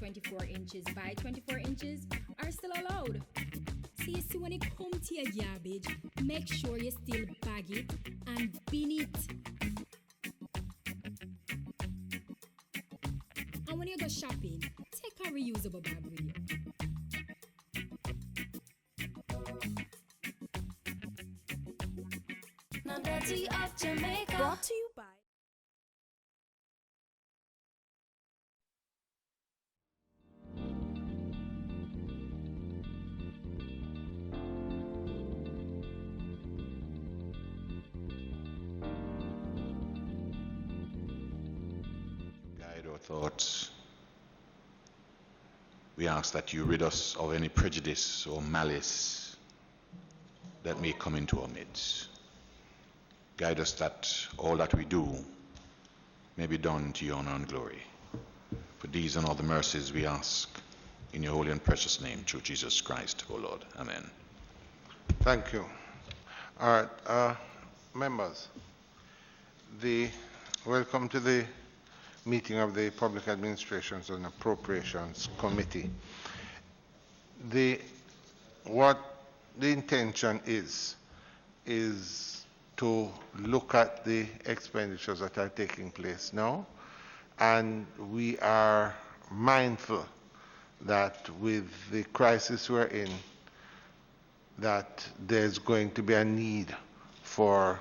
24 inches by 24 inches are still allowed. So you see, when it comes to your garbage, make sure you still bag it and bin it. And when you go shopping, take a reusable bag with you. Emergency of Jamaica. Brought to you by Guide our thoughts. We ask that you rid us of any prejudice or malice that may come into our midst. Guide us that all that we do may be done to your honor and glory. For these and all the mercies we ask in your holy and precious name, through Jesus Christ, O Lord. Amen. Thank you. All right, members, welcome to the meeting of the Public Administrations and Appropriations Committee. What the intention is to look at the expenditures that are taking place now, and we are mindful that with the crisis we're in, that there's going to be a need for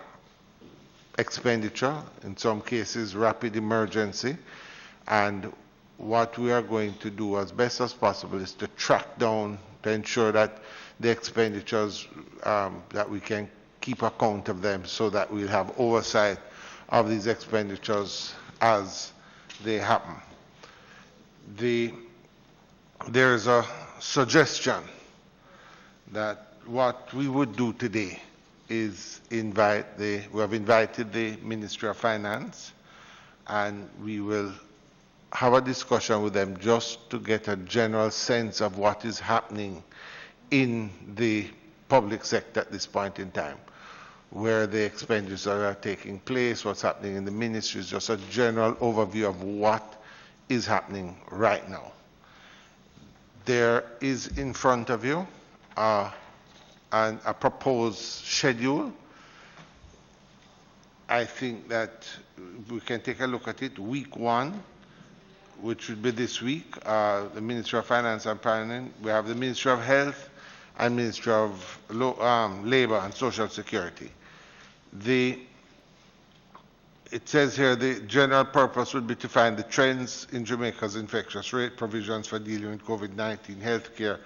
expenditure, in some cases rapid emergency, and what we are going to do as best as possible is to track down, to ensure that the expenditures, that we can keep account of them so that we'll have oversight of these expenditures as they happen. There is a suggestion that what we would do today is we have invited the Ministry of Finance, and we will have a discussion with them just to get a general sense of what is happening in the public sector at this point in time, where the expenditures are taking place, what's happening in the ministries, just a general overview of what is happening right now. There is in front of you a proposed schedule. I think that we can take a look at it. Week 1, which would be this week, the Ministry of Finance and Planning. We have the Ministry of Health and Ministry of Labor and Social Security. It says here the general purpose would be to find the trends in Jamaica's infectious rate, provisions for dealing with COVID-19, healthcare,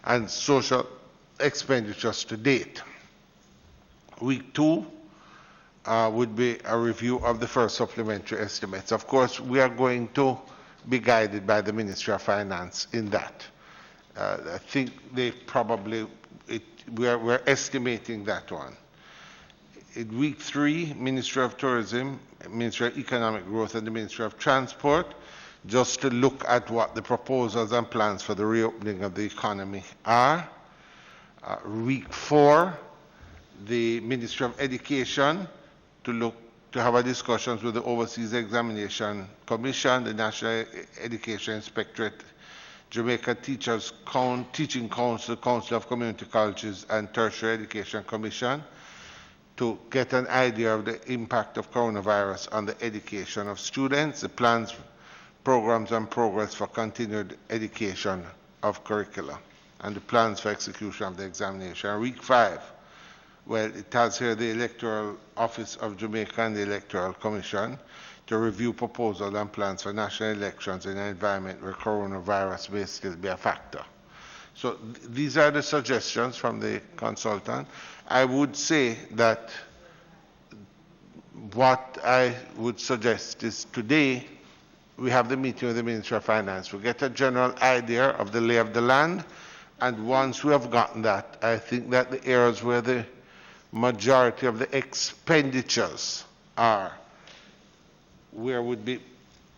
and social expenditures to date. Week 2 would be a review of the first supplementary estimates. Of course, we are going to be guided by the Ministry of Finance in that. I think they probably, we're estimating that one. In week 3, Ministry of Tourism, Ministry of Economic Growth, and the Ministry of Transport, just to look at what the proposals and plans for the reopening of the economy are. Week 4, the Ministry of Education, to have a discussions with the Overseas Examination Commission, the National Education Inspectorate, Jamaica Teaching Council, Council of Community Colleges, and Tertiary Education Commission, to get an idea of the impact of coronavirus on the education of students, the plans, programs, and progress for continued education of curricula, and the plans for execution of the examination. Week 5, well, it has here the Electoral Office of Jamaica and the Electoral Commission to review proposals and plans for national elections in an environment where coronavirus may still be a factor. So these are the suggestions from the consultant. I would say that what I would suggest is today we have the meeting with the Ministry of Finance. We get a general idea of the lay of the land, and once we have gotten that, I think that the areas where the majority of the expenditures are, where would be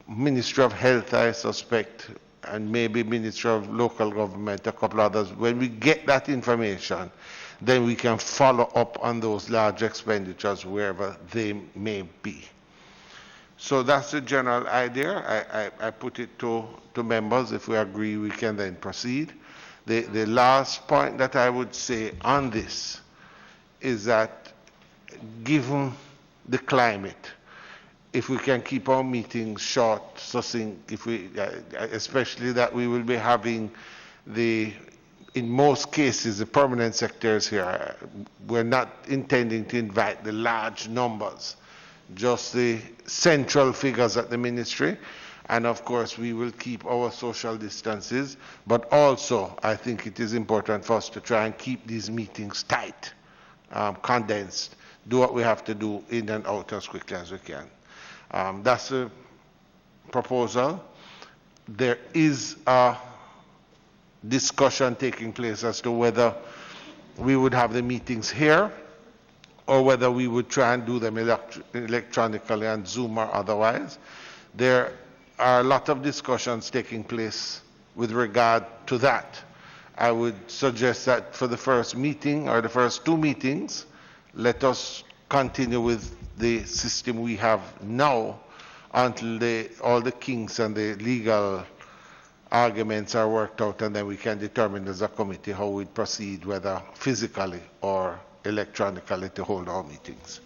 Ministry of Health, I suspect, and maybe Ministry of Local Government, a couple others. When we get that information, then we can follow up on those large expenditures wherever they may be. So that's the general idea. I put it to members. If we agree, we can then proceed. The last point that I would say on this is that given the climate, if we can keep our meetings short, succinct, if we, especially that we will be having in most cases, the permanent secretaries here, we're not intending to invite the large numbers, just the central figures at the ministry. And of course, we will keep our social distances, but also I think it is important for us to try and keep these meetings tight, condensed, do what we have to do in and out as quickly as we can. That's a proposal. There is a discussion taking place as to whether we would have the meetings here or whether we would try and do them electronically on Zoom or otherwise. There are a lot of discussions taking place with regard to that. I would suggest that for the first meeting or the first two meetings, let us continue with the system we have now until all the kinks and the legal arguments are worked out, and then we can determine as a committee how we proceed, whether physically or electronically, to hold our meetings.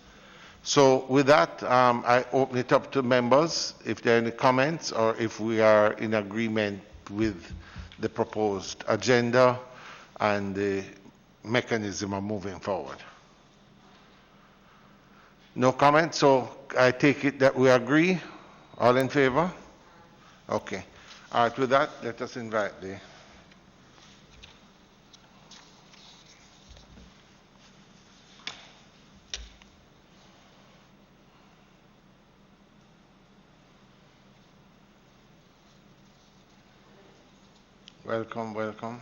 So with that, I open it up to members if there are any comments or if we are in agreement with the proposed agenda and the mechanism of moving forward. No comments, so I take it that we agree. All in favor? Okay. All right, with that, let us invite the welcome, welcome.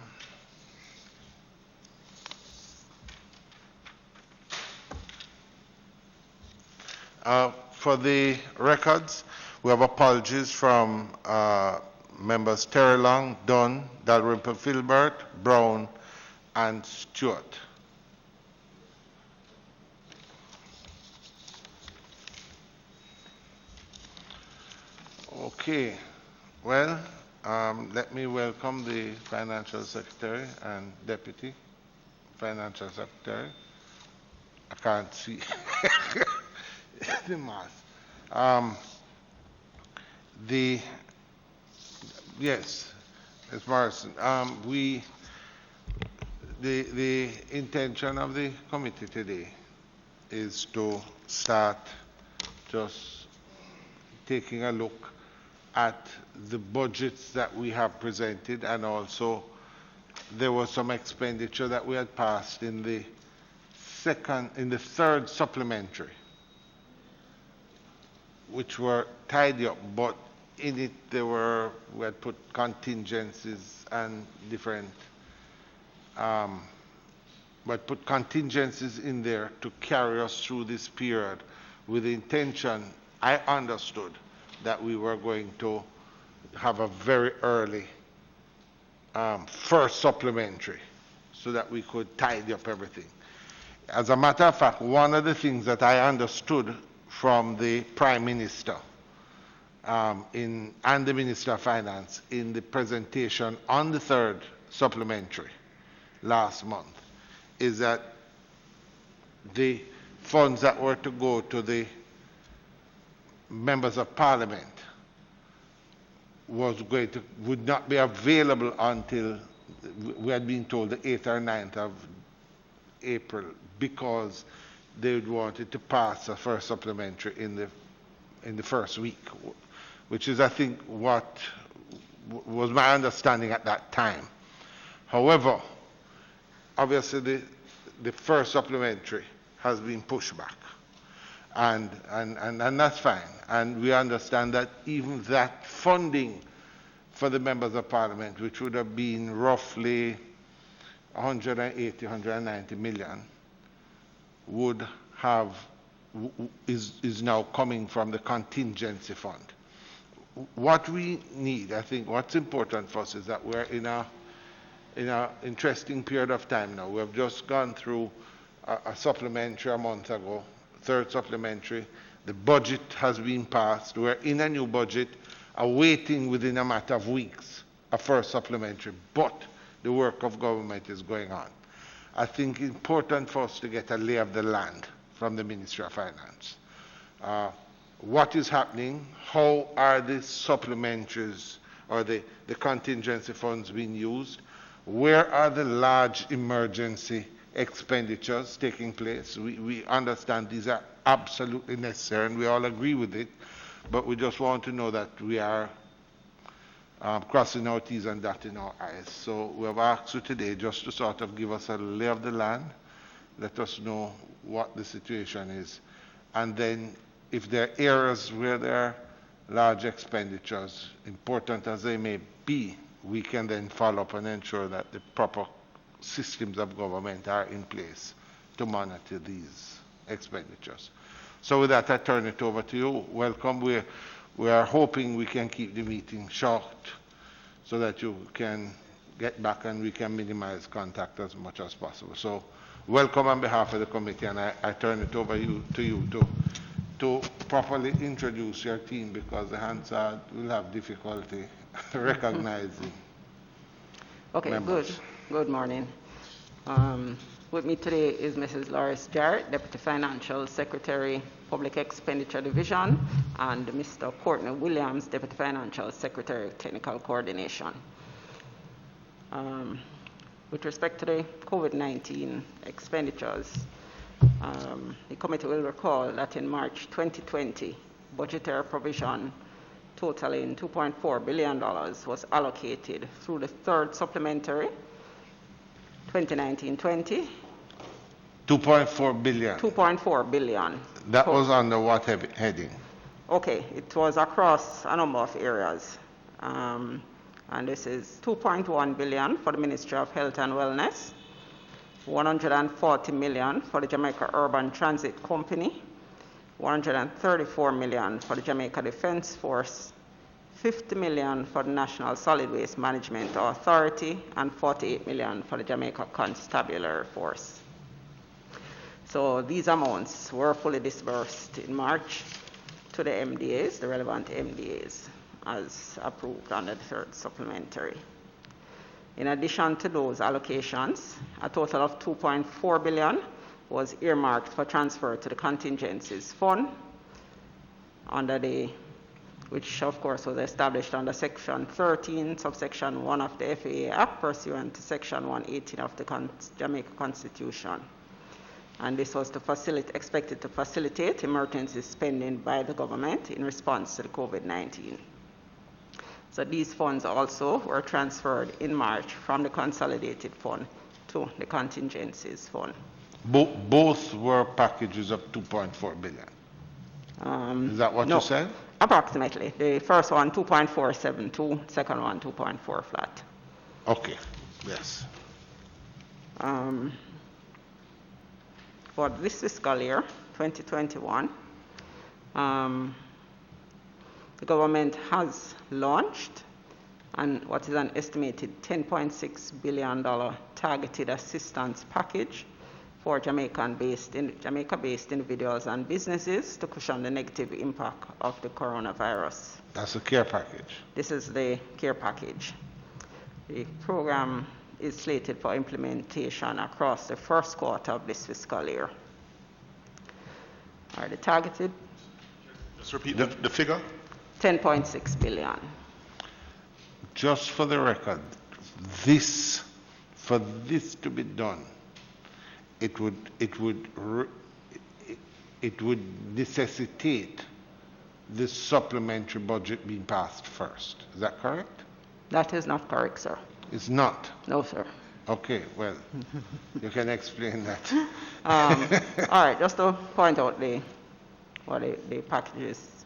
For the records, we have apologies from members Terry Long, Dunn, Dalrymple Filbert, Brown, and Stewart. Okay, well, let me welcome the Financial Secretary and Deputy Financial Secretary. I can't see the mask. Yes, Ms. Morrison, the intention of the committee today is to start just taking a look at the budgets that we have presented, and also there was some expenditure that we had passed in the third supplementary, which were tidy up, but in it we had put contingencies and different, but put contingencies in there to carry us through this period with the intention, I understood, that we were going to have a very early first supplementary so that we could tidy up everything. As a matter of fact, one of the things that I understood from the Prime Minister and the Minister of Finance in the presentation on the third supplementary last month is that the funds that were to go to the members of Parliament would not be available until, we had been told, the 8th or 9th of April, because they wanted to pass a first supplementary in the first week, which is, I think, what was my understanding at that time. However, obviously the first supplementary has been pushed back, and that's fine. And we understand that even that funding for the members of Parliament, which would have been roughly 180, 190 million, is now coming from the contingency fund. What we need, I think, what's important for us is that we're in an interesting period of time now. We have just gone through a supplementary a month ago, third supplementary. The budget has been passed. We're in a new budget, awaiting within a matter of weeks a first supplementary, but the work of government is going on. I think it's important for us to get a lay of the land from the Ministry of Finance. What is happening? How are the supplementaries or the contingency funds being used? Where are the large emergency expenditures taking place? We understand these are absolutely necessary and we all agree with it, but we just want to know that we are crossing our T's and dotting our I's. So we have asked you today just to sort of give us a lay of the land, let us know what the situation is, and then if there are areas where there are large expenditures, important as they may be, we can then follow up and ensure that the proper systems of government are in place to monitor these expenditures. So with that, I turn it over to you. Welcome. We are hoping we can keep the meeting short so that you can get back and we can minimize contact as much as possible. So welcome on behalf of the committee, and I turn it over to you to properly introduce your team, because the Hansard will have difficulty recognizing members. Good morning. With me today is Mrs. Loris Jarrett, Deputy Financial Secretary, Public Expenditure Division, and Mr. Courtney Williams, Deputy Financial Secretary, Technical Coordination. With respect to the COVID-19 expenditures, the committee will recall that in March 2020, budgetary provision totaling $2.4 billion was allocated through the third supplementary 2019-20. 2.4 billion. 2.4 billion. That was under what heading? Okay, it was across a number of areas. And this is 2.1 billion for the Ministry of Health and Wellness, 140 million for the Jamaica Urban Transit Company, 134 million for the Jamaica Defense Force, 50 million for the National Solid Waste Management Authority, and 48 million for the Jamaica Constabulary Force. So these amounts were fully disbursed in March to the MDAs, the relevant MDAs, as approved under the third supplementary. In addition to those allocations, a total of 2.4 billion was earmarked for transfer to the contingencies fund, which of course was established under Section 13, subsection 1 of the FAA Act, pursuant to Section 118 of the Jamaica Constitution. And this was expected to facilitate emergency spending by the government in response to the COVID-19. So these funds also were transferred in March from the consolidated fund to the contingencies fund. Both were packages of 2.4 billion. Is that what you said? Approximately. The first one 2.472, second one 2.4 flat. Okay. Yes. For this fiscal year, 2021, the government has launched what is an estimated $10.6 billion targeted assistance package for Jamaica-based individuals and businesses to cushion the negative impact of the coronavirus. That's a CARE package. This is the CARE package. The program is slated for implementation across the first quarter of this fiscal year. Are they targeted? Just repeat the figure. 10.6 billion. Just for the record, for this to be done, it would necessitate the supplementary budget being passed first. Is that correct? That is not correct, sir. It's not? No, sir. Okay, well, you can explain that. All right, just to point out what the package is.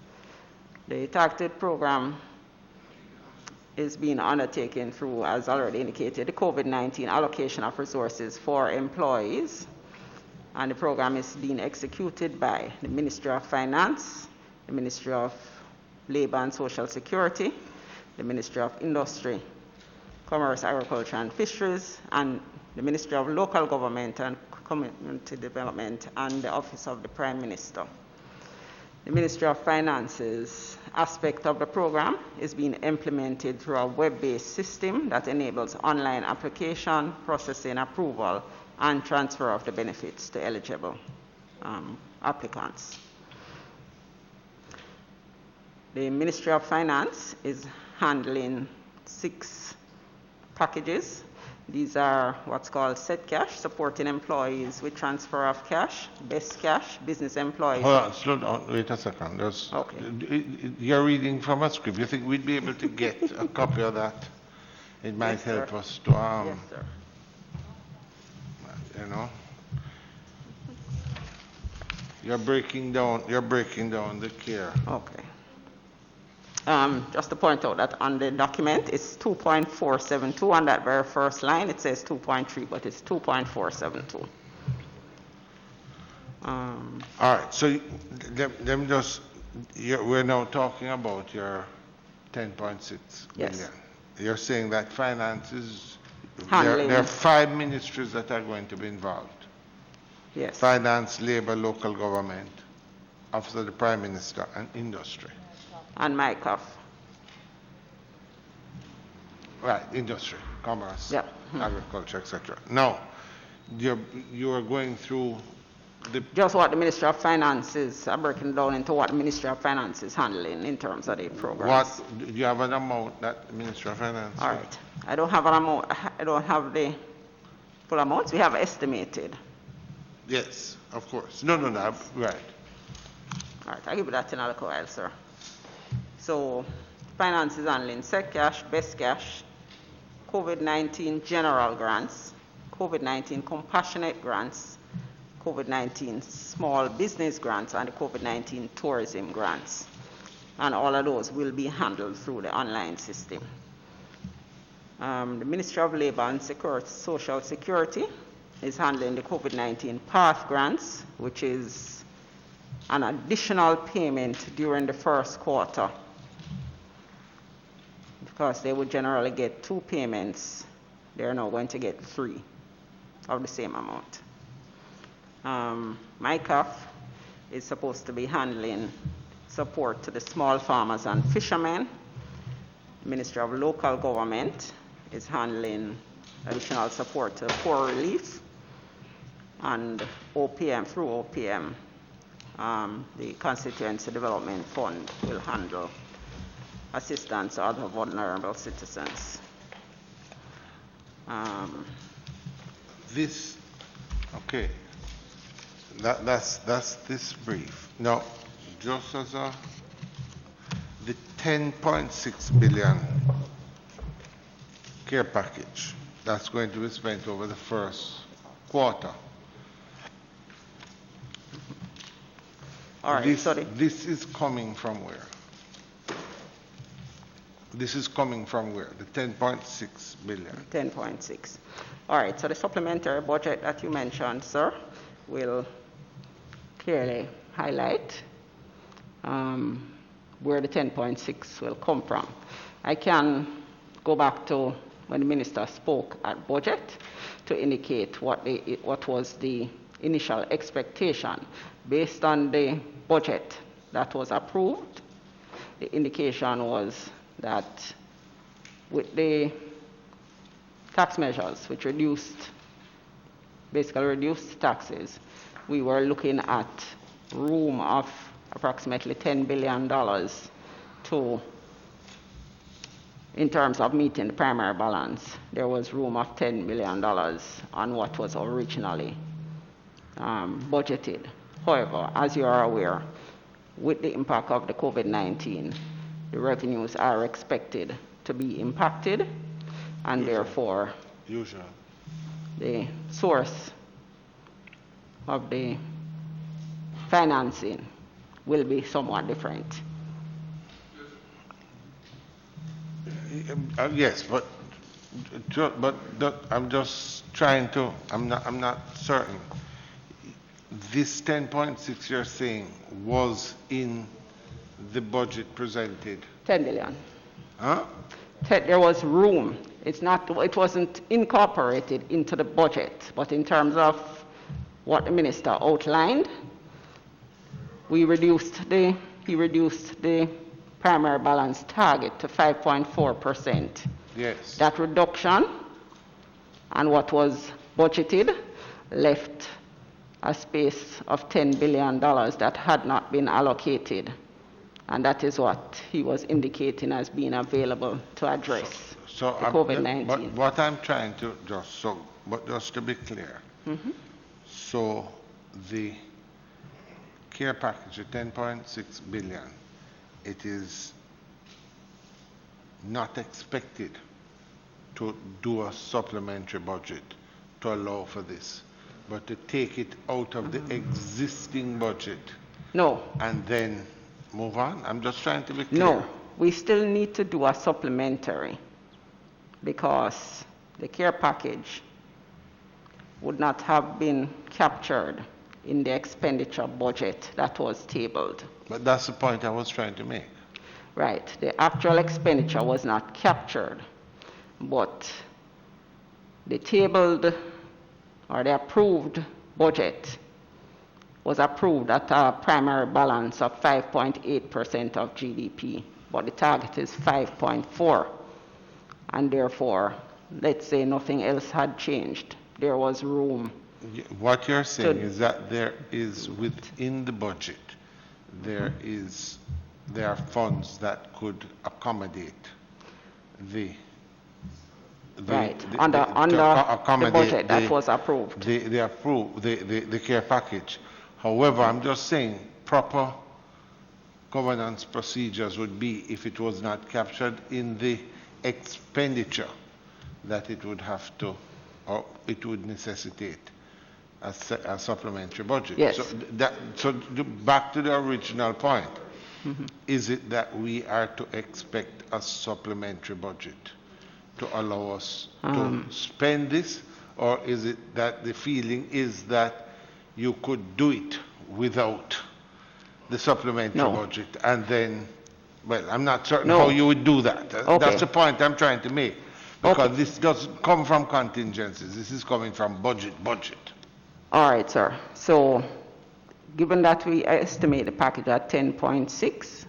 The targeted program is being undertaken through, as already indicated, the COVID-19 allocation of resources for employees. And the program is being executed by the Ministry of Finance, the Ministry of Labor and Social Security, the Ministry of Industry, Commerce, Agriculture and Fisheries, and the Ministry of Local Government and Community Development, and the Office of the Prime Minister. The Ministry of Finance's aspect of the program is being implemented through a web-based system that enables online application, processing, approval, and transfer of the benefits to eligible applicants. The Ministry of Finance is handling 6 packages. These are what's called Set Cash, supporting employees with transfer of cash, Best Cash, business employees. Hold on, slow down, wait a second. Okay. You're reading from a script. You think we'd be able to get a copy of that? It might help us to, Yes, sir. you know. You're breaking down the CARE. Okay. Just to point out that on the document, it's 2.472. On that very first line, it says 2.3, but it's 2.472. All right, so we're now talking about your 10.6 Yes. billion. You're saying that finances, Handling. there are 5 ministries that are going to be involved. Yes. Finance, labor, local government, Office of the Prime Minister, and industry. And MyCoff. Right, industry, commerce, Yep. agriculture, etc. Now, you are going through the Just what the Ministry of Finance is breaking down into what the Ministry of Finance is handling in terms of the programs. do you have an amount that the Ministry of Finance? All right. I don't have an amount. I don't have the full amounts. We have estimated. Yes, of course. No, right. All right. I'll give you that in a little while, sir. So, finance is handling Set Cash, Best Cash, COVID-19 general grants, COVID-19 compassionate grants, COVID-19 small business grants, and the COVID-19 tourism grants. And all of those will be handled through the online system. The Ministry of Labor and Social Security is handling the COVID-19 PATH grants, which is an additional payment during the first quarter, because they would generally get 2 payments. They're now going to get 3 of the same amount. MyCoff is supposed to be handling support to the small farmers and fishermen. The Ministry of Local Government is handling additional support to poor relief, and OPM, through OPM, the Constituency Development Fund will handle assistance to other vulnerable citizens. Okay. That's this brief. Now, just as the 10.6 billion care package that's going to be spent over the first quarter. All right, sorry. This is coming from where? This is coming from where? The 10.6 billion. 10.6. All right, so the supplementary budget that you mentioned, sir, will clearly highlight where the 10.6 will come from. I can go back to when the minister spoke at budget to indicate what was the initial expectation. Based on the budget that was approved, the indication was that with the tax measures, which basically reduced taxes, we were looking at room of approximately $10 billion in terms of meeting the primary balance. There was room of $10 billion on what was originally budgeted. However, as you are aware, with the impact of the COVID-19, the revenues are expected to be impacted, and therefore the source of the financing will be somewhat different. Yes, but I'm just trying to. I'm not certain. This 10.6 you're saying was in the budget presented. 10 billion. Huh? There was room. It wasn't incorporated into the budget, but in terms of what the minister outlined, he reduced the primary balance target to 5.4%. Yes. That reduction and what was budgeted left a space of $10 billion that had not been allocated. And that is what he was indicating as being available to address the COVID-19. But what I'm trying to just to be clear, so the care package of 10.6 billion, it is not expected to do a supplementary budget to allow for this, but to take it out of the existing budget. No. And then move on? I'm just trying to be clear. No, we still need to do a supplementary because the care package would not have been captured in the expenditure budget that was tabled. But that's the point I was trying to make. Right, the actual expenditure was not captured, but the tabled or the approved budget was approved at a primary balance of 5.8% of GDP, but the target is 5.4, and therefore, let's say nothing else had changed. There was room. What you're saying is that there is within the budget, there are funds that could accommodate under the budget that was approved. The care package. However, I'm just saying proper governance procedures would be if it was not captured in the expenditure that it would have to, or it would necessitate a supplementary budget. Yes. So back to the original point. Is it that we are to expect a supplementary budget to allow us to spend this, or is it that the feeling is that you could do it without the supplementary budget, and then, well, I'm not certain how you would do that. That's the point I'm trying to make, because this doesn't come from contingencies. This is coming from budget. All right, sir. So, given that we estimate the package at 10.6,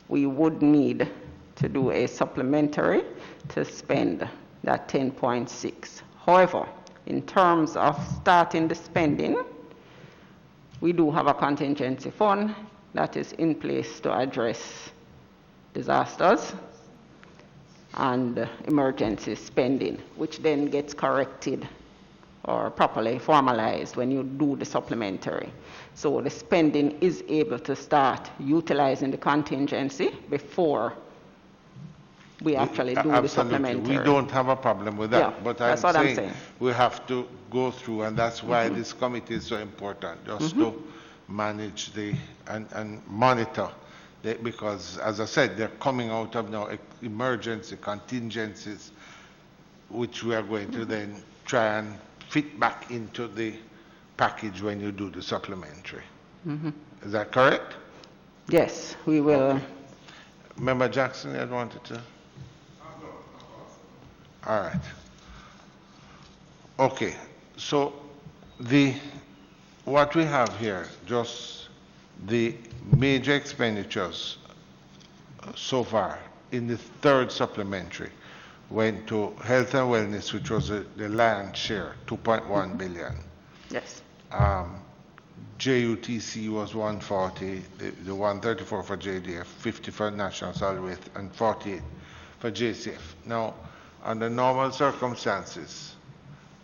we would need to do a supplementary to spend that 10.6. However, in terms of starting the spending, we do have a contingency fund that is in place to address disasters and emergency spending, which then gets corrected or properly formalized when you do the supplementary. So the spending is able to start utilizing the contingency before we actually do the supplementary. We don't have a problem with that, but I'm saying we have to go through, and that's why this committee is so important, just to manage and monitor, because as I said, they're coming out of now emergency contingencies, which we are going to then try and fit back into the package when you do the supplementary. Is that correct? Yes, we will. Okay. Member Jackson, you wanted to? All right. Okay, so what we have here, just the major expenditures so far in the third supplementary went to health and wellness, which was the lion's share, 2.1 billion. Yes. JUTC was 140, the 134 for JDF, 50 for National Solid Waste, and 48 for JCF. Now, under normal circumstances,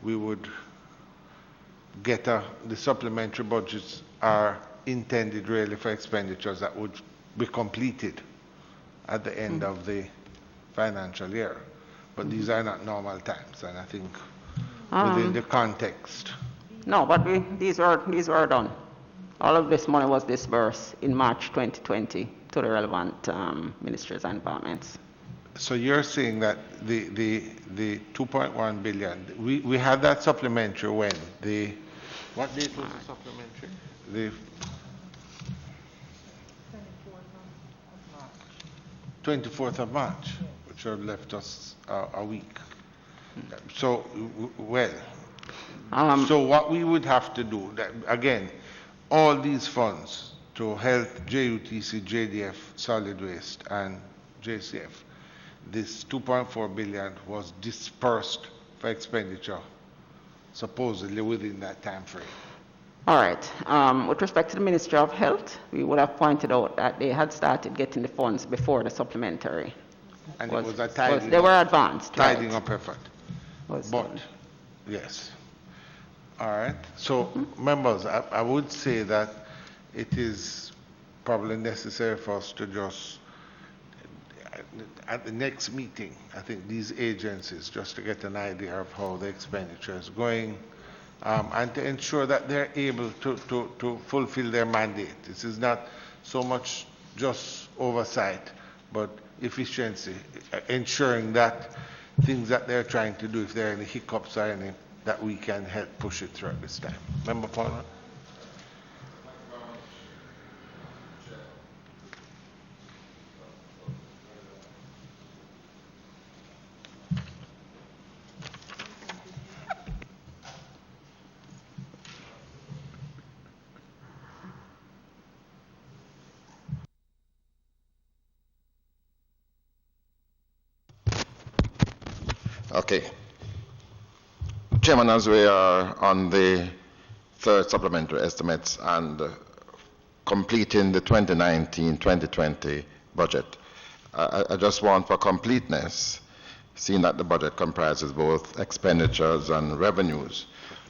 we would get the supplementary budgets are intended really for expenditures that would be completed at the end of the financial year. But these are not normal times, and I think within the context. No, but these were done. All of this money was disbursed in March 2020 to the relevant ministries and departments. So you're saying that the 2.1 billion, we had that supplementary when? What date was the supplementary? The 24th of March, which have left us a week. So, so what we would have to do, again, all these funds to Health, JUTC, JDF, Solid Waste, and JCF. This 2.4 billion was dispersed for expenditure, supposedly within that time frame. All right. With respect to the Ministry of Health, we would have pointed out that they had started getting the funds before the supplementary. And it was a tidying they up, were advanced. tidying right. up effort. Was But, done. yes. All right. So, members, I would say that it is probably necessary for us to just, at the next meeting, I think these agencies, just to get an idea of how the expenditure is going, and to ensure that they're able to fulfill their mandate. This is not so much just oversight, but efficiency, ensuring that things that they're trying to do, if there are any hiccups or any, that we can help push it through at this time. Member Palmer? Okay. Chairman, as we are on the third supplementary estimates and completing the 2019-2020 budget, I just want for completeness, seeing that the budget comprises both expenditures and revenues,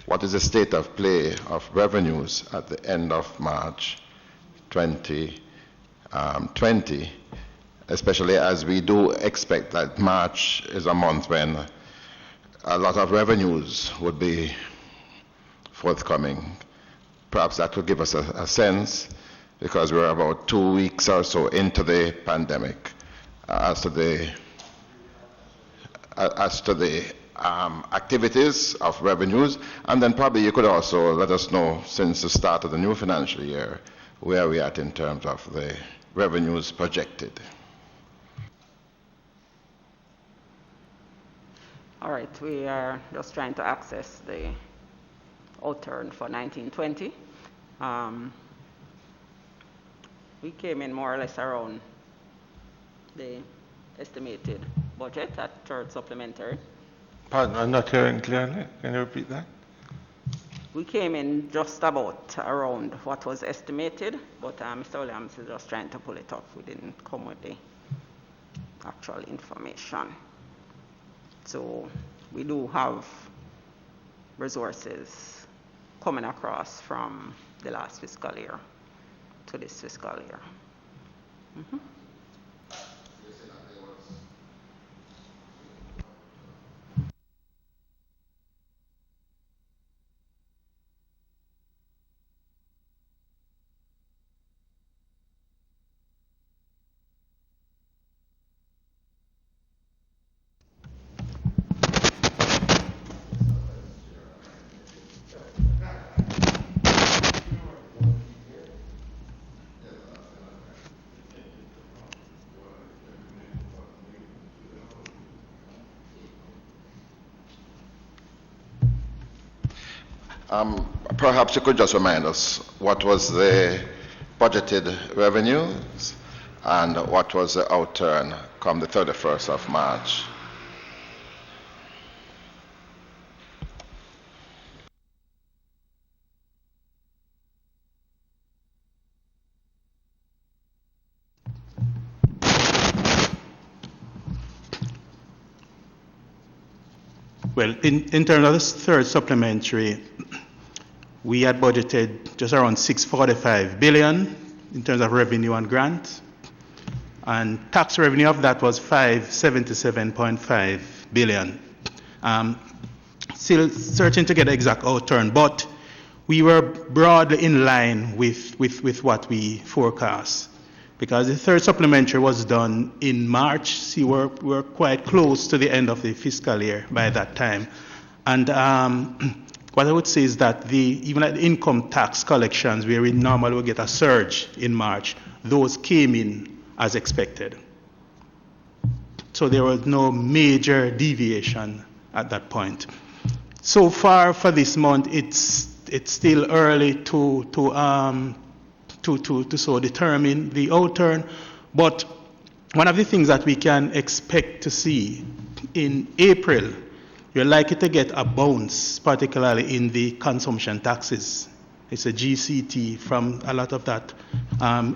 what is the state of play of revenues at the end of March 2020, especially as we do expect that March is a month when a lot of revenues would be forthcoming. Perhaps that would give us a sense, because we're about 2 weeks or so into the pandemic, as to the activities of revenues. And then probably you could also let us know, since the start of the new financial year, where we are at in terms of the revenues projected. All right, we are just trying to access the outturn for 1920. We came in more or less around the estimated budget at third supplementary. Pardon, I'm not hearing clearly. Can you repeat that? We came in just about around what was estimated, but Mr. Williams is just trying to pull it up. We didn't come with the actual information. So we do have resources coming across from the last fiscal year to this fiscal year. Mm-hmm. Perhaps you could just remind us what was the budgeted revenues and what was the outturn come the 31st of March. Well, in terms of this third supplementary, we had budgeted just around 645 billion in terms of revenue and grant, and tax revenue of that was 577.5 billion. Still searching to get the exact outturn, but we were broadly in line with what we forecast, because the third supplementary was done in March. See, we're quite close to the end of the fiscal year by that time. And what I would say is that even at the income tax collections, where we normally would get a surge in March, those came in as expected. So there was no major deviation at that point. So far for this month, it's still early to to so determine the outturn. But one of the things that we can expect to see in April, you're likely to get a bounce, particularly in the consumption taxes. It's a GCT from a lot of that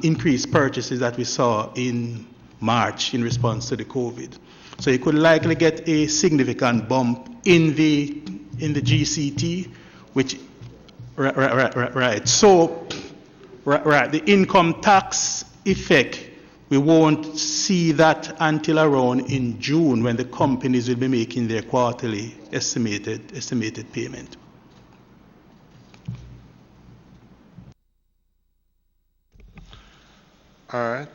increased purchases that we saw in March in response to the COVID. So you could likely get a significant bump in the GCT, which right. So the income tax effect, we won't see that until around in June, when the companies will be making their quarterly estimated payment. All right.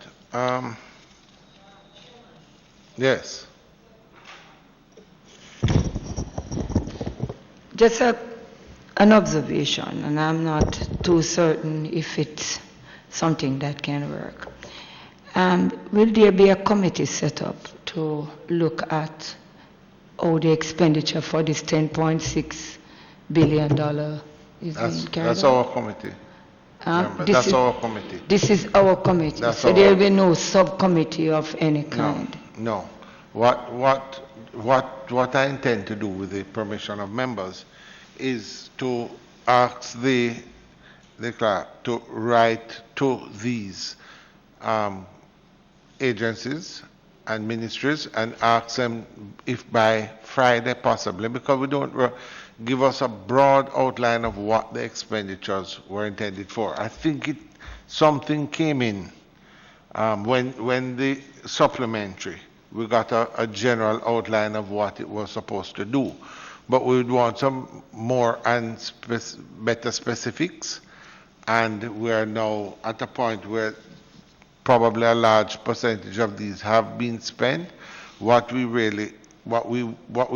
Yes. Just an observation, and I'm not too certain if it's something that can work. Will there be a committee set up to look at how the expenditure for this $10.6 billion is being carried out? That's our committee. That's our committee. This is our committee, so there will be no subcommittee of any kind? No. What I intend to do with the permission of members is to ask the clerk to write to these agencies and ministries and ask them if by Friday possibly, because we don't give us a broad outline of what the expenditures were intended for. I think something came in when the supplementary, we got a general outline of what it was supposed to do, but we would want some more and better specifics, and we are now at a point where probably a large percentage of these have been spent. What we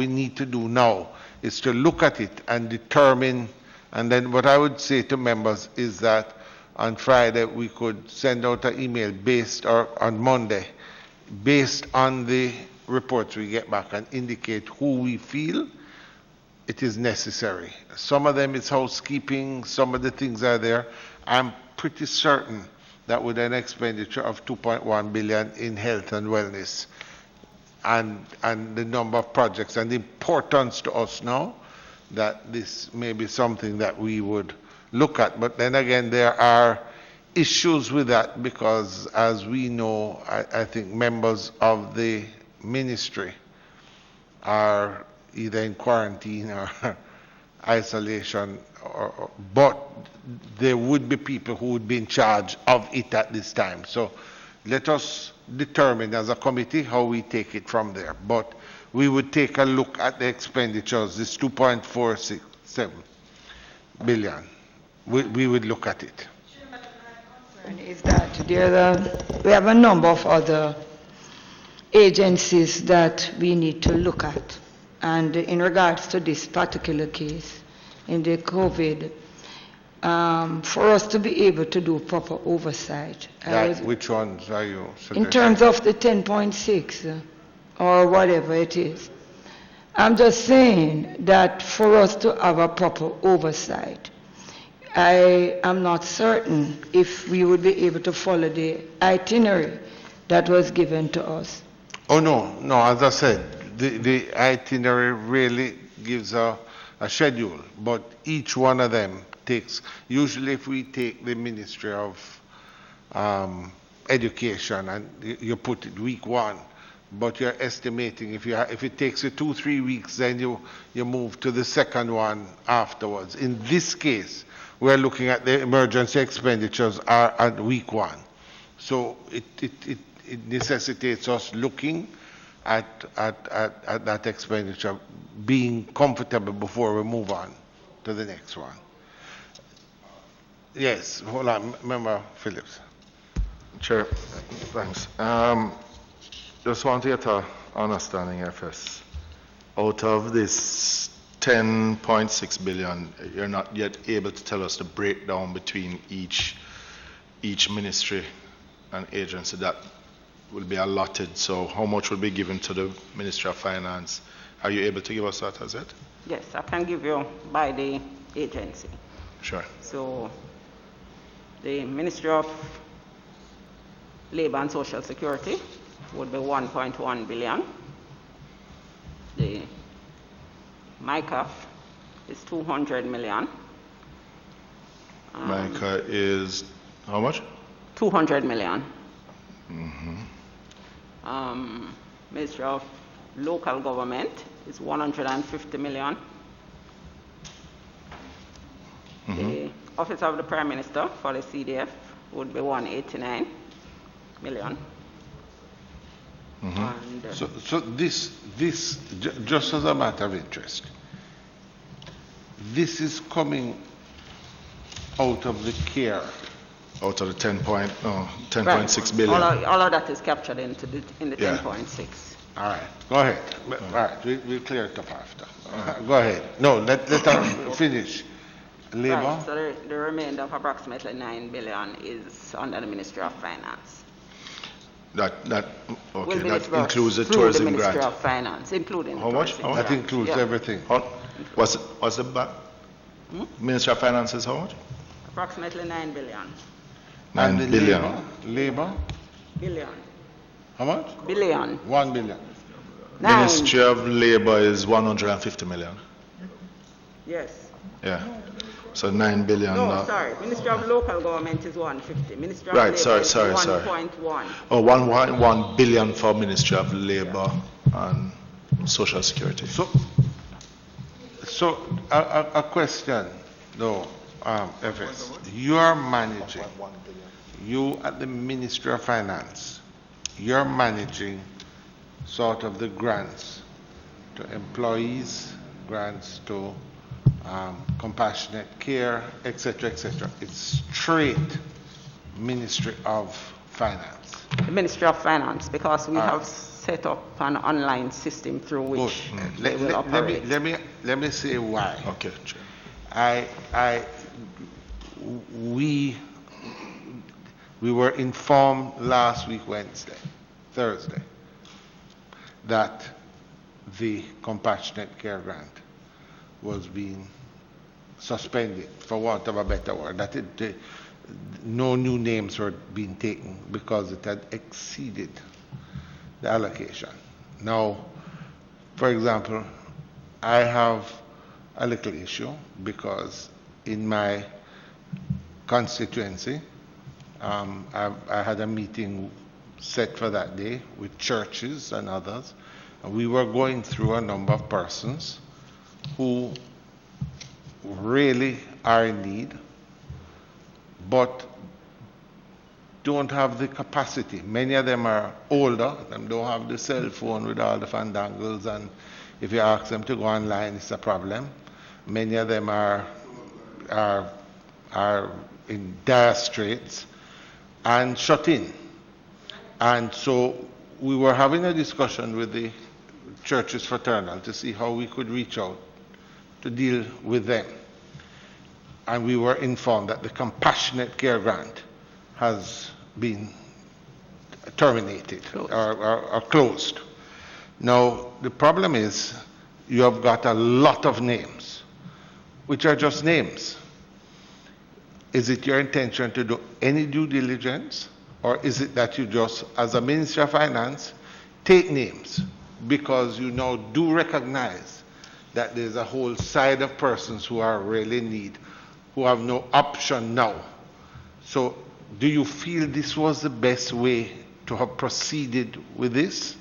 need to do now is to look at it and determine, and then what I would say to members is that on Friday we could send out an email or on Monday, based on the reports we get back, and indicate who we feel it is necessary. Some of them is housekeeping, some of the things are there. I'm pretty certain that with an expenditure of $2.1 billion in health and wellness, and the number of projects and the importance to us now, that this may be something that we would look at. But then again, there are issues with that, because as we know, I think members of the ministry are either in quarantine or isolation, but there would be people who would be in charge of it at this time. So let us determine as a committee how we take it from there. But we would take a look at the expenditures, this $2.467 billion. We would look at it. Is that we have a number of other agencies that we need to look at. And in regards to this particular case, in the COVID, for us to be able to do proper oversight. Which ones are you suggesting? In terms of the 10.6 or whatever it is. I'm just saying that for us to have a proper oversight, I am not certain if we would be able to follow the itinerary that was given to us. Oh, no, as I said, the itinerary really gives a schedule, but each one of them takes, usually if we take the Ministry of Education and you put it week 1, but you're estimating if it takes you 2-3 weeks, then you move to the second one afterwards. In this case, we're looking at the emergency expenditures are at week 1. So it necessitates us looking at that expenditure, being comfortable before we move on to the next one. Yes, hold on, Member Phillips. Chair, thanks. Just want to get an understanding, FS. Out of this $10.6 billion, you're not yet able to tell us the breakdown between each ministry and agency that will be allotted. So how much will be given to the Ministry of Finance? Are you able to give us that as it? Yes, I can give you by the agency. Sure. So The Ministry of Labour and Social Security would be 1.1 billion. The MICAF is 200 million. MICA is how much? 200 million. Ministry of Local Government is 150 million. The Office of the Prime Minister for the CDF would be 189 million. And, So this, just as a matter of interest, this is coming out of the CARE. Out of the 10.6 right. billion. All of that is captured in the Yeah. 10.6. All right, go ahead. All right, we'll clear it up after. Go ahead. No, let her finish. Labor? Right, so the remainder of approximately 9 billion is under the Ministry of Finance. That Will be that disbursed includes the through tourism the Ministry grant. of Finance, including How the much? tourism How much? That grant. includes Yeah. everything. What's the back? Ministry of Finance is how much? Approximately 9 billion. 9 And the billion. Labor? Billion. How much? Billion. 1 billion. Nine. Ministry of Labour is 150 million. Yes. Yeah. So 9 billion. No, sorry. Ministry of Local Government is 150. Ministry of Right, Labour sorry, is sorry. 1.1. Oh, 1.1 billion for Ministry of Labour and Social Security. So a question, though, FS. You are managing, you at the Ministry of Finance, you're managing sort of the grants to employees, grants to compassionate care, etc., etc. It's straight Ministry of Finance. The Ministry of Finance, because we have set up an online system through which they will operate. Let me say why. Okay, sure. We were informed last week, Thursday, that the compassionate care grant was being suspended, for want of a better word, that no new names were being taken because it had exceeded the allocation. Now, for example, I have a little issue because in my constituency, I had a meeting set for that day with churches and others, and we were going through a number of persons who really are in need, but don't have the capacity. Many of them are older, and don't have the cell phone with all the fandangles, and if you ask them to go online, it's a problem. Many of them are in dire straits and shut in. And so we were having a discussion with the churches fraternal to see how we could reach out to deal with them. And we were informed that the compassionate care grant has been terminated or closed. Now, the problem is you have got a lot of names, which are just names. Is it your intention to do any due diligence, or is it that you just, as a Ministry of Finance, take names because you now do recognize that there's a whole side of persons who are really in need, who have no option now? So do you feel this was the best way to have proceeded with this?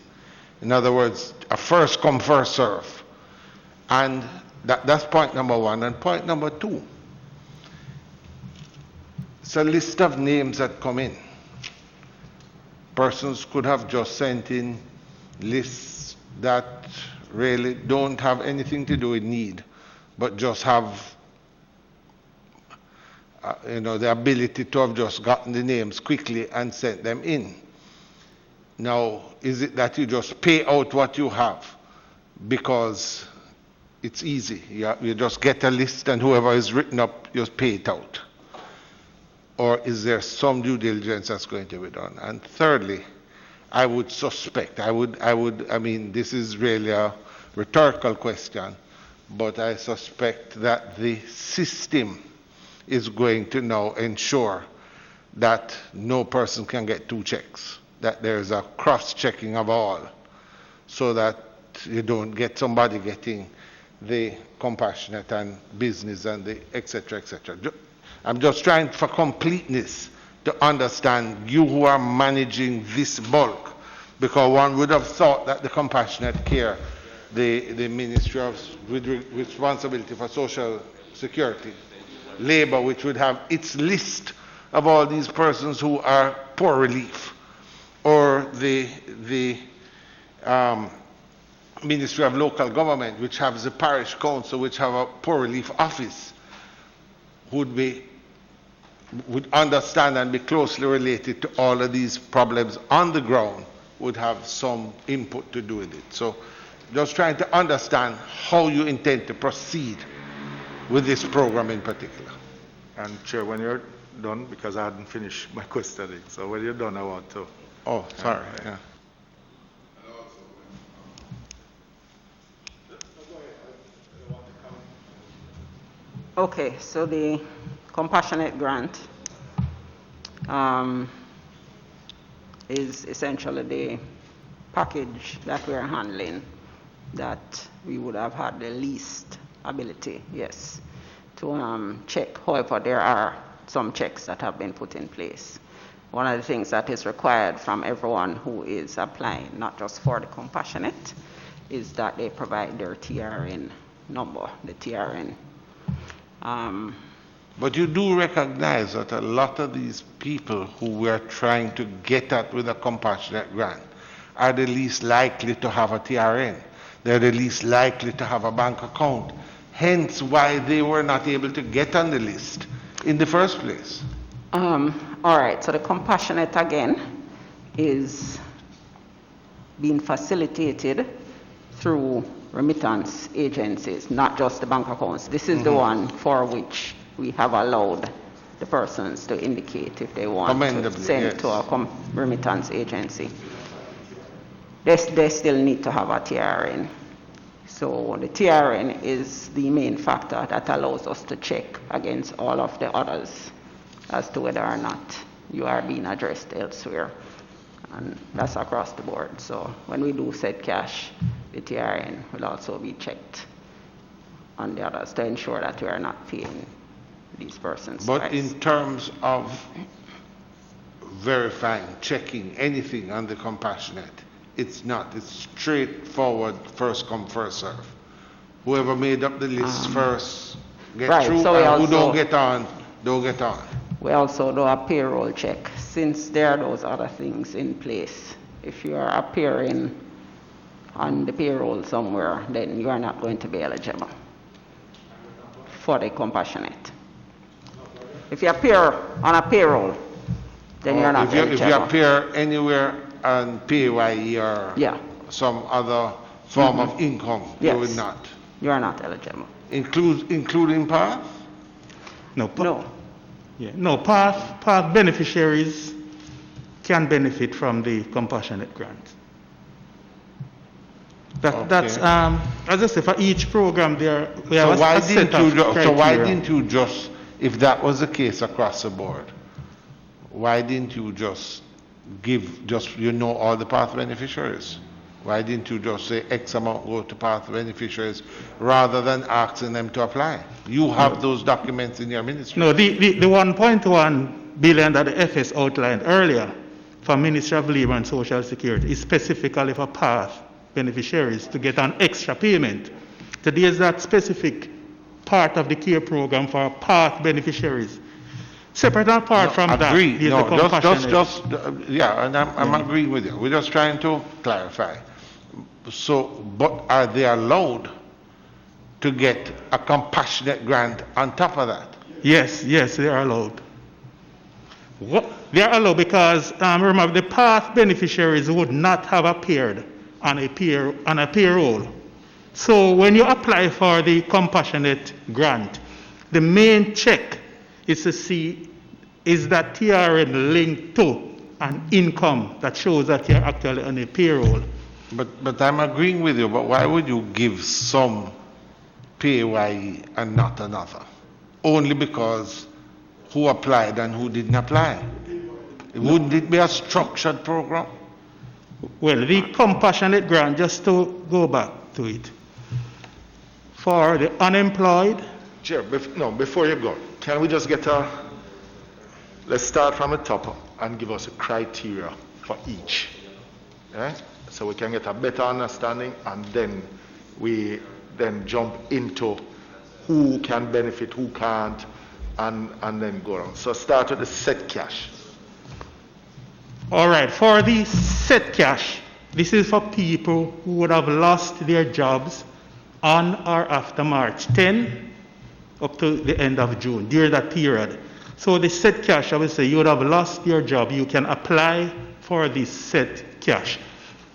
In other words, a first come, first serve. And that's point number one. And point number two, it's a list of names that come in. Persons could have just sent in lists that really don't have anything to do with need, but just have the ability to have just gotten the names quickly and sent them in. Now, is it that you just pay out what you have because it's easy? You just get a list and whoever is written up, you just pay it out? Or is there some due diligence that's going to be done? And thirdly, I would suspect, I mean, this is really a rhetorical question, but I suspect that the system is going to now ensure that no person can get 2 checks, that there is a cross-checking of all, so that you don't get somebody getting the compassionate and business and the et cetera, et cetera. I'm just trying for completeness to understand you who are managing this bulk, because one would have thought that the compassionate care, the Ministry of with responsibility for social security, labor, which would have its list of all these persons who are poor relief, or the Ministry of Local Government, which has the parish council, which have a poor relief office, would understand and be closely related to all of these problems on the ground, would have some input to do with it. So just trying to understand how you intend to proceed with this program in particular. And Chair, when you're done, because I hadn't finished my questioning, so when you're done, I want to. Oh, sorry. Yeah. Okay, so the compassionate grant is essentially the package that we're handling that we would have had the least ability, yes, to check. However, there are some checks that have been put in place. One of the things that is required from everyone who is applying, not just for the compassionate, is that they provide their TRN number, the TRN. But you do recognize that a lot of these people who we're trying to get at with a compassionate grant are the least likely to have a TRN. They're the least likely to have a bank account. Hence why they were not able to get on the list in the first place. All right, so the compassionate again is being facilitated through remittance agencies, not just the bank accounts. This is the one for which we have allowed the persons to indicate if they want to send to a remittance agency. They still need to have a TRN. So the TRN is the main factor that allows us to check against all of the others as to whether or not you are being addressed elsewhere. And that's across the board. So when we do set cash, the TRN will also be checked on the others to ensure that we are not paying these persons. But twice. in terms of verifying, checking anything on the compassionate, it's not. It's straightforward, first come, first serve. Whoever made up the list first get through, so and who don't get on, don't get on. We also do a payroll check, since there are those other things in place. If you are appearing on the payroll somewhere, then you are not going to be eligible for the compassionate. If you appear on a payroll, then you're not eligible. If you appear anywhere on PAYE or some other form of income, you will not. You are not eligible. Including PATH? No. Yeah, no, PATH beneficiaries can benefit from the compassionate grant. That's as I say, for each program there we have a set of criteria. So why didn't you just, if that was the case across the board, why didn't you just give all the PATH beneficiaries? Why didn't you just say X amount go to PATH beneficiaries rather than asking them to apply? You have those documents in your ministry. No, the 1.1 billion that the FS outlined earlier for Ministry of Labour and Social Security is specifically for PATH beneficiaries to get an extra payment. So there's that specific part of the CARE program for PATH beneficiaries. Separate and apart from that, and I'm agreeing with you. We're just trying to clarify. So, but are they allowed to get a compassionate grant on top of that? Yes, they are allowed. They are allowed because remember, the PATH beneficiaries would not have appeared on a payroll. So when you apply for the compassionate grant, the main check is to see is that TRN linked to an income that shows that you're actually on a payroll. But I'm agreeing with you, but why would you give some PAYE and not another? Only because who applied and who didn't apply? Wouldn't it be a structured program? Well, the compassionate grant, just to go back to it, for the unemployed. Chair, before you go, can we just let's start from the top and give us a criteria for each, right? So we can get a better understanding, and then we jump into who can benefit, who can't, and then go on. So start with the set cash. All right, for the set cash, this is for people who would have lost their jobs on or after March 10 up to the end of June, during that period. So the set cash, I would say, you would have lost your job. You can apply for this set cash.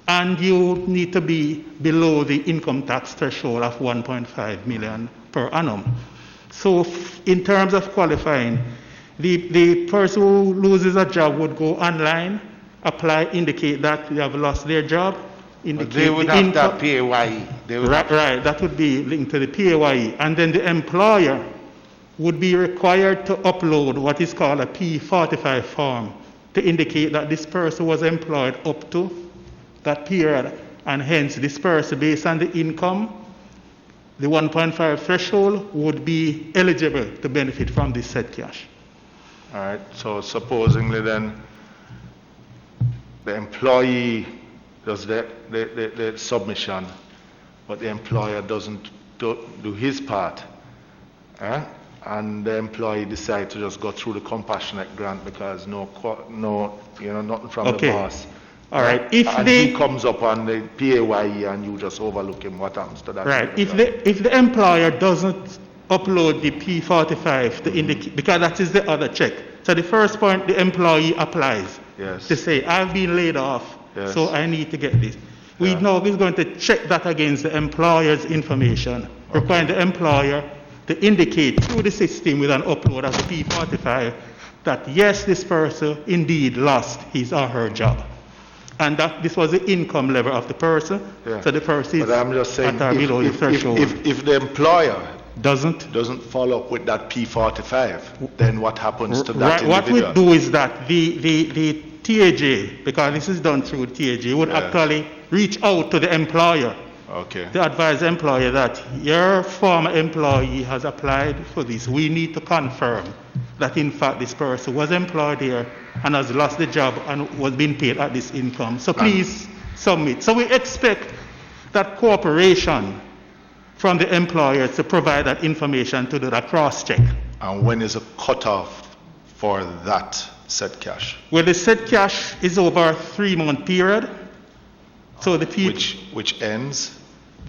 And you need to be below the income tax threshold of 1.5 million per annum. So in terms of qualifying, the person who loses a job would go online, apply, indicate that they have lost their job. But they would have that PAYE. Right, that would be linked to the PAYE. And then the employer would be required to upload what is called a P45 form to indicate that this person was employed up to that period, and hence this person, based on the income, the 1.5 threshold, would be eligible to benefit from this set cash. All right, so supposedly then the employee does the submission, but the employer doesn't do his part, and the employee decides to just go through the compassionate grant because nothing from the boss. All right. He comes up on the PAYE and you just overlook him, what happens to that? Right. If the employer doesn't upload the P45 to indicate, because that is the other check. So the first point, the employee applies to say, I've been laid off, so I need to get this. We know he's going to check that against the employer's information, requiring the employer to indicate through the system with an upload of the P45 that yes, this person indeed lost his or her job. And that this was the income level of the person. So the person is but I'm just saying, at or below the threshold. If the employer doesn't follow up with that P45, then what happens to that individual? What we do is that the TAJ, because this is done through TAJ, would actually reach out to the employer to advise the employer that your former employee has applied for this. We need to confirm that in fact this person was employed here and has lost the job and was being paid at this income. So please submit. So we expect that cooperation from the employer to provide that information to do that cross-check. And when is a cutoff for that set cash? Well, the set cash is over a 3-month period. So the which ends?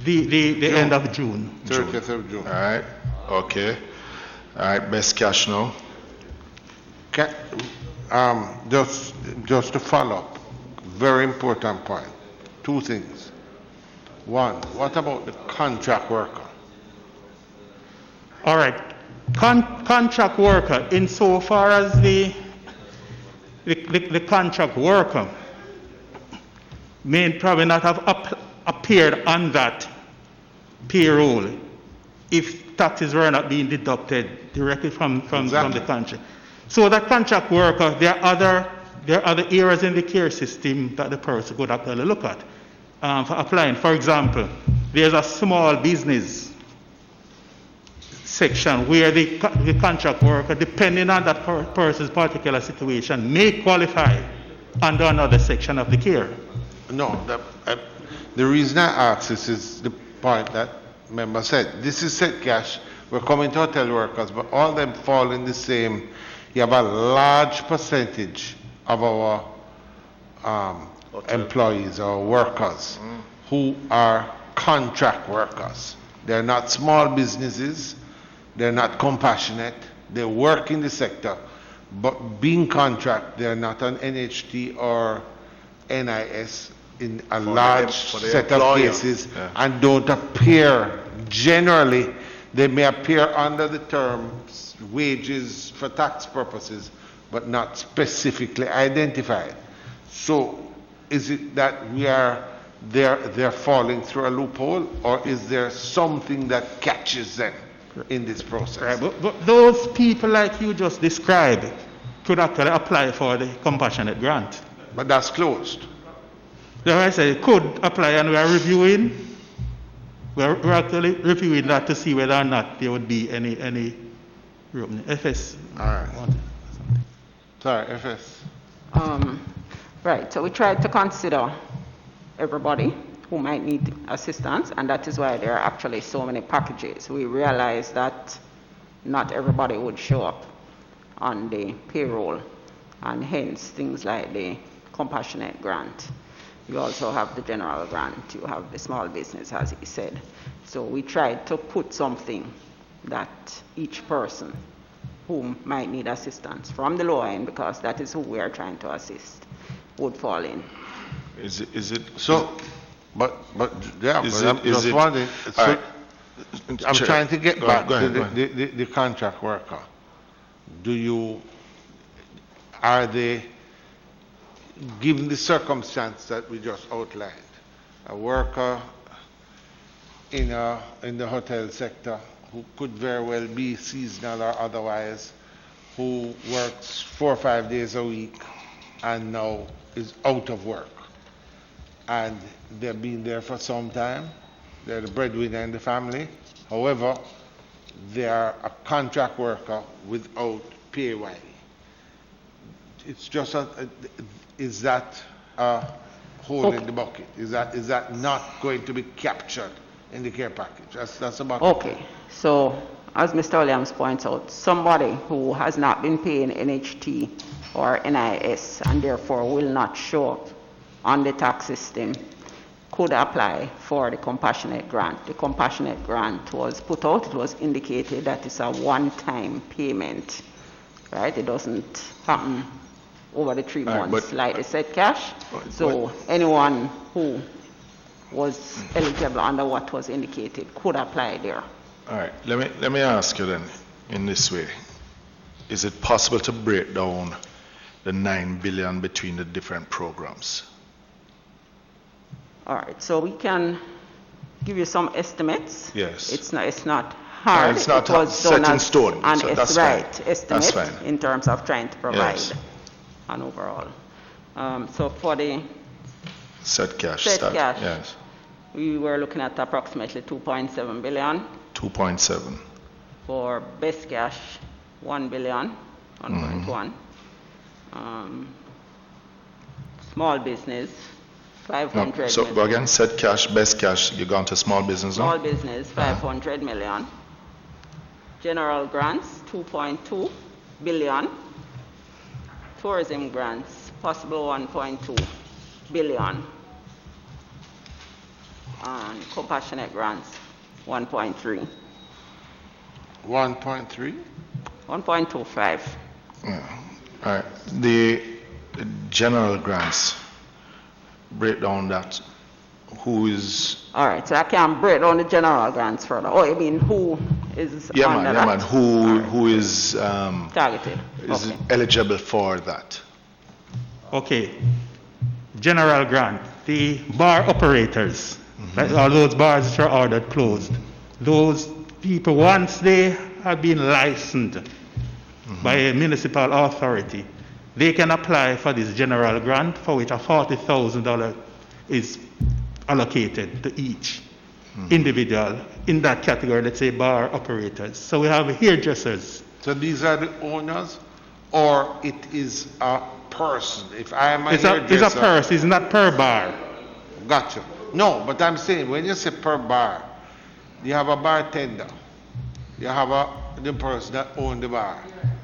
The end of June. 30th of June. All right. Okay. All right. Best cash now. Just to follow up, very important point. 2 things. 1, what about the contract worker? All right. Contract worker, insofar as the contract worker may probably not have appeared on that payroll if taxes were not being deducted directly from the contract. So that contract worker, there are other areas in the care system that the person could actually look at for applying. For example, there's a small business section where the contract worker, depending on that person's particular situation, may qualify under another section of the care. No, the reason I ask this is the point that member said. This is set cash. We're coming to hotel workers, but all of them fall in the same. You have a large percentage of our employees or workers who are contract workers. They're not small businesses. They're not compassionate. They work in the sector, but being contract, they're not on NHT or NIS in a large set of cases and don't appear generally. They may appear under the terms wages for tax purposes, but not specifically identified. So is it that they're falling through a loophole, or is there something that catches them in this process? Right, but those people like you just described, could actually apply for the compassionate grant. But that's closed. So I said it could apply, and we are reviewing. We're actually reviewing that to see whether or not there would be any room. FS. All right. Sorry, FS. Right, so we tried to consider everybody who might need assistance, and that is why there are actually so many packages. We realized that not everybody would show up on the payroll, and hence things like the compassionate grant. You also have the general grant, you have the small business, as he said. So we tried to put something that each person who might need assistance from the lower end, because that is who we are trying to assist, would fall in. Is it So, but yeah, Is but I'm it- is just it- wondering. So, all right. I'm Chair, trying to get go back ahead, to go ahead. the contract worker. Are they, given the circumstance that we just outlined, a worker in the hotel sector who could very well be seasonal or otherwise, who works 4 or 5 days a week and now is out of work, and they've been there for some time, they're the breadwinner in the family, however, they are a contract worker without PAYE. It's just is that a hole in the bucket? Is that not going to be captured in the care package? That's about Okay, so as Mr. Williams points out, somebody who has not been paying NHT or NIS and therefore will not show up on the tax system could apply for the compassionate grant. The compassionate grant was put out, it was indicated that it's a one-time payment, right? It doesn't happen over the 3 months like the set cash. So anyone who was eligible under what was indicated could apply there. all right? Let me ask you then in this way: is it possible to break down the 9 billion between the different programs? All right, so we can give you some estimates. Yes. It's not hard. It's not it was set done in as stone, an so that's right fine. estimate That's fine. in terms of trying to provide Yes. an overall. So for the Set cash. set start. cash, Yes. we were looking at approximately 2.7 billion. 2.7. For best cash, 1 billion, 1.1. Small business, 500 No, so million. go again. Set cash, best cash. You gone to small business now? Small business, 500 million. General grants, 2.2 billion. Tourism grants, possible 1.2 billion. And compassionate grants, 1.3. 1.3. 1.25. Yeah. All right. The general grants, break down that. Who is? All right, so I can break down the general grants further. Oh, you mean who is under that? Who is Targeted. is Okay. eligible for that? Okay. General grant. The bar operators, like all those bars which are ordered closed, those people, once they have been licensed by a municipal authority, they can apply for this general grant, for which a $40,000 is allocated to each individual in that category, let's say bar operators. So we have hairdressers. So these are the owners, or it is a person? If I am a It's hairdresser... a person, it's not per bar. Gotcha. No, but I'm saying, when you say per bar, you have a bartender, you have the person that owns the bar.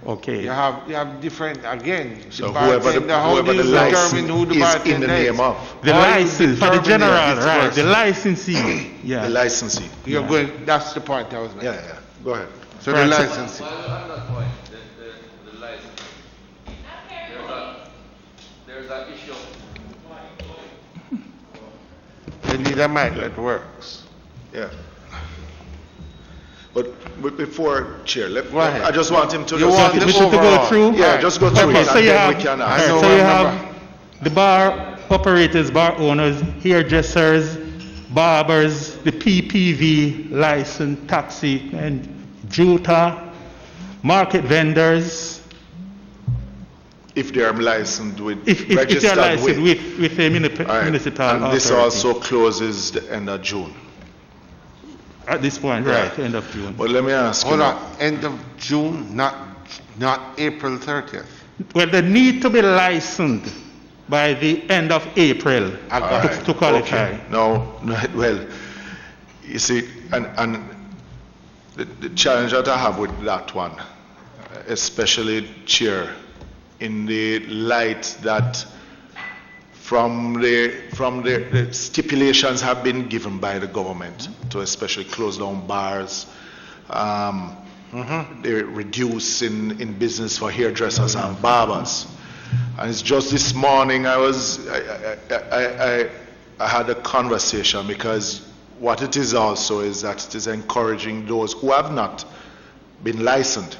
Okay. You have different, again, So the whoever bartender, how do you the license determine who the is bartender in the name of The How you license for the determine general, this right? person? The licensee. Yeah. the licensee. You're going, that's the point I was making. Yeah. Go ahead. So the Right, so- licensing. On that point, the license, there's an issue. You need a mic that works. Yeah. But before, Chair, Go ahead. I just want him to... You just- want the We should to go overall. through? Yeah, just go through Okay, it, so and you then have, we can all right, ask. know, so you remember. have the bar operators, bar owners, hairdressers, barbers, the PPV, license, taxi, and juta, market vendors, if they are licensed with If they registered are licensed with. with a All right. municipal And this authority. also closes the end of June. At this point, Yeah. right, end of June. But let me ask you. Hold now. on, end of June, not April 30th. Well, they need to be licensed by the end of April I got All right. to qualify. Okay. No, well, you see, and the challenge that I have with that one, especially Chair, in the light that from the stipulations have been given by the government to especially close down bars, they reduce in business for hairdressers and barbers. And it's just this morning I had a conversation, because what it is also is that it is encouraging those who have not been licensed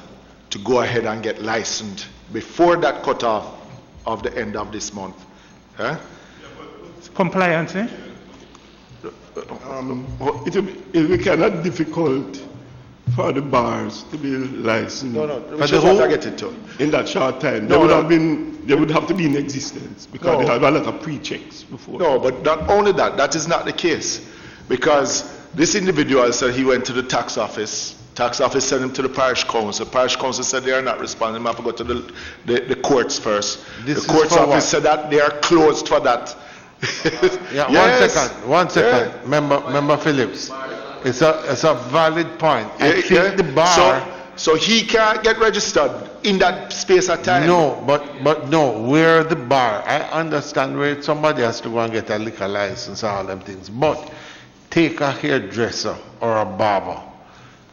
to go ahead and get licensed before that cutoff of the end of this month. Huh? Compliance, eh? It will be kind of difficult for the bars to be licensed. No, which is what I get into. In that short time. No, they would have to be in existence because No. they have a lot of pre-checks before. No, but not only that, that is not the case. Because this individual said he went to the tax office. Tax office sent him to the parish council. Parish council said they are not responding. I have to go to the courts first. This the courts is for office what? said that they are closed for that. Yeah, Yes. one second. Yeah. Member Phillips. It's a valid point. I think Yeah. the bar. So he can't get registered in that space of time. No, but no, where the bar, I understand where somebody has to go and get a liquor license and all them things, but take a hairdresser or a barber.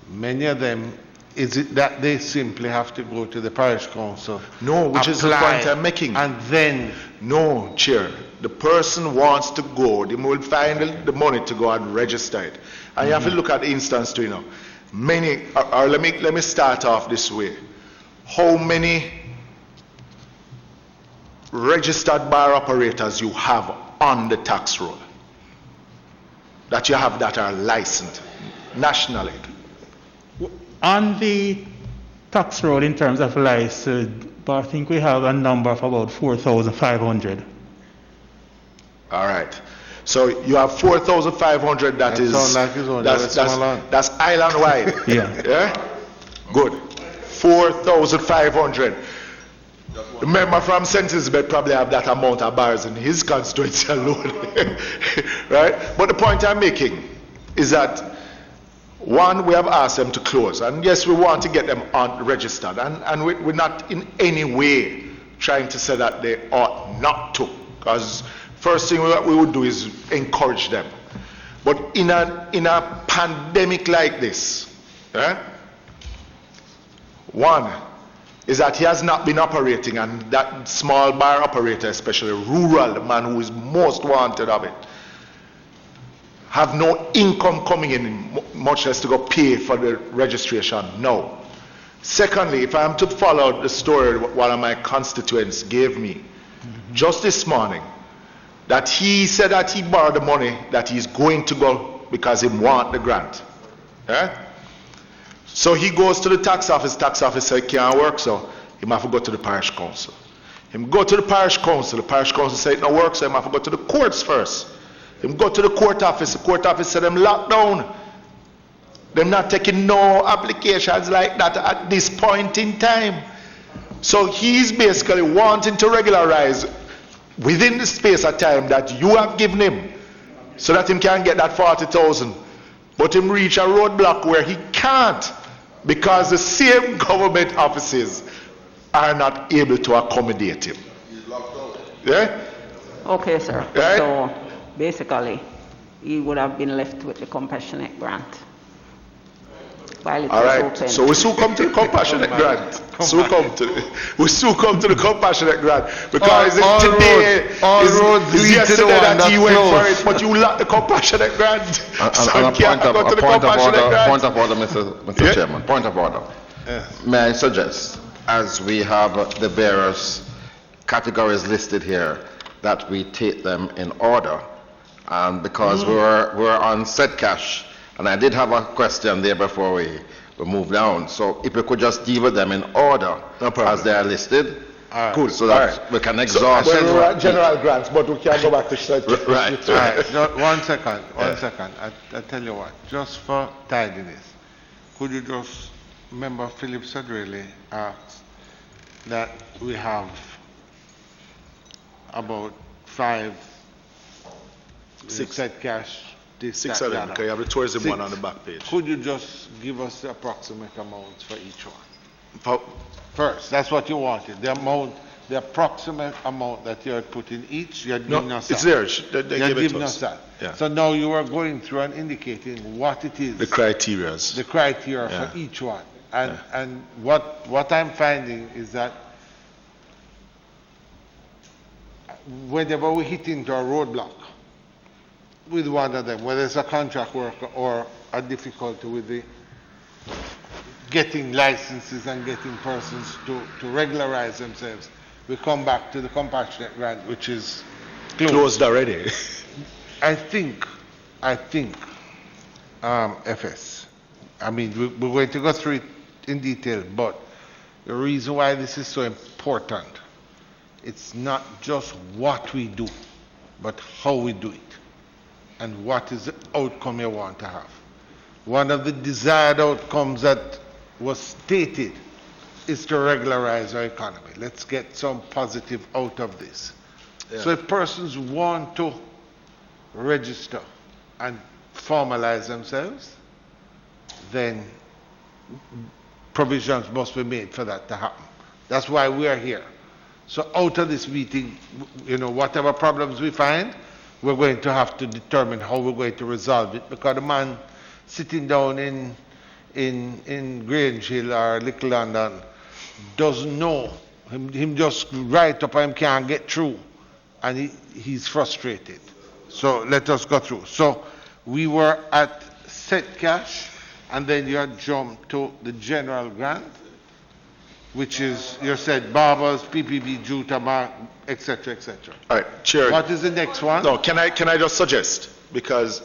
Many of them, is it that they simply have to go to the parish council? No, which is the apply, point I'm making. And then, No, Chair. The person wants to go, they will find the money to go and register it. And you have to look at the instance too, you know. Many, or let me start off this way. How many registered bar operators you have on the tax roll? That you have that are licensed nationally? On the tax roll in terms of license, but I think we have a number of about 4,500. All right. So you have 4,500 that is, sound like it's only a small land. that's island wide. Yeah. Yeah? Good. 4,500. The member from Census Bed probably have that amount of bars in his constituency alone. Right? But the point I'm making is that, one, we have asked them to close. And yes, we want to get them on registered. And we're not in any way trying to say that they ought not to. Because first thing we would do is encourage them. But in a pandemic like this, one is that he has not been operating, and that small bar operator, especially rural, the man who is most wanted of it, have no income coming in, much less to go pay for the registration. No. Secondly, if I am to follow the story one of my constituents gave me just this morning, that he said that he borrowed the money that he's going to go because he want the grant. So he goes to the tax office says can't work, so he have to go to the parish council. Him go to the parish council say it no work, so he have to go to the courts first. Him go to the court office said them locked down. Them not taking no applications like that at this point in time. So he's basically wanting to regularize within the space of time that you have given him, so that him can get that 40,000. But him reach a roadblock where he can't, because the same government offices are not able to accommodate him. Yeah? Okay, sir. Right? So basically, he would have been left with the compassionate grant. While it All was right. open. So we soon come to the compassionate grant. We soon come to the compassionate grant, because today is yesterday that he went for it, but you lack the compassionate grant. So And a you can't go to the compassionate grant. point of order, Mr. Chairman. Point of order. May I suggest, as we have the various categories listed here, that we take them in order, and because we're on set cash, and I did have a question there before we move down. So if we could just deal with them in order as they are listed, Cool. So that we can exhaust. When we're at general grants, but we can't go back to set. Right. All right, no, one second. I tell you what, just for tidiness, could you just, Member Philip Sadrelli asked that we have about 6 set cash. This, 6 that, of them, that. because you have the tourism 6. one on the back page. Could you just give us the approximate amounts for each one? First, that's what you wanted. The approximate amount that you had put in each, you had given us it's that. there. They You had give it given to us us. that. Yeah. So now you are going through and indicating what it is. The criterias. The criteria for each one. And what I'm finding is that whenever we hit into a roadblock with one of them, whether it's a contract worker or a difficulty with the getting licenses and getting persons to regularize themselves, we come back to the compassionate grant, which is Closed already. I think, FS, I mean, we're going to go through it in detail, but the reason why this is so important, it's not just what we do, but how we do it, and what is the outcome you want to have. One of the desired outcomes that was stated is to regularize our economy. Let's get some positive out of this. Yeah. So if persons want to register and formalize themselves, then provisions must be made for that to happen. That's why we are here. So out of this meeting, whatever problems we find, we're going to have to determine how we're going to resolve it, because the man sitting down in Grange Hill or Little London doesn't know. Him just right up and can't get through, and he's frustrated. So let us go through. So we were at set cash, and then you had jumped to the general grant, which is, you said barbers, PPB, Jutama, etc., etc. All right, Chair. What is the next one? No, can I just suggest, because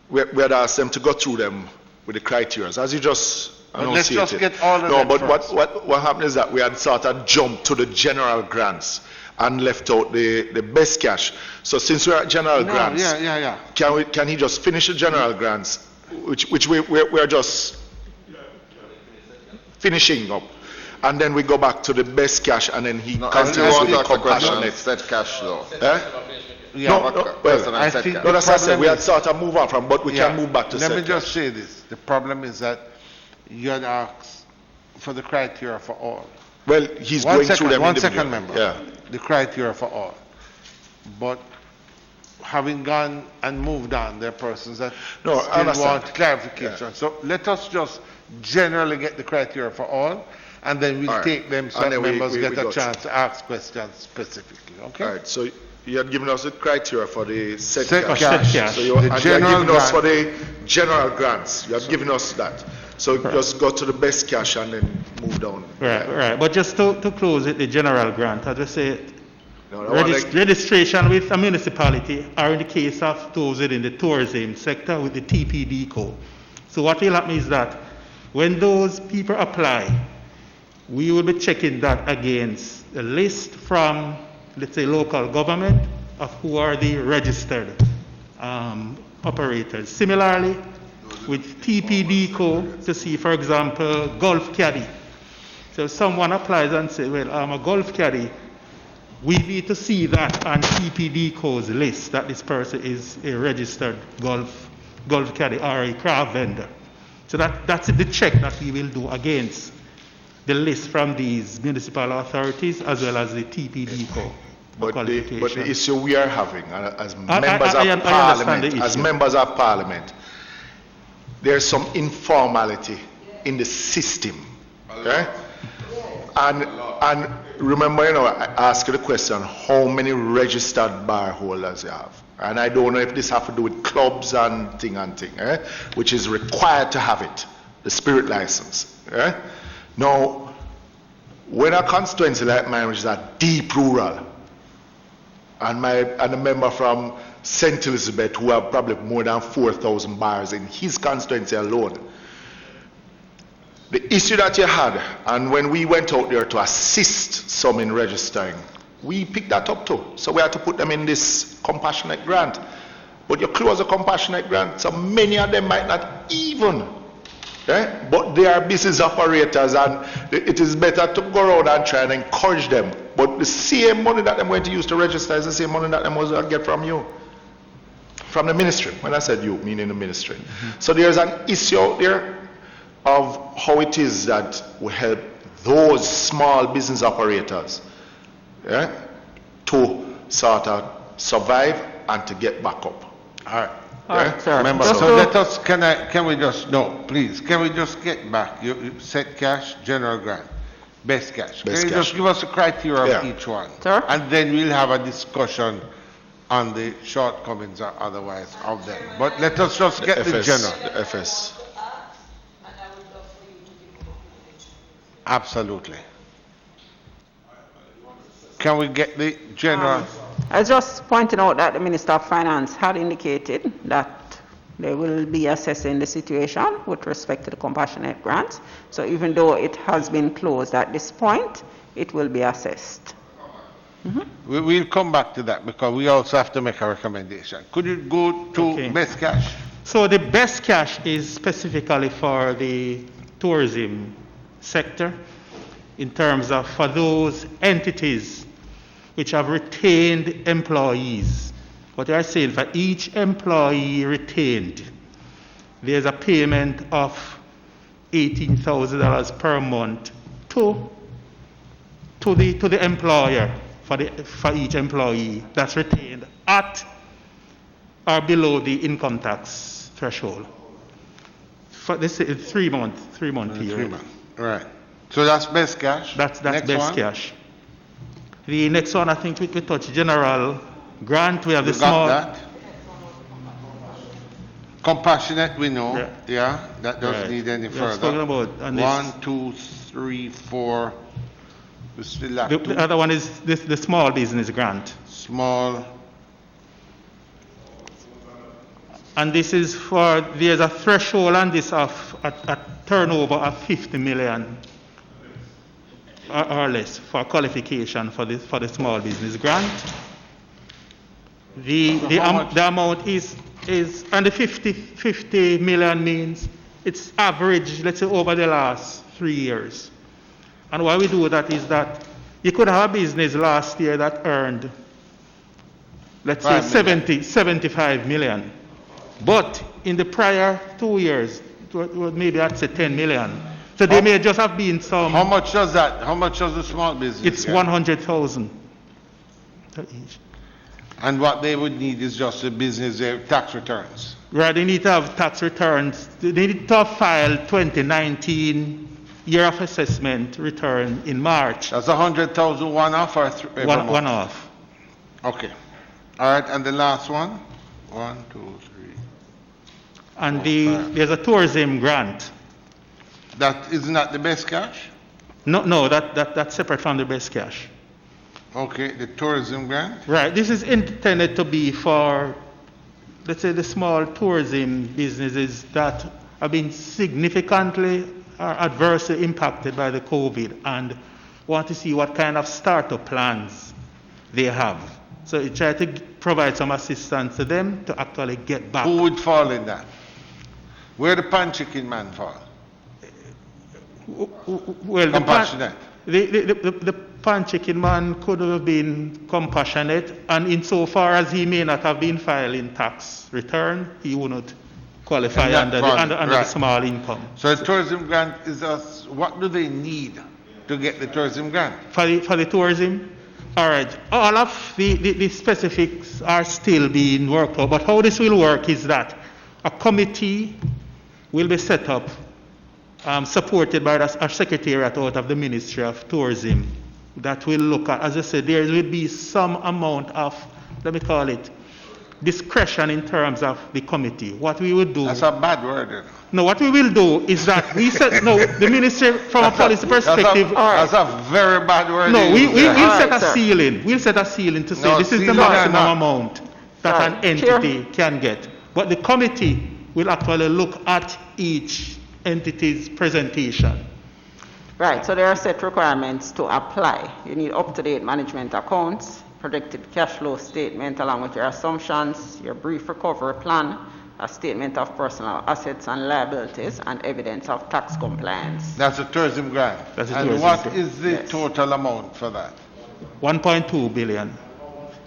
we had asked them to go through them with the criteria, as you just let's just get all of them. No, but first. what happened is that we had sort of jumped to the general grants and left out the best cash. So since we're at general grants, can he just finish the general grants, which we're just finishing up, and then we go back to the best cash, and then he continues with the compassionate set cash though. I think that's what I said. We had sort of move on from, but we can move back to set Let me cash. just say this. The problem is that you had asked for the criteria for all. Well, he's going through them. 1 second, member. Yeah. The criteria for all. But having gone and moved on, there are persons that still want clarification. So let us just generally get the criteria for all, and then we'll take them so that members get a chance to ask questions specifically. Okay? All right. So you had given us the criteria for the set cash. So you had given us for the general grants. You have given us that. So just go to the best cash and then move down. Right. But just to close it, the general grant, as I say, registration with a municipality, or in the case of those in the tourism sector, with the TPD code. So what will happen is that when those people apply, we will be checking that against a list from, let's say, local government of who are the registered operators. Similarly, with TPD code, to see, for example, golf caddy. So if someone applies and says, well, I'm a golf caddy, we need to see that on TPD code's list that this person is a registered golf caddy or a craft vendor. So that's the check that we will do against the list from these municipal authorities as well as the TPD code. But the issue we are having as members of parliament, there's some informality in the system. Okay? And remember, I asked you the question, how many registered bar holders you have? And I don't know if this has to do with clubs and thing, which is required to have it, the spirit license. Now, when a constituency like mine, which is a deep rural, and a member from St. Elizabeth, who have probably more than 4,000 bars in his constituency alone, the issue that you had, and when we went out there to assist some in registering. We picked that up too. So we had to put them in this compassionate grant. But you close a compassionate grant, so many of them might not even. But they are business operators, and it is better to go around and try and encourage them. But the same money that I'm going to use to register is the same money that I'm going to get from you. From the ministry. When I said you, meaning the ministry. So there's an issue out there of how it is that we help those small business operators to sort of survive and to get back up. All right. All right, sir. Remember, so let us, can we just, no, please, can we just get back? You set cash, general grant, best cash. Can you just give us the criteria of each one? Sir? And then we'll have a discussion on the shortcomings or otherwise of them. But let us just get the general. The FS. Absolutely. Can we get the general? I was just pointing out that the Minister of Finance had indicated that they will be assessing the situation with respect to the compassionate grants. So even though it has been closed at this point, it will be assessed. We'll come back to that because we also have to make a recommendation. Could you go to best cash? So the best cash is specifically for the tourism sector in terms of for those entities which have retained employees. What I saying, for each employee retained, there's a payment of $18,000 per month to the employer for each employee that's retained at or below the income tax threshold. For this is 3 month period. 3 months. Right. So that's best cash. That's best cash. The next one, I think we could touch general grant. We have the small. That. Compassionate, we know. Yeah, that doesn't need any further. Talking about 1, 2, 3, 4. We still have the other one is the small business grant. Small. And this is for, there's a threshold on this of a turnover of 50 million. Or less for qualification for the small business grant. The amount is and the 50 million means it's average, let's say, over the last 3 years. And why we do that is that you could have a business last year that earned, let's say, 75 million. But in the prior 2 years, maybe I'd say 10 million. So they may just have been some. How much does that? How much does the small business? It's 100,000 each. And what they would need is just the business tax returns. Right, they need to have tax returns. They need to have filed 2019 year of assessment return in March. That's 100,000 one-off or one-off. Okay. All right, and the last one? 1, 2, 3. And there's a tourism grant. That isn't that the best cash? No, that's separate from the best cash. Okay, the tourism grant? Right, this is intended to be for, let's say, the small tourism businesses that have been significantly or adversely impacted by the COVID and want to see what kind of startup plans they have. So you try to provide some assistance to them to actually get back. Who would fall in that? Where the pan chicken man fall? Well, compassionate. The pan chicken man could have been compassionate, and insofar as he may not have been filing tax return, he would not qualify under the small income. So the tourism grant is what do they need to get the tourism grant? For the tourism? All right. All of the specifics are still being worked out, but how this will work is that a committee will be set up supported by our secretariat out of the Ministry of Tourism that will look at, as I said, there will be some amount of, let me call it, discretion in terms of the committee. What we would do... That's a bad word. No, what we will do is that we set, no, the Ministry from a policy perspective... That's a very bad word. No, we'll set a ceiling. We'll set a ceiling to say this is the maximum amount that an entity can get. But the committee will actually look at each entity's presentation Right, so there are set requirements to apply. You need up-to-date management accounts, projected cash flow statement along with your assumptions, your brief recovery plan, a statement of personal assets and liabilities, and evidence of tax compliance. That's a tourism grant. That's a and tourism what grant. is the Yes. total amount for that? 1.2 billion.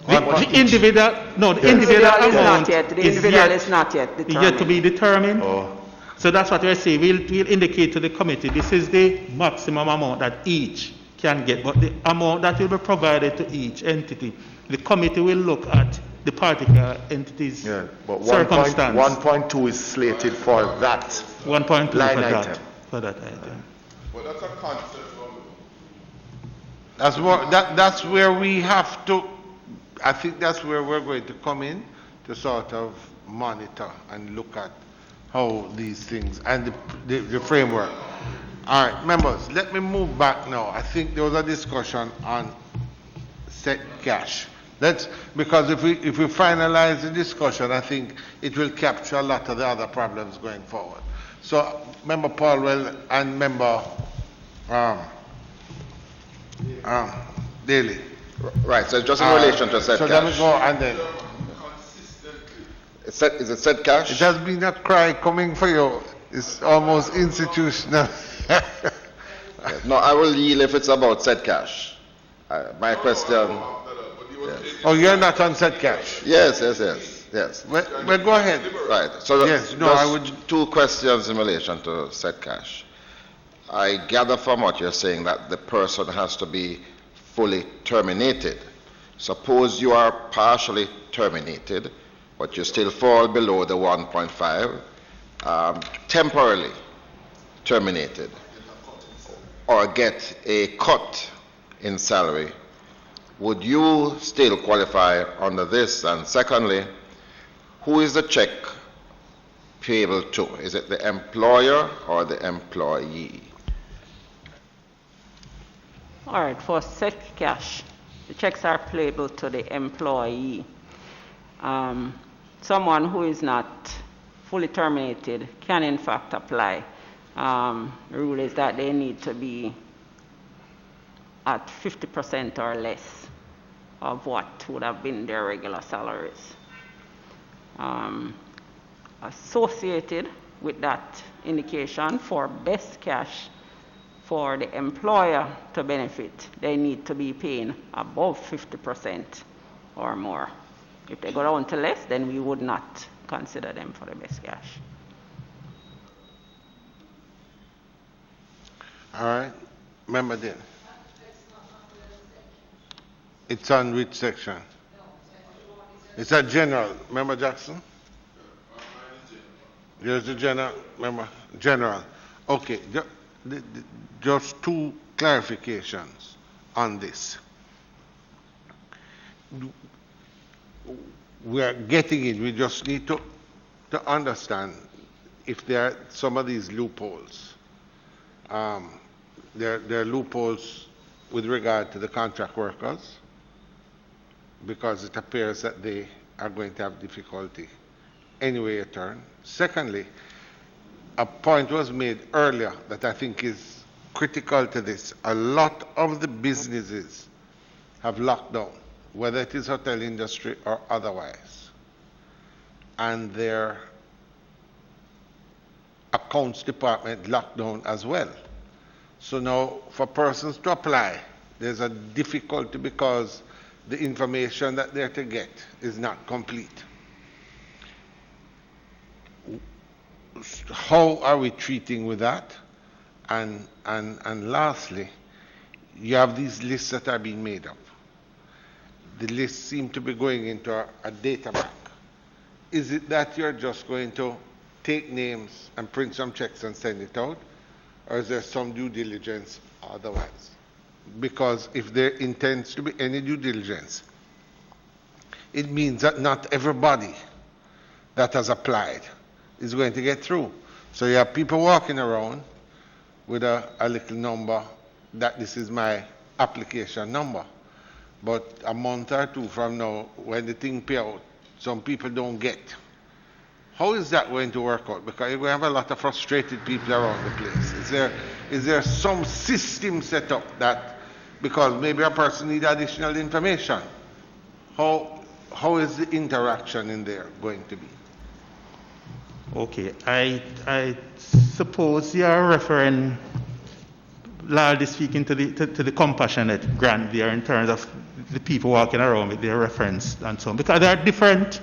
The individual, no, the individual Individual is amount not yet. The individual is not yet determined. yet to be determined. Oh. So that's what we're saying. We'll indicate to the committee this is the maximum amount that each can get, but the amount that will be provided to each entity, the committee will look at the particular entity's Yeah, but circumstance. 1.2 is slated for that 1.2 line for item. that, for that item. Well, that's a concept. That's where we have to, I think that's where we're going to come in to sort of monitor and look at how these things and the framework. All right, members, let me move back now. I think there was a discussion on set cash. Because if we finalize the discussion, I think it will capture a lot of the other problems going forward. So, Member Paulwell and Member Daly. Right, so just in relation to set so cash. let me go and then. Is it set cash? It has been a cry coming for you. It's almost institutional. No, I will yield if it's about set cash. My question. Yes. Oh, you're not on set cash? Yes. Well, go ahead. Right. So yes, no, I would. Two questions in relation to set cash. I gather from what you're saying that the person has to be fully terminated. Suppose you are partially terminated, but you still fall below the 1.5, temporarily terminated, or get a cut in salary. Would you still qualify under this? And secondly, who is the check payable to? Is it the employer or the employee? All right, for set cash, the checks are payable to the employee. Someone who is not fully terminated can in fact apply. The rule is that they need to be at 50% or less of what would have been their regular salaries. Associated with that indication for best cash for the employer to benefit, they need to be paying above 50% or more. If they go down to less, then we would not consider them for the best cash. All right. Remember then. It's on which section? It's a general. Remember Jackson? There's the general. Remember? General. Okay. Just two clarifications on this. We are getting it. We just need to understand if there are some of these loopholes. There are loopholes with regard to the contract workers, because it appears that they are going to have difficulty anyway a turn. Secondly, a point was made earlier that I think is critical to this. A lot of the businesses have locked down, whether it is hotel industry or otherwise, and their accounts department locked down as well. So now for persons to apply, there's a difficulty because the information that they're to get is not complete. How are we treating with that? And lastly, you have these lists that are being made up. The lists seem to be going into a data bank. Is it that you're just going to take names and print some checks and send it out? Or is there some due diligence otherwise? Because if there intends to be any due diligence, it means that not everybody that has applied is going to get through. So you have people walking around with a little number that this is my application number. But a month or two from now, when the thing pay out, some people don't get. How is that going to work out? Because you're going to have a lot of frustrated people around the place. Is there some system set up that, because maybe a person needs additional information, how is the interaction in there going to be? Okay, I suppose you are referring, largely speaking, to the compassionate grant there in terms of the people walking around with their reference and so on. Because they are different,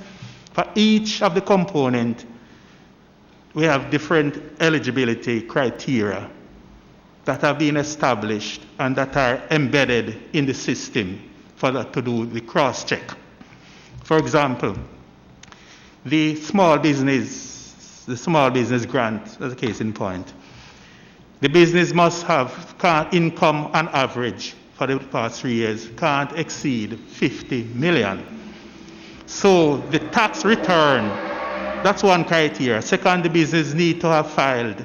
for each of the component, we have different eligibility criteria that have been established and that are embedded in the system for that to do the cross-check. For example, the small business grant, as a case in point, the business must have income on average for the past 3 years can't exceed 50 million. So the tax return, that's one criteria. Second, the business need to have filed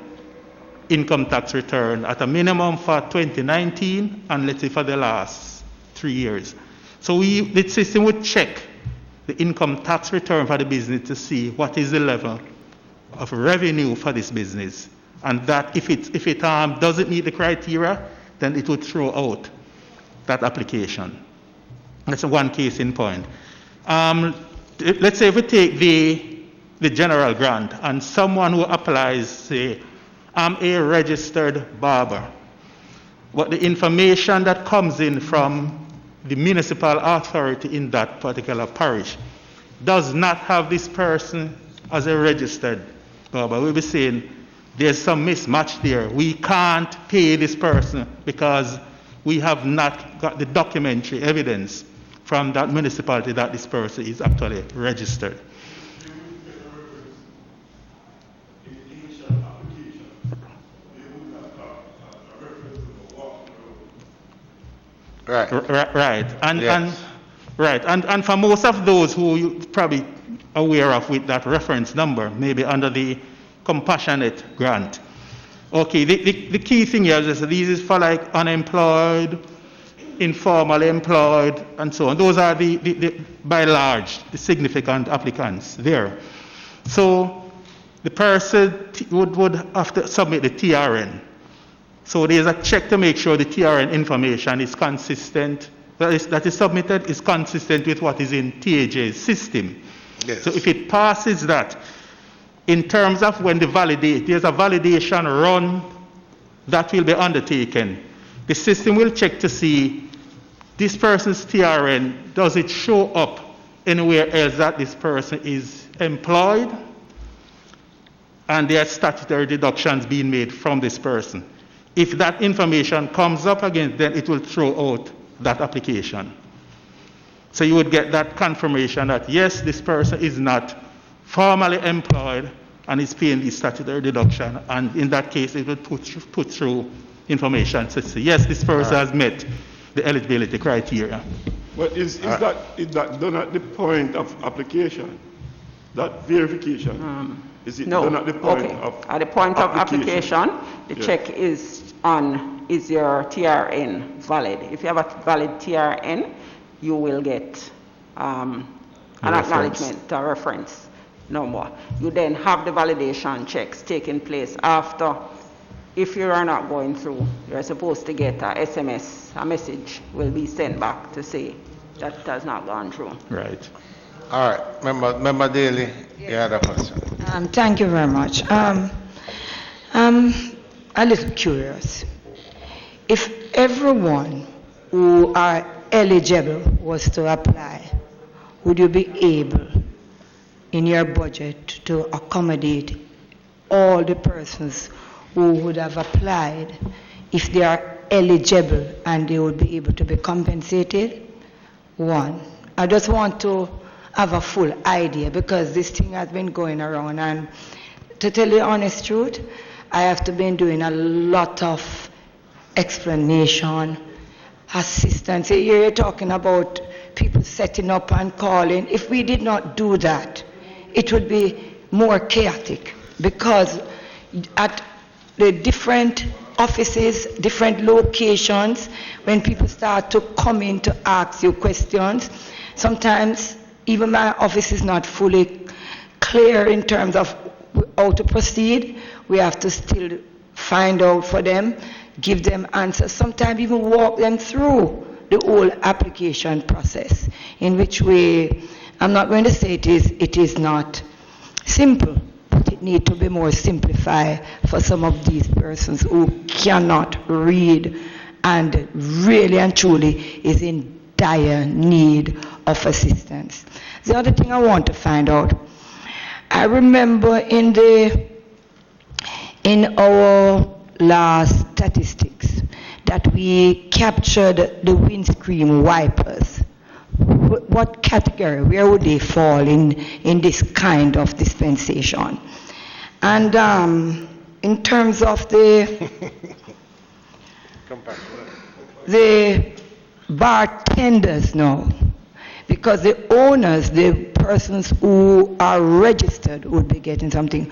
income tax return at a minimum for 2019 and let's say for the last 3 years. So the system would check the income tax return for the business to see what is the level of revenue for this business, and that if it doesn't meet the criteria, then it would throw out that application. That's one case in point. Let's say if we take the general grant and someone who applies, say, I'm a registered barber, but the information that comes in from the municipal authority in that particular parish does not have this person as a registered barber. We'll be saying there's some mismatch there. We can't pay this person because we have not got the documentary evidence from that municipality that this person is actually registered. Right. And for most of those who you probably aware of with that reference number, maybe under the compassionate grant. Okay, the key thing here is that these is for like unemployed, informally employed, and so on. Those are the by large, the significant applicants there. So the person would have to submit the TRN. So there's a check to make sure the TRN information is consistent, that is submitted is consistent with what is in TAJ's system. Yes. So if it passes that, in terms of when there's a validation run that will be undertaken. The system will check to see this person's TRN, does it show up anywhere else that this person is employed and there are statutory deductions being made from this person. If that information comes up again, then it will throw out that application. So you would get that confirmation that yes, this person is not formally employed and is paying the statutory deduction, and in that case it would put through information to say yes, this person has met the eligibility criteria. But is that done at the point of application? That verification? Is it done at the point of at the point of application, the check is on, is your TRN valid? If you have a valid TRN, you will get an acknowledgement, a reference, no more. You then have the validation checks taking place after. If you are not going through, you're supposed to get a SMS, a message will be sent back to say that it has not gone through. Right. All right. Member Daly, you had a question. Thank you very much. I'm a little curious. If everyone who are eligible was to apply, would you be able in your budget to accommodate all the persons who would have applied if they are eligible and they would be able to be compensated? One, I just want to have a full idea because this thing has been going around, and to tell you the honest truth, I have to been doing a lot of explanation, assistance. You're talking about people setting up and calling. If we did not do that, it would be more chaotic because at the different offices, different locations, when people start to come in to ask you questions, sometimes even my office is not fully clear in terms of how to proceed. We have to still find out for them, give them answers, sometimes even walk them through the whole application process, in which way, I'm not going to say it is not simple, but it needs to be more simplified for some of these persons who cannot read and really and truly is in dire need of assistance. The other thing I want to find out, I remember in our last statistics that we captured the windscreen wipers. What category, where would they fall in this kind of dispensation? And in terms of the bartenders now, because the owners, the persons who are registered would be getting something,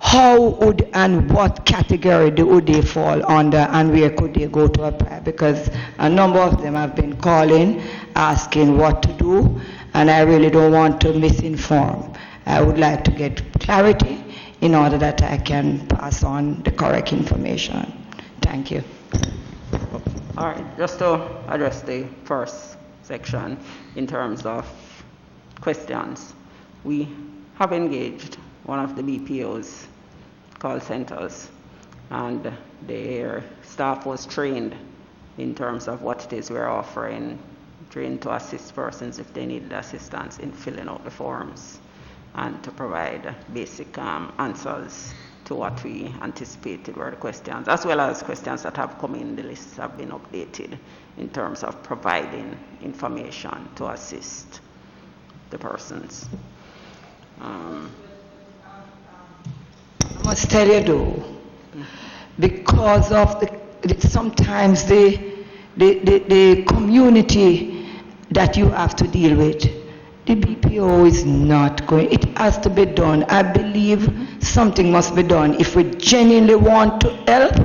how would and what category would they fall under, and where could they go to apply? Because a number of them have been calling, asking what to do, and I really don't want to misinform. I would like to get clarity in order that I can pass on the correct information. Thank you. All right, just to address the first section in terms of questions, we have engaged one of the BPO's call centers, and their staff was trained in terms of what it is we're offering, trained to assist persons if they needed assistance in filling out the forms and to provide basic answers to what we anticipated were the questions, as well as questions that have come in. The lists have been updated in terms of providing information to assist the persons. I must tell you though, because of sometimes the community that you have to deal with, the BPO is not going. It has to be done. I believe something must be done. If we genuinely want to help,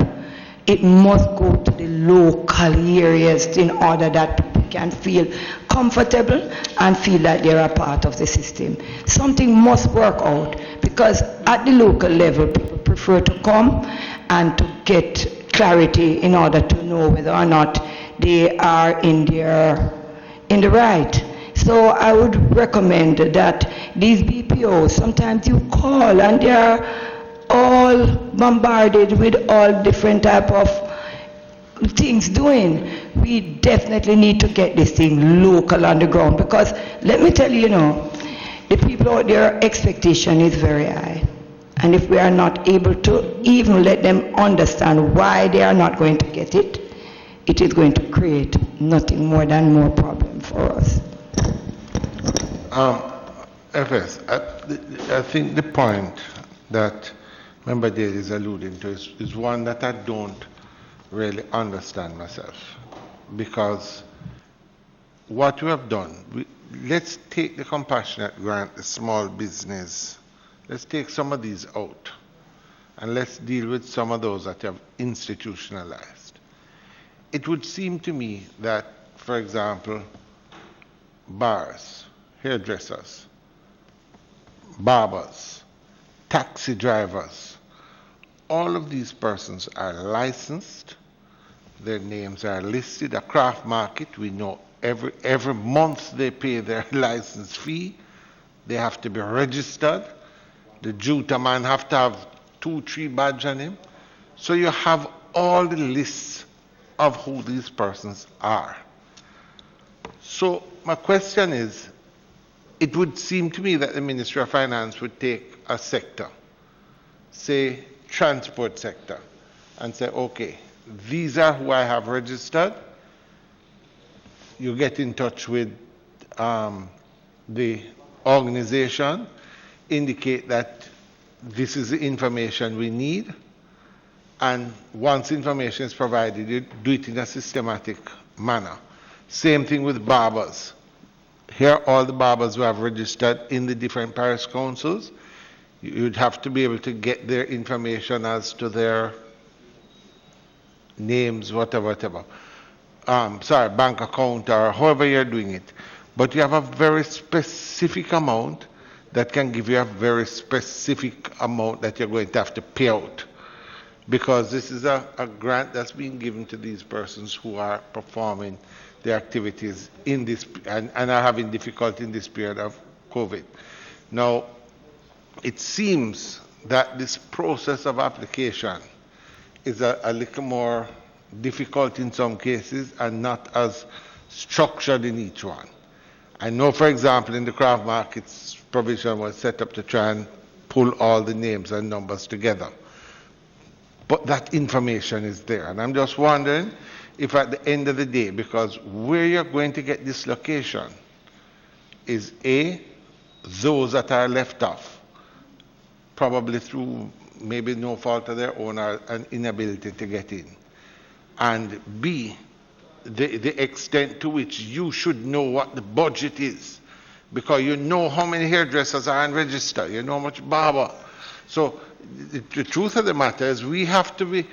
it must go to the local areas in order that people can feel comfortable and feel that they're a part of the system. Something must work out, because at the local level, people prefer to come and to get clarity in order to know whether or not they are in the right. So I would recommend that these BPOs, sometimes you call and they are all bombarded with all different type of things doing. We definitely need to get this thing local on the ground, because let me tell you, the people out there, expectation is very high. And if we are not able to even let them understand why they are not going to get it, it is going to create nothing more than more problem for us. FS, I think the point that Member Dale is alluding to is one that I don't really understand myself. Because what we have done, let's take the compassionate grant, the small business, let's take some of these out, and let's deal with some of those that have institutionalized. It would seem to me that, for example, bars, hairdressers, barbers, taxi drivers, all of these persons are licensed. Their names are listed. A craft market, we know every month they pay their license fee. They have to be registered. The Juta man have to have 2-3 badges on him. So you have all the lists of who these persons are. So my question is, it would seem to me that the Ministry of Finance would take a sector, say transport sector, and say, okay, these are who I have registered. You get in touch with the organization, indicate that this is the information we need, and once information is provided, you do it in a systematic manner. Same thing with barbers. Here are all the barbers who have registered in the different parish councils. You'd have to be able to get their information as to their names, whatever. Bank account, or however you're doing it. But you have a very specific amount that can give you a very specific amount that you're going to have to pay out. because this is a grant that's being given to these persons who are performing their activities in this and are having difficulty in this period of COVID. Now, it seems that this process of application is a little more difficult in some cases and not as structured in each one. I know, for example, in the craft markets provision was set up to try and pull all the names and numbers together. But that information is there. And I'm just wondering if at the end of the day, because where you're going to get dislocation is A, those that are left off, probably through maybe no fault of their own or an inability to get in. And B, the extent to which you should know what the budget is, because you know how many hairdressers are unregistered, you know how much barber. So the truth of the matter is you have to be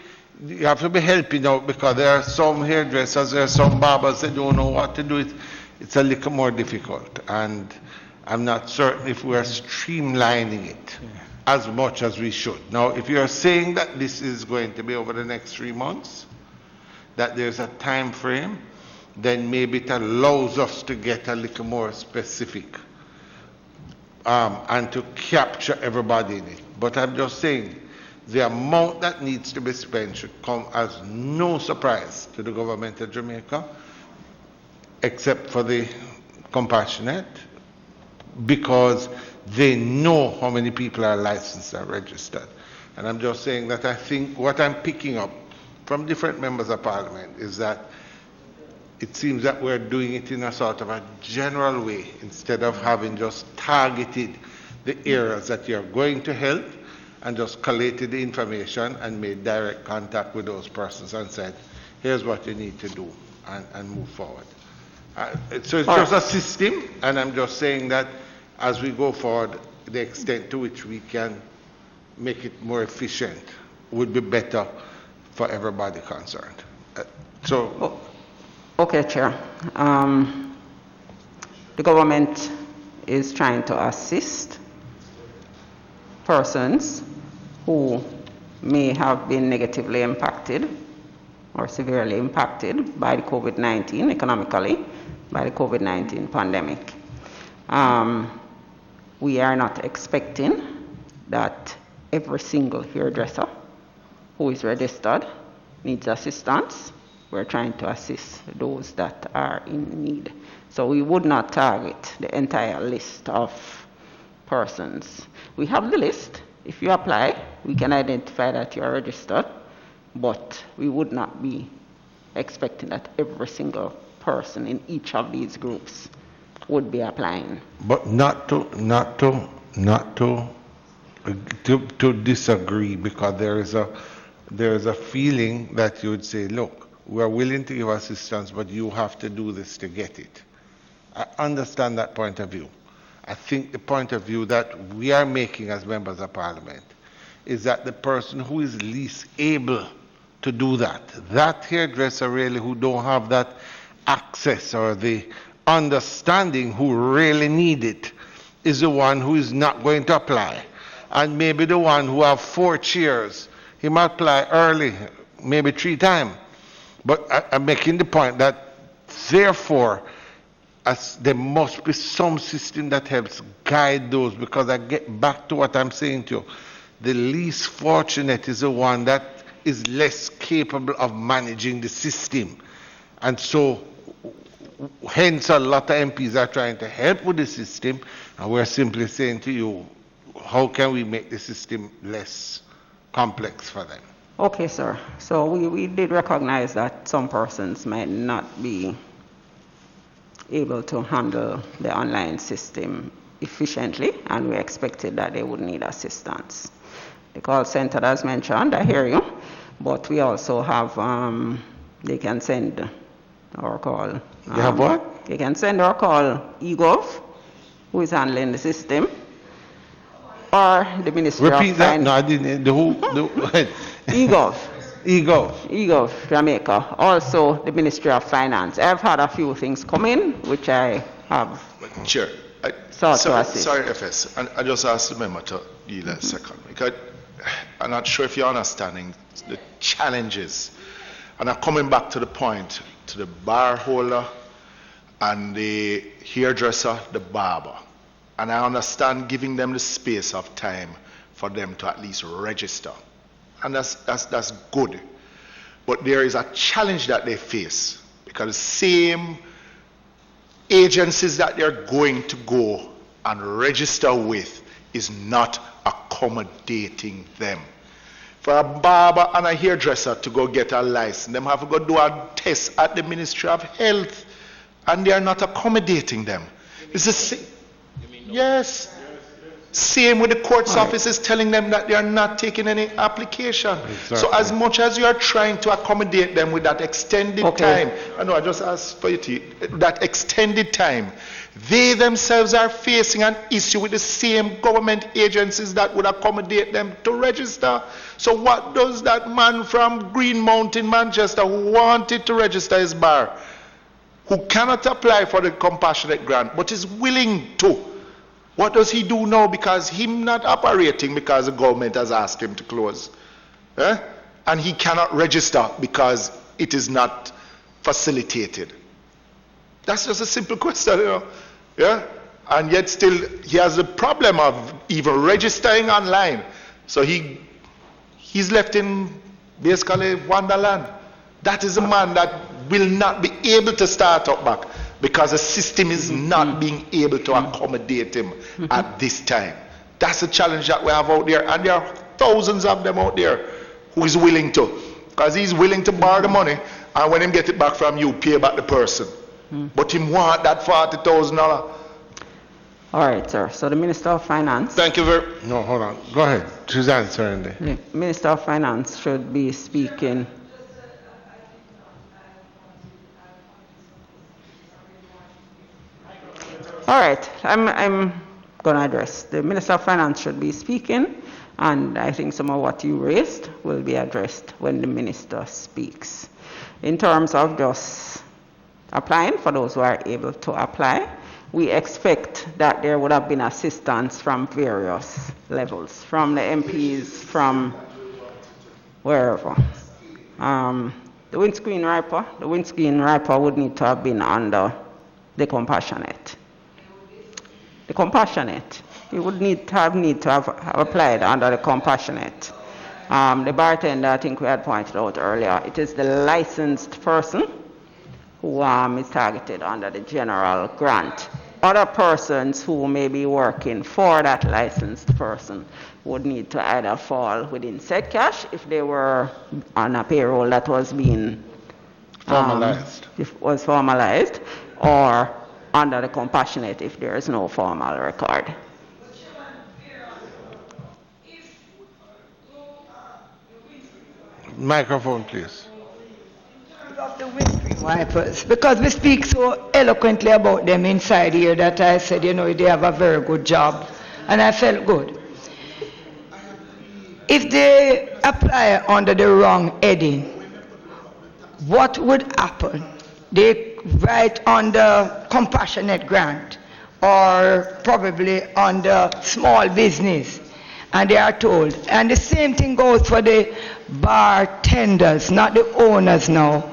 helping out, because there are some hairdressers, there are some barbers that don't know what to do. It's a little more difficult, and I'm not certain if we are streamlining it as much as we should. Now, if you're saying that this is going to be over the next 3 months, that there's a time frame, then maybe it allows us to get a little more specific and to capture everybody in it. But I'm just saying, the amount that needs to be spent should come as no surprise to the government of Jamaica, except for the compassionate, because they know how many people are licensed and registered. And I'm just saying that I think what I'm picking up from different members of parliament is that it seems that we're doing it in a sort of a general way, instead of having just targeted the areas that you're going to help and just collated the information and made direct contact with those persons and said, here's what you need to do, and move forward. So it's just a system, and I'm just saying that as we go forward, the extent to which we can make it more efficient would be better for everybody concerned. Okay, Chair. The government is trying to assist persons who may have been negatively impacted or severely impacted by the COVID-19, economically, by the COVID-19 pandemic. We are not expecting that every single hairdresser who is registered needs assistance. We're trying to assist those that are in need. So we would not target the entire list of persons. We have the list. If you apply, we can identify that you are registered, but we would not be expecting that every single person in each of these groups would be applying. But not to disagree, because there is a feeling that you would say, look, we are willing to give assistance, but you have to do this to get it. I understand that point of view. I think the point of view that we are making as members of parliament is that the person who is least able to do that hairdresser really who don't have that access or the understanding who really need it, is the one who is not going to apply. And maybe the one who have 4 chairs, he might apply early, maybe 3 times. But I'm making the point that therefore there must be some system that helps guide those, because I get back to what I'm saying to you. The least fortunate is the one that is less capable of managing the system. And so hence a lot of MPs are trying to help with the system, and we're simply saying to you, how can we make the system less complex for them? Okay, sir. So we did recognize that some persons might not be able to handle the online system efficiently, and we expected that they would need assistance. The call center, as mentioned, I hear you, but we also have, they can send or call. You have what? They can send or call eGov, who is handling the system, or the Ministry of Finance. Repeat that? No, I didn't. eGov. eGov. Jamaica. Also, the Ministry of Finance. I've had a few things come in, which I have. Chair, sought to assist. Sorry, FS. I just asked the member to yield a second. Because I'm not sure if you're understanding the challenges. And I'm coming back to the point, to the bar holder and the hairdresser, the barber. And I understand giving them the space of time for them to at least register. And that's good. But there is a challenge that they face because the same agencies that they're going to go and register with is not accommodating them. For a barber and a hairdresser to go get a license, them have to go do a test at the Ministry of Health, and they are not accommodating them. It's the same. Yes. Same with the court's offices telling them that they are not taking any application. Exactly. So as much as you are trying to accommodate them with that extended time, I know I just asked for you that extended time, they themselves are facing an issue with the same government agencies that would accommodate them to register. So what does that man from Green Mountain, Manchester, who wanted to register his bar, who cannot apply for the compassionate grant, but is willing to, what does he do now because him not operating because the government has asked him to close? And he cannot register because it is not facilitated. That's just a simple question, you know. Yeah? And yet still he has the problem of even registering online. So he's left in basically Wonderland. That is a man that will not be able to start up back because the system is not being able to accommodate him at this time. That's the challenge that we have out there, and there are thousands of them out there who is willing to, because he's willing to borrow the money, and when him get it back from you, pay back the person. But him want that $40,000. All right, sir. So the Minister of Finance. Thank you very much. No, hold on. Go ahead. She's answering there. The Minister of Finance should be speaking. All right, I'm going to address. The Minister of Finance should be speaking, and I think some of what you raised will be addressed when the Minister speaks. In terms of just applying, for those who are able to apply, we expect that there would have been assistance from various levels, from the MPs, from wherever. The windscreen wiper would need to have been under the compassionate. The compassionate, you would need to have applied under the compassionate. The bartender, I think we had pointed out earlier, it is the licensed person who is targeted under the general grant. Other persons who may be working for that licensed person would need to either fall within said cash if they were on a payroll that was being formalized, or under the compassionate if there is no formal record. Microphone, please. Of the windscreen wipers, because we speak so eloquently about them inside here that I said, you know, they have a very good job, and I felt good. If they apply under the wrong heading, what would happen? They write under compassionate grant or probably under small business, and they are told. And the same thing goes for the bartenders, not the owners now,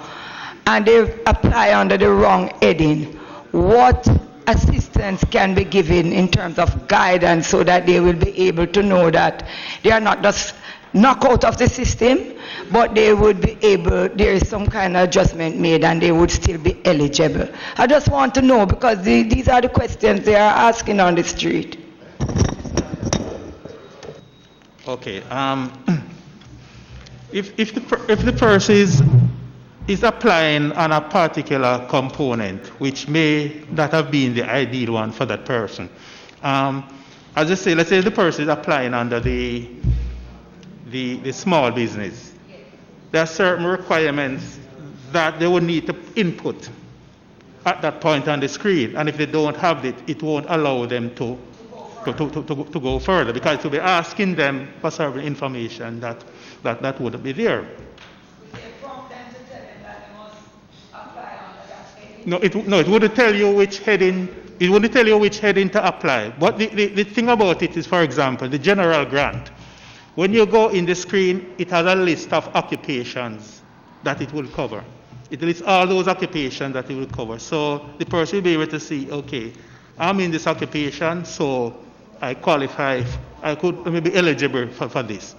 and they apply under the wrong heading. What assistance can be given in terms of guidance so that they will be able to know that they are not just knocked out of the system, but they would be able, there is some kind of adjustment made and they would still be eligible? I just want to know, because these are the questions they are asking on the street. Okay. If the person is applying on a particular component, which may not have been the ideal one for that person, as I say, let's say the person is applying under the small business. There are certain requirements that they will need to input at that point on the screen, and if they don't have it, it won't allow them to go further, because it will be asking them for certain information that wouldn't be there. No, it wouldn't tell you which heading. It wouldn't tell you which heading to apply. But the thing about it is, for example, the general grant. When you go in the screen, it has a list of occupations that it will cover. It lists all those occupations that it will cover. So the person will be able to see, okay, I'm in this occupation, so I qualify, I could maybe eligible for this.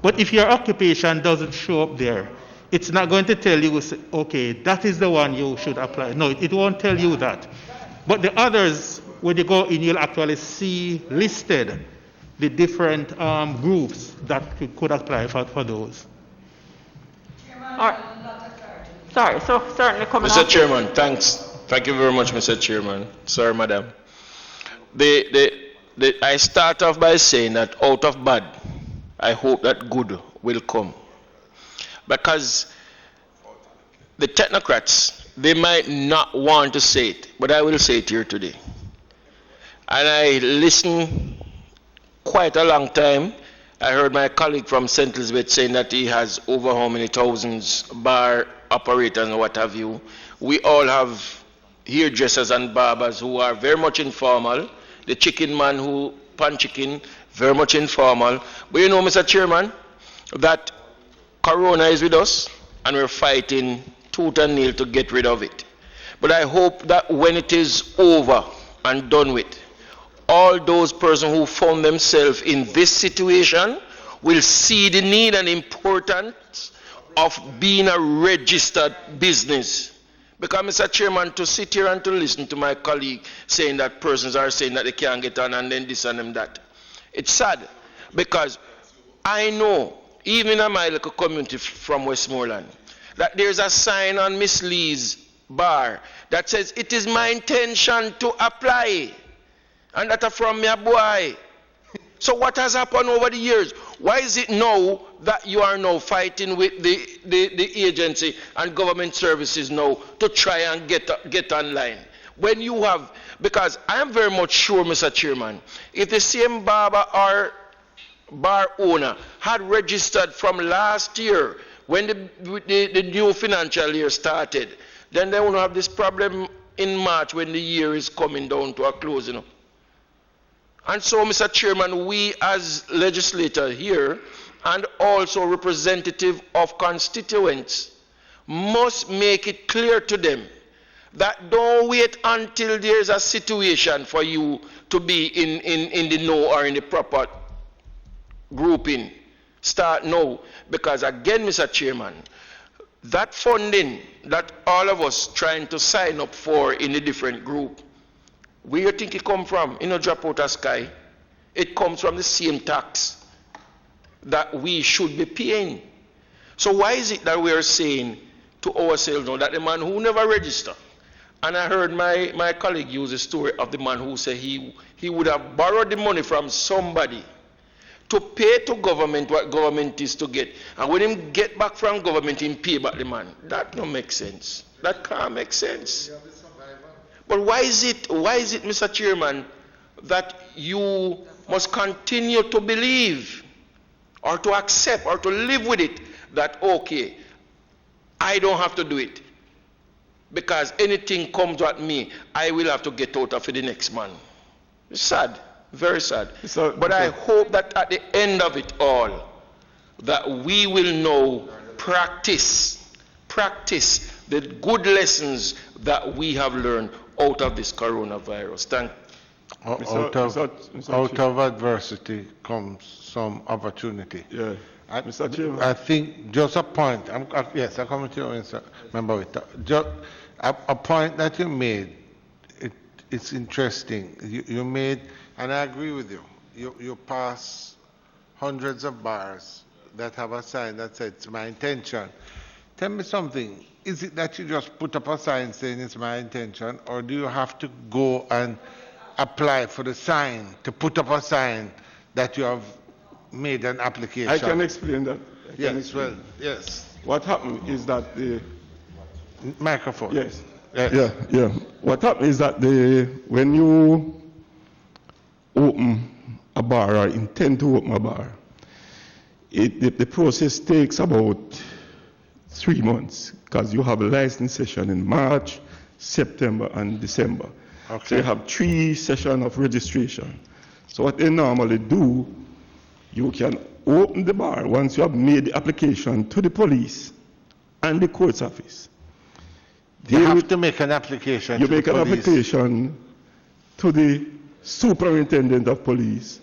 But if your occupation doesn't show up there, it's not going to tell you, okay, that is the one you should apply. No, it won't tell you that. But the others, when you go in, you'll actually see listed the different groups that could apply for those. All right. Sorry, so certainly coming Mr. Chairman, thanks. Thank you very much, Mr. Chairman. Sorry, madam. I start off by saying that out of bad, I hope that good will come. Because the technocrats, they might not want to say it, but I will say it here today. And I listened quite a long time. I heard my colleague from St. Elizabeth saying that he has over how many thousands bar operators and what have you. We all have hairdressers and barbers who are very much informal. The chicken man who pan chicken, very much informal. But you know, Mr. Chairman, that Corona is with us and we're fighting tooth and nail to get rid of it. But I hope that when it is over and done with, all those persons who found themselves in this situation will see the need and importance of being a registered business. Because, Mr. Chairman, to sit here and to listen to my colleague saying that persons are saying that they can't get on and then this and them that, it's sad. Because I know, even in my local community from Westmoreland, that there's a sign on Miss Lee's bar that says, it is my intention to apply. And that are from me, boy. So what has happened over the years? Why is it now that you are now fighting with the agency and government services now to try and get online? When you have, because I am very much sure, Mr. Chairman, if the same barber or bar owner had registered from last year when the new financial year started, then they won't have this problem in March when the year is coming down to a close, you know. And so, Mr. Chairman, we as legislators here and also representative of constituents must make it clear to them that don't wait until there's a situation for you to be in the know or in the proper grouping. Start now. Because again, Mr. Chairman, that funding that all of us trying to sign up for in a different group, where you think it come from? It don't drop out of sky. It comes from the same tax that we should be paying. So why is it that we are saying to ourselves now that the man who never registered, and I heard my colleague use a story of the man who said he would have borrowed the money from somebody to pay to government what government is to get. And when him get back from government, him pay back the man. That don't make sense. That can't make sense. But why is it, Mr. Chairman, that you must continue to believe or to accept or to live with it that, okay, I don't have to do it because anything comes at me, I will have to get out of it the next man. It's sad, very sad. But I hope that at the end of it all, that we will now practice the good lessons that we have learned out of this coronavirus. Thank you. Out of adversity comes some opportunity. Yeah. I think just a point. Yes, I'm coming to you, member. Just a point that you made. It's interesting. You made, and I agree with you. You pass hundreds of bars that have a sign that says it's my intention. Tell me something. Is it that you just put up a sign saying it's my intention, or do you have to go and apply for the sign, to put up a sign that you have made an application? I can explain that. Yes. What happened is that the microphone. Yes. Yeah. What happened is that when you open a bar or intend to open a bar, the process takes about 3 months because you have a license session in March, September, and December. Okay. So you have 3 sessions of registration. So what they normally do, you can open the bar once you have made the application to the police and the court's office. You have to make an application You to make the an police. application to the superintendent of police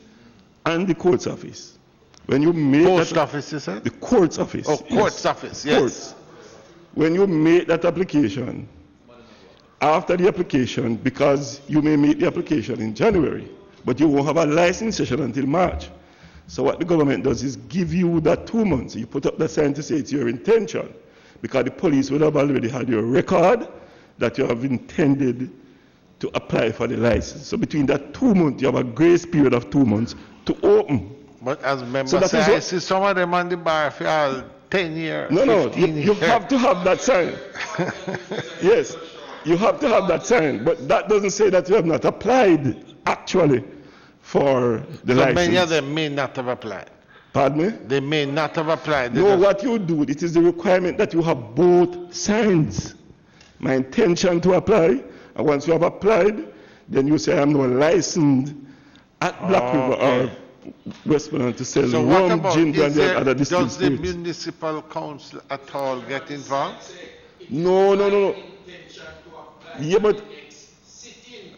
and the court's office. When you make Post that, office, you said? the court's office. Oh, court's office, yes. Courts. When you make that application, after the application, because you may make the application in January, but you won't have a license session until March. So what the government does is give you that 2 months. You put up the sign to say it's your intention, because the police will have already had your record that you have intended to apply for the license. So between that 2 months, you have a grace period of 2 months to open. But as members So that say, is I what- see some of them on the bar for all 10 years, No, 15 you years. have to have that sign. Yes, you have to have that sign, but that doesn't say that you have not applied actually for the So license. many of them may not have applied. Pardon me? They may not have applied. They No, just- what you do, it is the requirement that you have both signs. My intention to apply, and once you have applied, then you say I'm not licensed at Black River or Westmoreland to sell So what rum, about, ginger, is and there, other does distilled the spirits. municipal council at all get involved? No. Yeah, but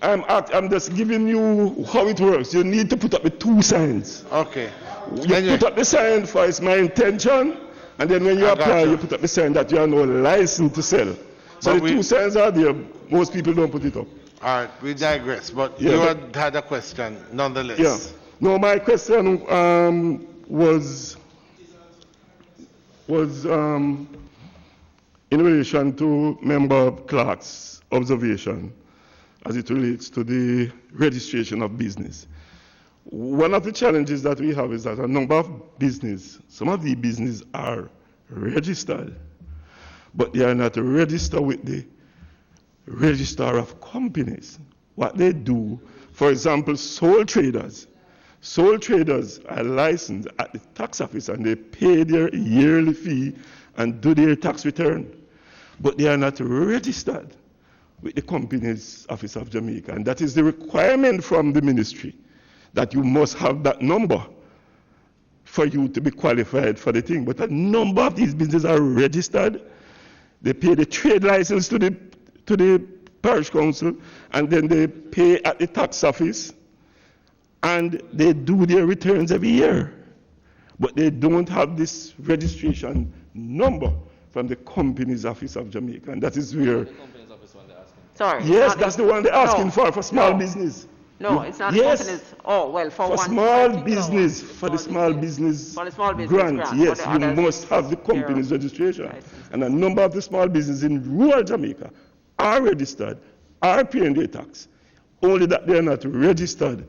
I'm just giving you how it works. You need to put up the 2 signs. Okay. You Anyway. put up the sign for it's my intention, and then when you I got apply, you. you put up the sign that you are no license to sell. So But the 2 signs are there. Most people don't put it up. All right, we digress, but Yeah, you but- had a question nonetheless. Yeah. No, my question was in relation to Member Clark's observation as it relates to the registration of business. One of the challenges that we have is that a number of business, some of the businesses are registered, but they are not registered with the Register of Companies. What they do, for example, sole traders are licensed at the tax office and they pay their yearly fee and do their tax return, but they are not registered with the Companies Office of Jamaica, and that is the requirement from the ministry, that you must have that number for you to be qualified for the thing. But a number of these businesses are registered. They pay the trade license to the parish council, and then they pay at the tax office, and they do their returns every year. But they don't have this registration number from the Companies Office of Jamaica, and that is where... Sorry. Yes, that's the one they're asking No, for small no. business. No, it's not Yes. companies. Oh, well, for one. small particular business, one. for the small business For the small business grant, grant. yes, For the you others, must have the they're company's registration. licensed. And a number of the small businesses in rural Jamaica are registered, are paying their tax, only that they are not registered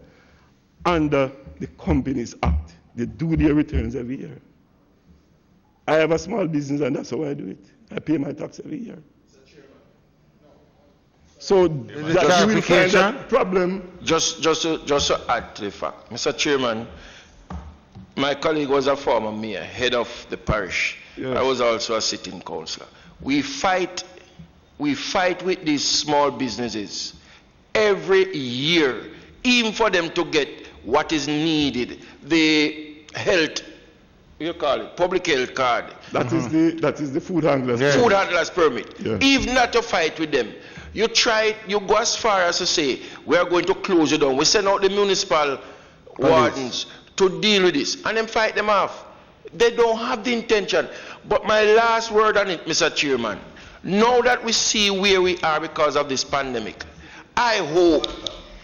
under the Companies Act. They do their returns every year. I have a small business and that's how I do it. I pay my tax every year. So that you will find that problem. Just to add to the fact, Mr. Chairman, my colleague was a former mayor, head of the parish. Yes. I was also a sitting councillor. We fight with these small businesses every year, even for them to get what is needed, the health, you call it, public health card. That is the food handlers. Food handlers permit. Yeah. Even not to fight with them. You go as far as to say, we are going to close it down. We send out the municipal wardens to deal with this, and then fight them off. They don't have the intention. But my last word on it, Mr. Chairman, now that we see where we are because of this pandemic, I hope,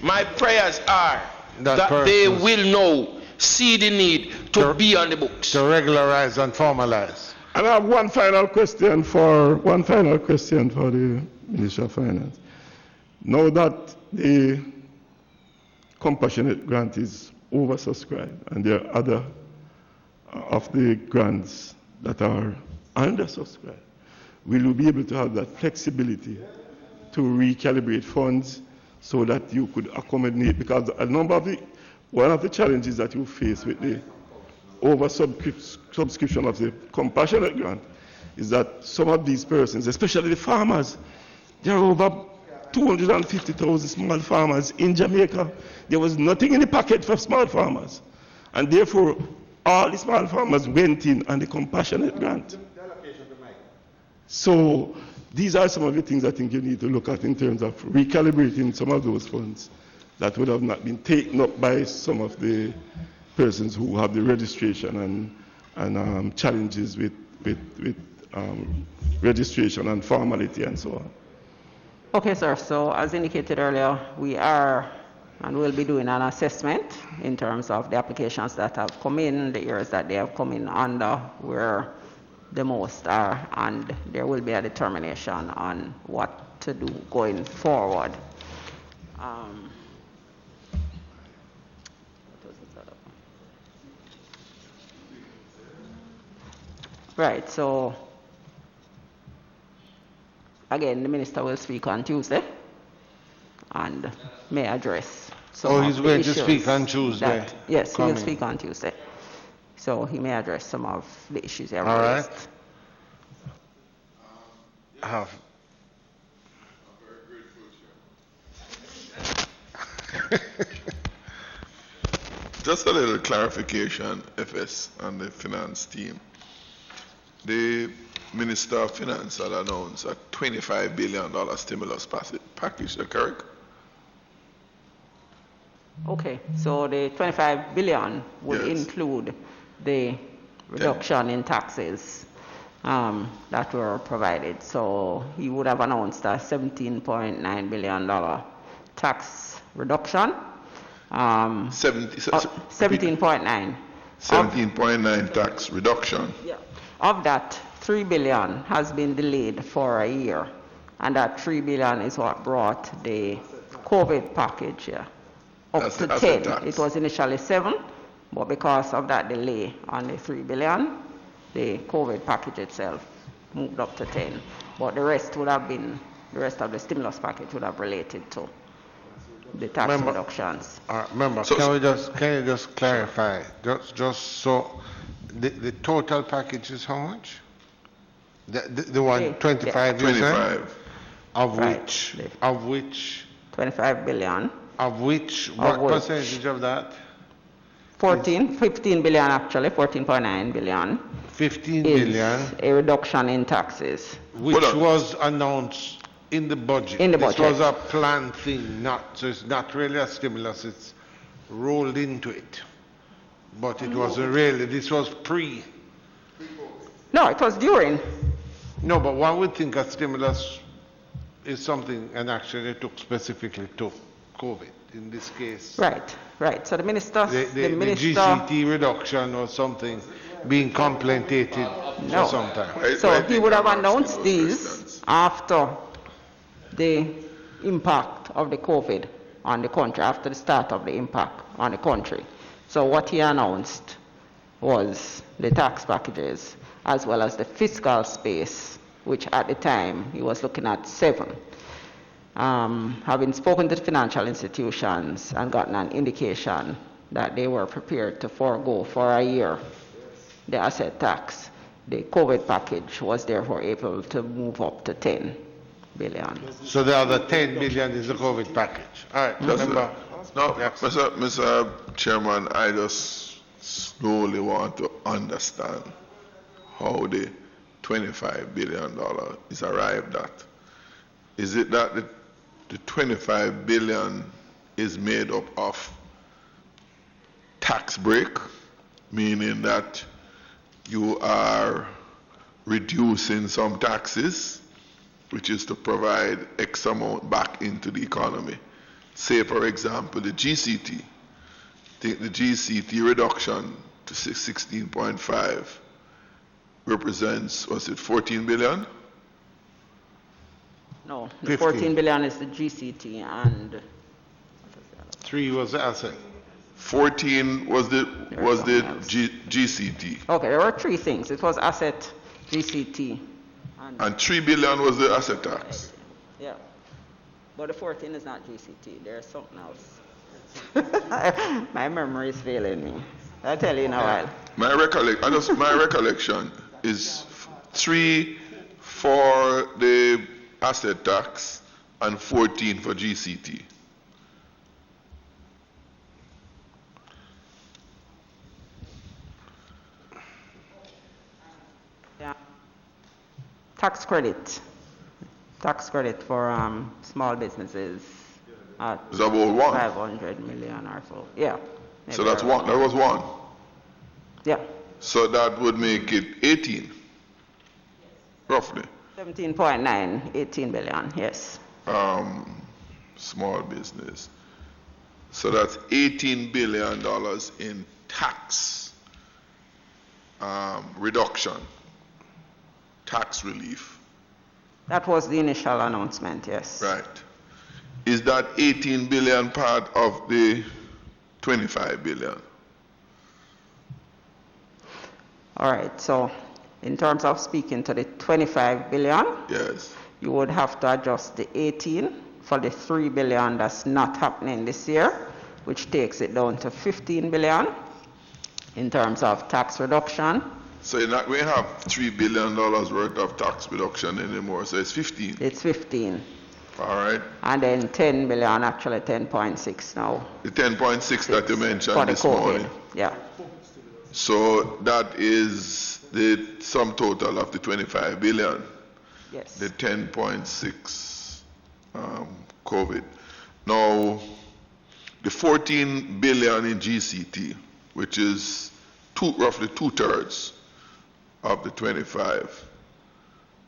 my prayers are that they will now see the need to be on the books. To regularize and formalize. And I have one final question for the Minister of Finance. Now that the compassionate grant is oversubscribed and there are other of the grants that are undersubscribed, will you be able to have that flexibility to recalibrate funds so that you could accommodate? Because one of the challenges that you face with the oversubscription of the compassionate grant is that some of these persons, especially the farmers, there are over 250,000 small farmers in Jamaica. There was nothing in the packet for small farmers. And therefore, all the small farmers went in on the compassionate grant. So these are some of the things I think you need to look at in terms of recalibrating some of those funds that would have not been taken up by some of the persons who have the registration and challenges with registration and formality and so on. Okay, sir. So as indicated earlier, we are and will be doing an assessment in terms of the applications that have come in, the areas that they have come in under, where the most are, and there will be a determination on what to do going forward. Right, so again, the minister will speak on Tuesday and may address some of he's the going to issues speak on Tuesday? Yes, he will Coming. speak on Tuesday. So he may address some of the issues All raised. right. Just a little clarification, FS, and the finance team. The Minister of Finance had announced a $25 billion stimulus package, is that correct? Okay, so the 25 billion would include the reduction in taxes that were provided. So he would have announced a $17.9 billion tax reduction. 17.9. 17.9 tax reduction. Yeah. Of that, 3 billion has been delayed for a year, and that 3 billion is what brought the COVID package up to 10. It was initially 7, but because of that delay on the 3 billion, the COVID package itself moved up to 10. But the rest would have been, the rest of the stimulus package would have related to the tax reductions. Remember, can you just clarify, just so the total package is how much? The one 25 25. Of which 25 billion. Of which, what percentage of that? 15 billion actually, 14.9 billion. 15 billion. A reduction in taxes. Which was announced in the budget. This was a planned thing, so it's not really a stimulus, it's rolled into it. But it wasn't really, this was pre. No, it was during. No, but one would think a stimulus is something, an action they took specifically to COVID in this case. Right. So the minister, the GCT reduction or something being complemented for some time. So he would have announced these after the impact of the COVID on the country, after the start of the impact on the country. So what he announced was the tax packages as well as the fiscal space, which at the time he was looking at 7. Having spoken to the financial institutions and gotten an indication that they were prepared to forego for a year the asset tax, the COVID package was therefore able to move up to 10 billion. So the other 10 billion is the COVID package. All right, remember. Mr. Chairman, I just slowly want to understand how the $25 billion is arrived at. Is it that the 25 billion is made up of tax break, meaning that you are reducing some taxes, which is to provide X amount back into the economy? Say, for example, the GCT. The GCT reduction to 16.5 represents, was it 14 billion? No, the 14 billion is the GCT and 3 was the asset. 14 was the GCT. Okay, there were 3 things. It was asset, GCT, and 3 billion was the asset tax. Yeah, but the 14 is not GCT. There's something else. My memory is failing me. I'll tell you in a while. My recollection is 3 for the asset tax and 14 for GCT. tax credit for small businesses. Is that about one? 500 million or so. Yeah. So that's one. That was one. Yeah. So that would make it 18, roughly. 17.9, 18 billion, yes. Small business. So that's $18 billion in tax reduction, tax relief. That was the initial announcement, yes. Right. Is that 18 billion part of the 25 billion? All right, so in terms of speaking to the 25 billion, yes, you would have to adjust the 18 for the 3 billion that's not happening this year, which takes it down to 15 billion in terms of tax reduction. So you're not going to have $3 billion worth of tax reduction anymore, so it's 15. It's 15. All right. And then 10 billion, actually 10.6 now. The 10.6 that you mentioned for the this COVID. morning. Yeah. So that is the sum total of the 25 billion. Yes. The 10.6 COVID. Now, the 14 billion in GCT, which is roughly 2/3 of the 25,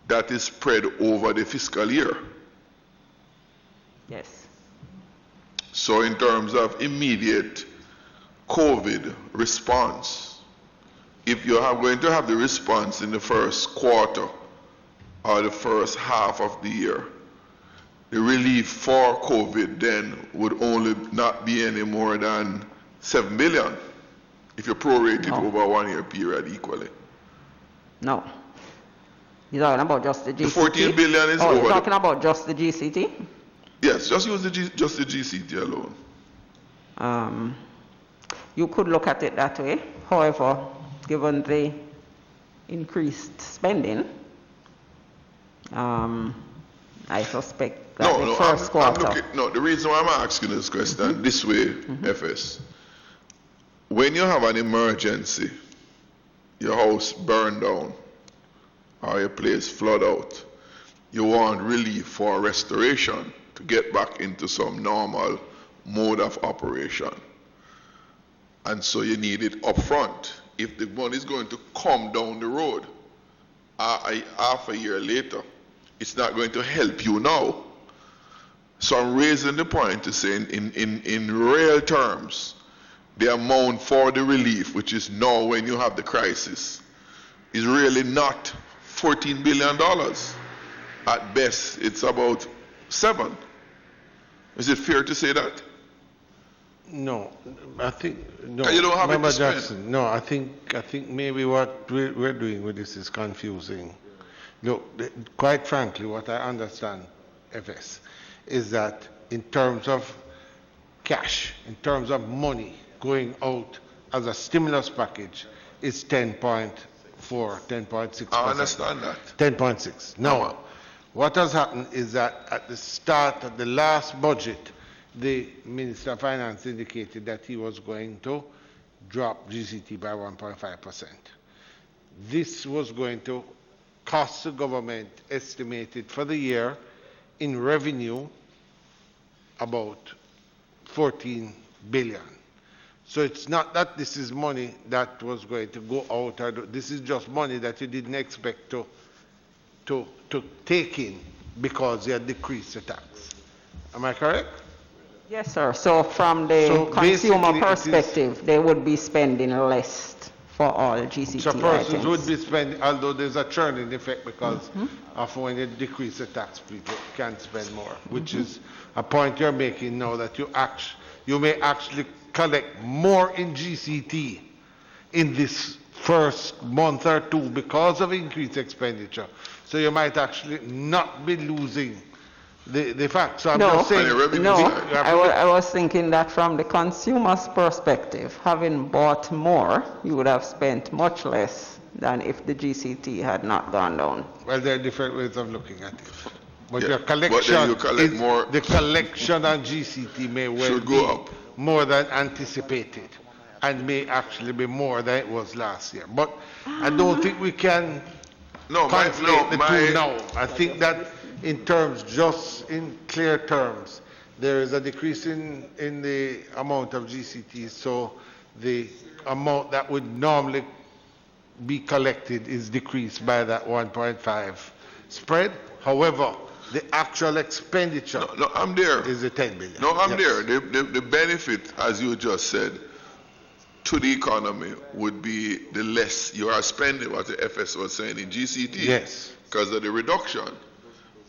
that is spread over the fiscal year. Yes. So in terms of immediate COVID response, if you are going to have the response in the first quarter or the first half of the year, the relief for COVID then would only not be any more than 7 billion if you prorate it over a 1 year period equally. No. You're talking about just the GCT? The 14 billion is over. You're talking about just the GCT? Yes, just use just the GCT alone. You could look at it that way. However, given the increased spending, I suspect that the first quarter. The reason why I'm asking this question this way, FS, when you have an emergency, your house burned down or your place flood out, you want relief for restoration to get back into some normal mode of operation. And so you need it up front. If the money is going to come down the road half a year later, it's not going to help you now. So I'm raising the point to say in real terms, the amount for the relief, which is now when you have the crisis, is really not $14 billion. At best, it's about 7. Is it fair to say that? No, I think no. You don't have Member it to spend. Jackson, no, I think maybe what we're doing with this is confusing. Look, quite frankly, what I understand, FS, is that in terms of cash, in terms of money going out as a stimulus package, it's 10.4, 10.6%. I understand that. 10.6. Now, what has happened is that at the start of the last budget, the Minister of Finance indicated that he was going to drop GCT by 1.5%. This was going to cost the government, estimated for the year, in revenue, about 14 billion. So it's not that this is money that was going to go out, or this is just money that you didn't expect to take in because you had decreased the tax. Am I correct? Yes, sir. So from the consumer perspective, they would be spending less for all GCT so persons items. would be spending, although there's a churning effect because of when you decrease the tax, people can spend more, which is a point you're making now, that you may actually collect more in GCT in this first month or two because of increased expenditure. So you might actually not be losing the fact. So I'm just saying. I was thinking that from the consumer's perspective, having bought more, you would have spent much less than if the GCT had not gone down. Well, there are different ways of looking at it. But Yeah, your collection, but then you collect more. the collection on GCT may well Should be go up. more than anticipated and may actually be more than it was last year. But I don't think we can conflate the two now. I think that in terms, just in clear terms, there is a decrease in the amount of GCT, so the amount that would normally be collected is decreased by that 1.5 spread. However, the actual expenditure I'm there. Is the 10 billion. No, I'm there. The benefit, as you just said, to the economy would be the less you are spending, what the FS was saying in GCT. Yes. Because of the reduction.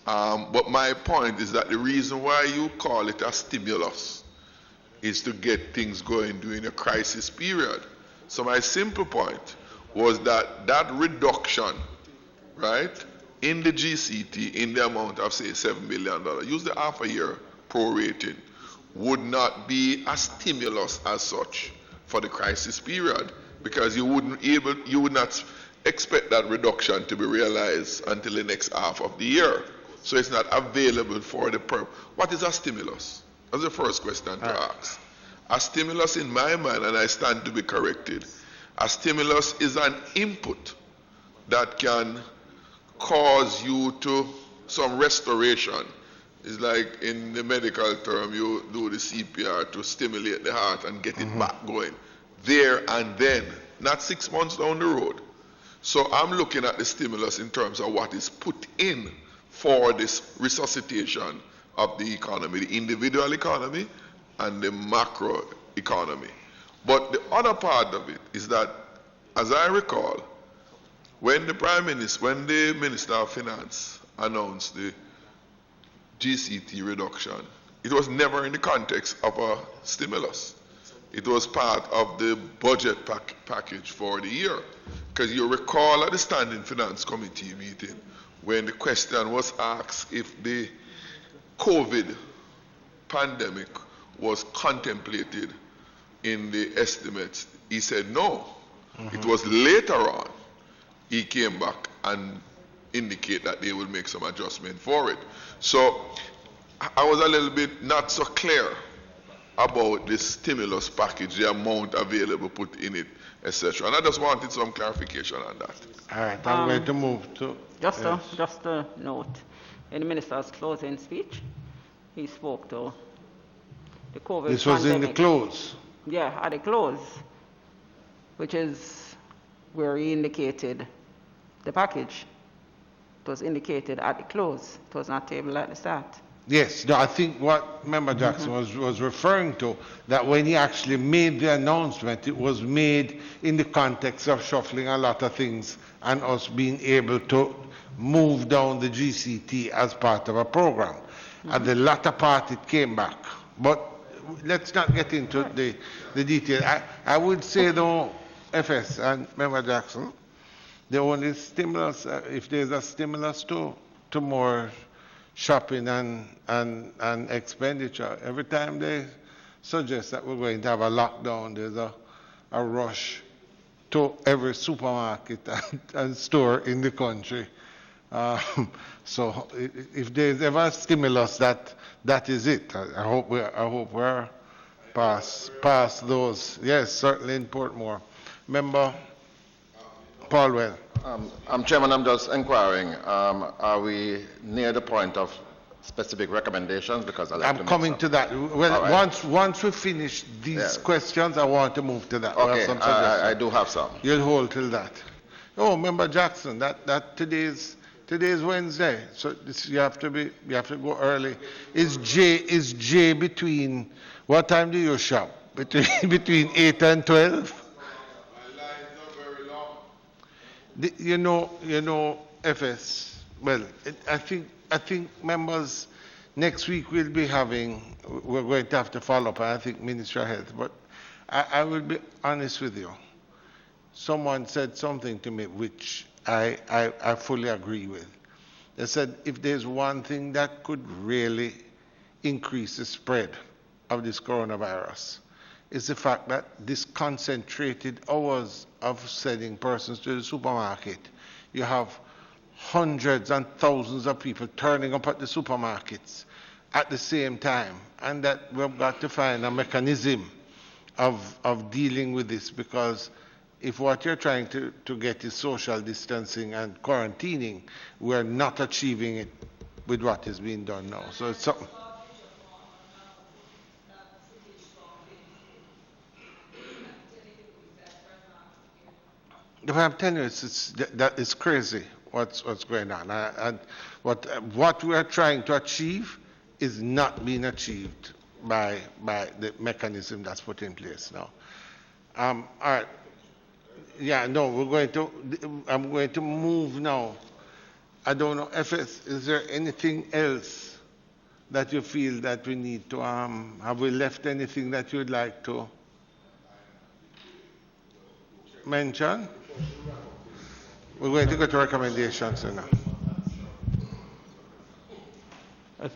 But my point is that the reason why you call it a stimulus is to get things going during a crisis period. So my simple point was that that reduction, right, in the GCT, in the amount of, say, $7 billion, use the half a year prorating, would not be a stimulus as such for the crisis period, because you would not expect that reduction to be realized until the next half of the year. So it's not available for the purpose. What is a stimulus? That's the first question to ask. A stimulus, in my mind, and I stand to be corrected, a stimulus is an input that can cause you to some restoration. It's like in the medical term, you do the CPR to stimulate the heart and get it back going. There and then, not 6 months down the road. So I'm looking at the stimulus in terms of what is put in for this resuscitation of the economy, the individual economy and the macro economy. But the other part of it is that, as I recall, when the Minister of Finance announced the GCT reduction, it was never in the context of a stimulus. It was part of the budget package for the year. Because you recall at the Standing Finance Committee meeting, when the question was asked if the COVID pandemic was contemplated in the estimates, he said no. It was later on he came back and indicated that they will make some adjustment for it. So I was a little bit not so clear about the stimulus package, the amount available put in it, etc. And I just wanted some clarification on that. All right, I'm going to move to... Just a note. In the minister's closing speech, he spoke to the COVID This was pandemic. in the close? Yeah, at the close, which is where he indicated the package. It was indicated at the close. It was not tabled at the start. Yes, no, I think what Member Jackson was referring to, that when he actually made the announcement, it was made in the context of shuffling a lot of things and us being able to move down the GCT as part of a program. At the latter part, it came back. But let's not get into the detail. I would say, though, FS and Member Jackson, the only stimulus, if there's a stimulus to more shopping and expenditure, every time they suggest that we're going to have a lockdown, there's a rush to every supermarket and store in the country. So if there's ever a stimulus, that is it. I hope we're past those. Yes, certainly in Portmore. Member Paulwell. Chairman, I'm just inquiring, are we near the point of specific recommendations? Because I'm coming to that. Well, right. Once we finish these questions, I want to move to that. Okay, I do have some. You'll hold till that. Oh, Member Jackson, that today's Wednesday, so you have to go early. Is J between, what time do you shop? Between 8 and 12? You know, FS. Well, I think members next week we're going to have to follow up. I think Ministry of Health. But I will be honest with you. Someone said something to me which I fully agree with. They said if there's one thing that could really increase the spread of this coronavirus, is the fact that this concentrated hours of sending persons to the supermarket. You have hundreds and thousands of people turning up at the supermarkets at the same time, and that we've got to find a mechanism of dealing with this, because if what you're trying to get is social distancing and quarantining, we're not achieving it with what is being done now. So it's something. But I'm telling you, it's crazy what's going on. And what we are trying to achieve is not being achieved by the mechanism that's put in place now. All right. Yeah, no, I'm going to move now. I don't know, is there anything else that you feel that we need to, have we left anything that you'd like to mention? We're going to go to recommendations now.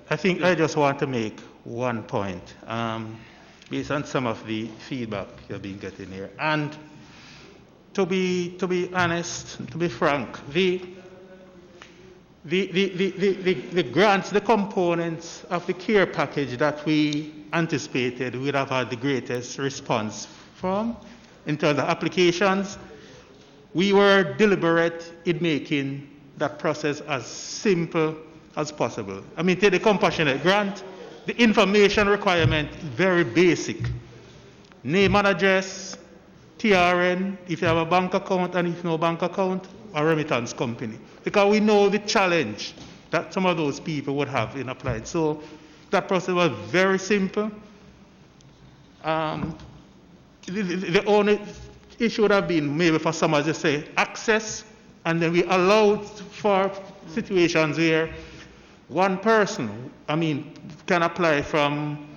I think I just want to make one point, based on some of the feedback you've been getting here. And to be honest, to be frank, the grants, the components of the care package that we anticipated we'd have had the greatest response from in terms of applications, we were deliberate in making that process as simple as possible. I mean, take the compassionate grant, the information requirement is very basic. Name and address, TRN, if you have a bank account, and if no bank account, a remittance company. Because we know the challenge that some of those people would have in applying. So that process was very simple. The only issue would have been maybe for some, as you say, access, and then we allowed for situations where one person, can apply from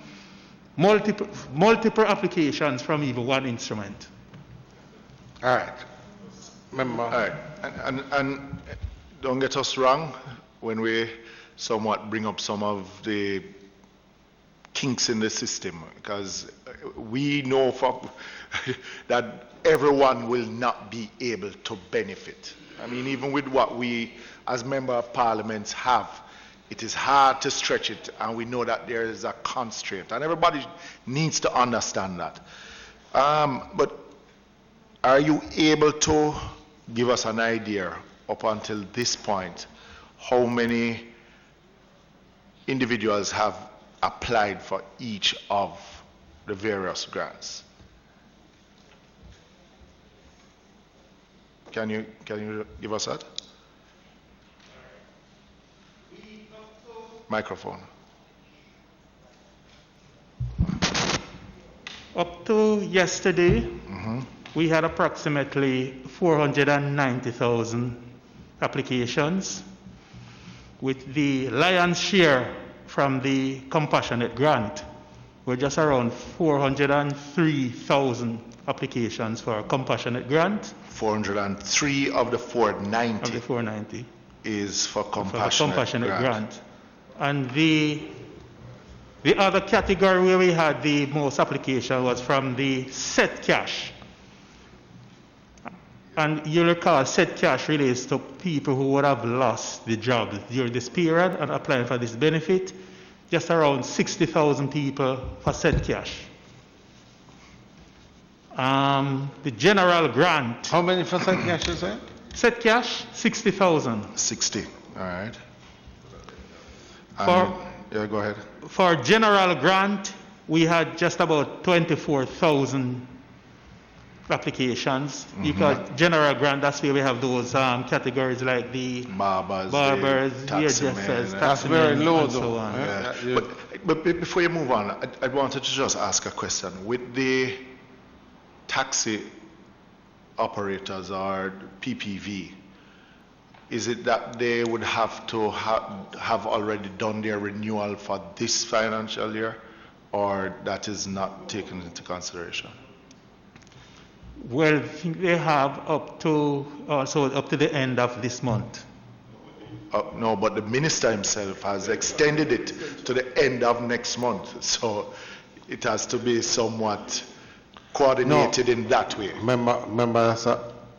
multiple applications from even one instrument. All right. Member. All right. And don't get us wrong when we somewhat bring up some of the kinks in the system, because we know that everyone will not be able to benefit. I mean, even with what we as member of parliament have, it is hard to stretch it, and we know that there is a constraint, and everybody needs to understand that. But are you able to give us an idea up until this point how many individuals have applied for each of the various grants? Can you give us that? Microphone. Up to yesterday, we had approximately 490,000 applications, with the lion's share from the compassionate grant. We're just around 403,000 applications for a compassionate grant. 403 of the 490. Of the 490 is for compassionate grant. And the other category where we had the most application was from the set cash. And you'll recall, set cash relates to people who would have lost the job during this period and applying for this benefit. Just around 60,000 people for set cash. The general grant. How many for set cash is that? Set cash, 60,000. 60, all right. Yeah, go ahead. For general grant, we had just about 24,000 applications. Because general grant, that's where we have those categories like the barbers, hairdressers, that's very low, and so on. Yeah. But before you move on, I wanted to just ask a question. With the taxi operators or PPV, is it that they would have to have already done their renewal for this financial year, or that is not taken into consideration? Well, I think they have up to the end of this month. No, but the minister himself has extended it to the end of next month, so it has to be somewhat coordinated in that way. Remember,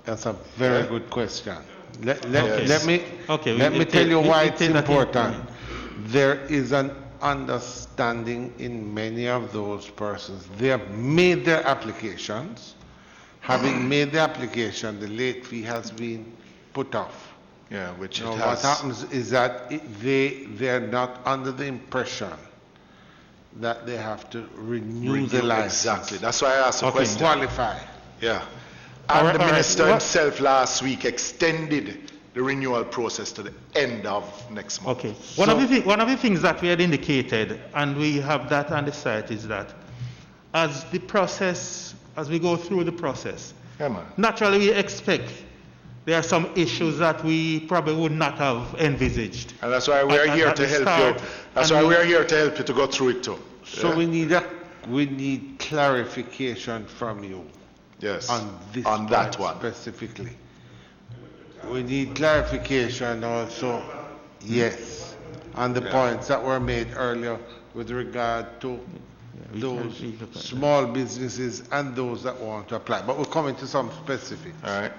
that's a very good question. Let me tell you why it's important. There is an understanding in many of those persons. They have made their applications, having made the application, the late fee has been put off. Yeah, which it Now, has. what happens is that they're not under the impression that they have to renew the license. Exactly. That's why I asked the question. Qualify. Yeah. All And right, the all right. minister What- himself last week extended the renewal process to the end of next month. Okay. One of the things that we had indicated, and we have that on the site, is that as we go through the process, Yeah, man. naturally we expect there are some issues that we probably would not have envisaged. And that's why we're here at to the help start, you. That's and why we- we're here to help you to go through it too. So Yeah? we need clarification from you. Yes. On this On that point one. specifically. We need clarification also, yes, on the points that were made earlier with regard to those small businesses and those that want to apply. But we'll come into some specifics. All right.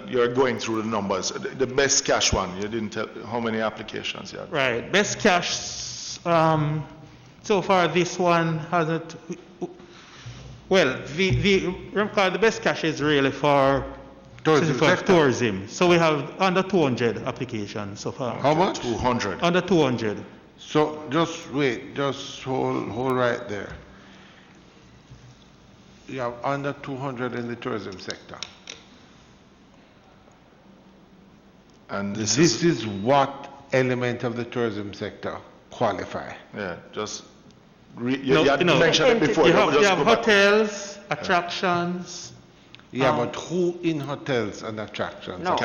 You're going through the numbers. The best cash one, you didn't tell how many applications you had. Right. Best cash, so far this one hasn't, well, remember the best cash is really for tourism. So we have under 200 applications so far. How much? 200. Under 200. So just wait, just hold right there. You have under 200 in the tourism sector. And This is what element of the tourism sector qualify. Yeah, just you had mentioned it before. You have Just go back. hotels, attractions. Yeah, but who in hotels and attractions? No,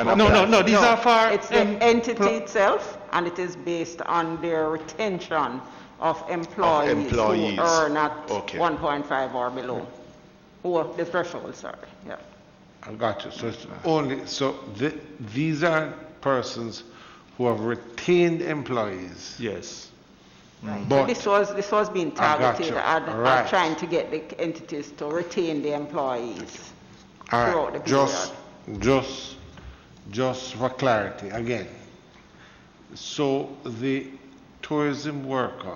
These are for it's the entity itself, and it is based on their retention of employees, who earn at 1.5 or below, who are the threshold. Sorry, yeah. I got you. So it's only these are persons who have retained employees. Yes. Right. But So this was being targeted at Right. trying to get the entities to retain the employees all throughout the right, period. just for clarity again. So the tourism worker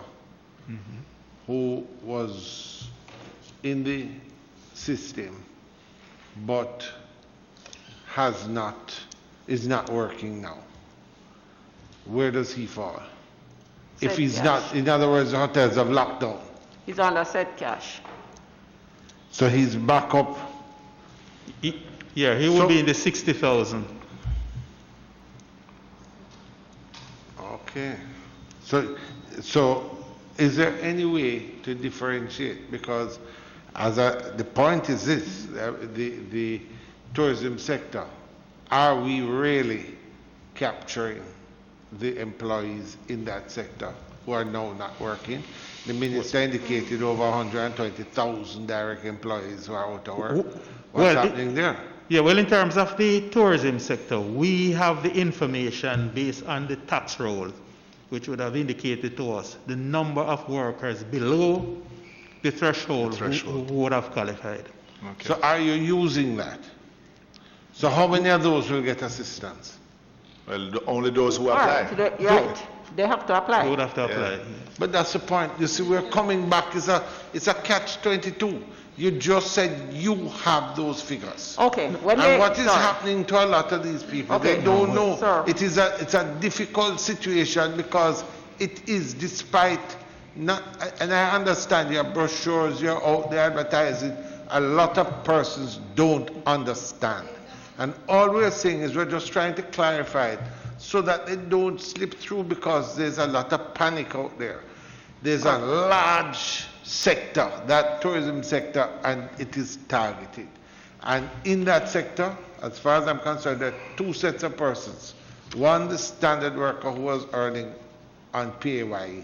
who was in the system but is not working now, where does he fall? If Set he's cash. not, in other words, the hotels have locked down. He's under set cash. So he's back up. He will be in the 60,000. Okay. So is there any way to differentiate? Because the point is this, the tourism sector, are we really capturing the employees in that sector who are now not working? The minister indicated over 120,000 direct employees who are out of work. What's happening there? Yeah, well, in terms of the tourism sector, we have the information based on the tax roll, which would have indicated to us the number of workers below the threshold, who would have qualified. Okay. So are you using that? So how many of those will get assistance? Well, only those who apply. Right. They have to apply. They would have to apply. Yeah. But that's the point. You see, we're coming back. It's a catch-22. You just said you have those figures. Okay. And what is happening to a lot of these people? Okay. They don't know. Sir. It's a difficult situation because it is despite not. And I understand your brochures, you're out there advertising. A lot of persons don't understand. And all we're saying is we're just trying to clarify it so that they don't slip through, because there's a lot of panic out there. There's a large sector, that tourism sector, and it is targeted. And in that sector, as far as I'm concerned, there are two sets of persons. One, the standard worker who was earning on PAYE,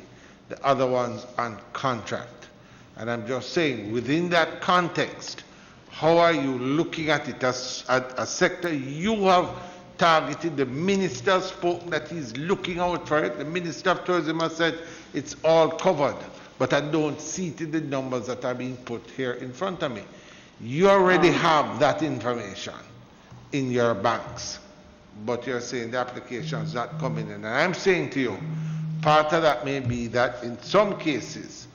the other one's on contract. And I'm just saying, within that context, how are you looking at it as a sector you have targeted? The minister spoke that he's looking out for it. The Minister of Tourism has said it's all covered, but I don't see it in the numbers that are being put here in front of me. You already have that information in your banks, but you're saying the application's not coming in. And I'm saying to you, part of that may be that in some cases,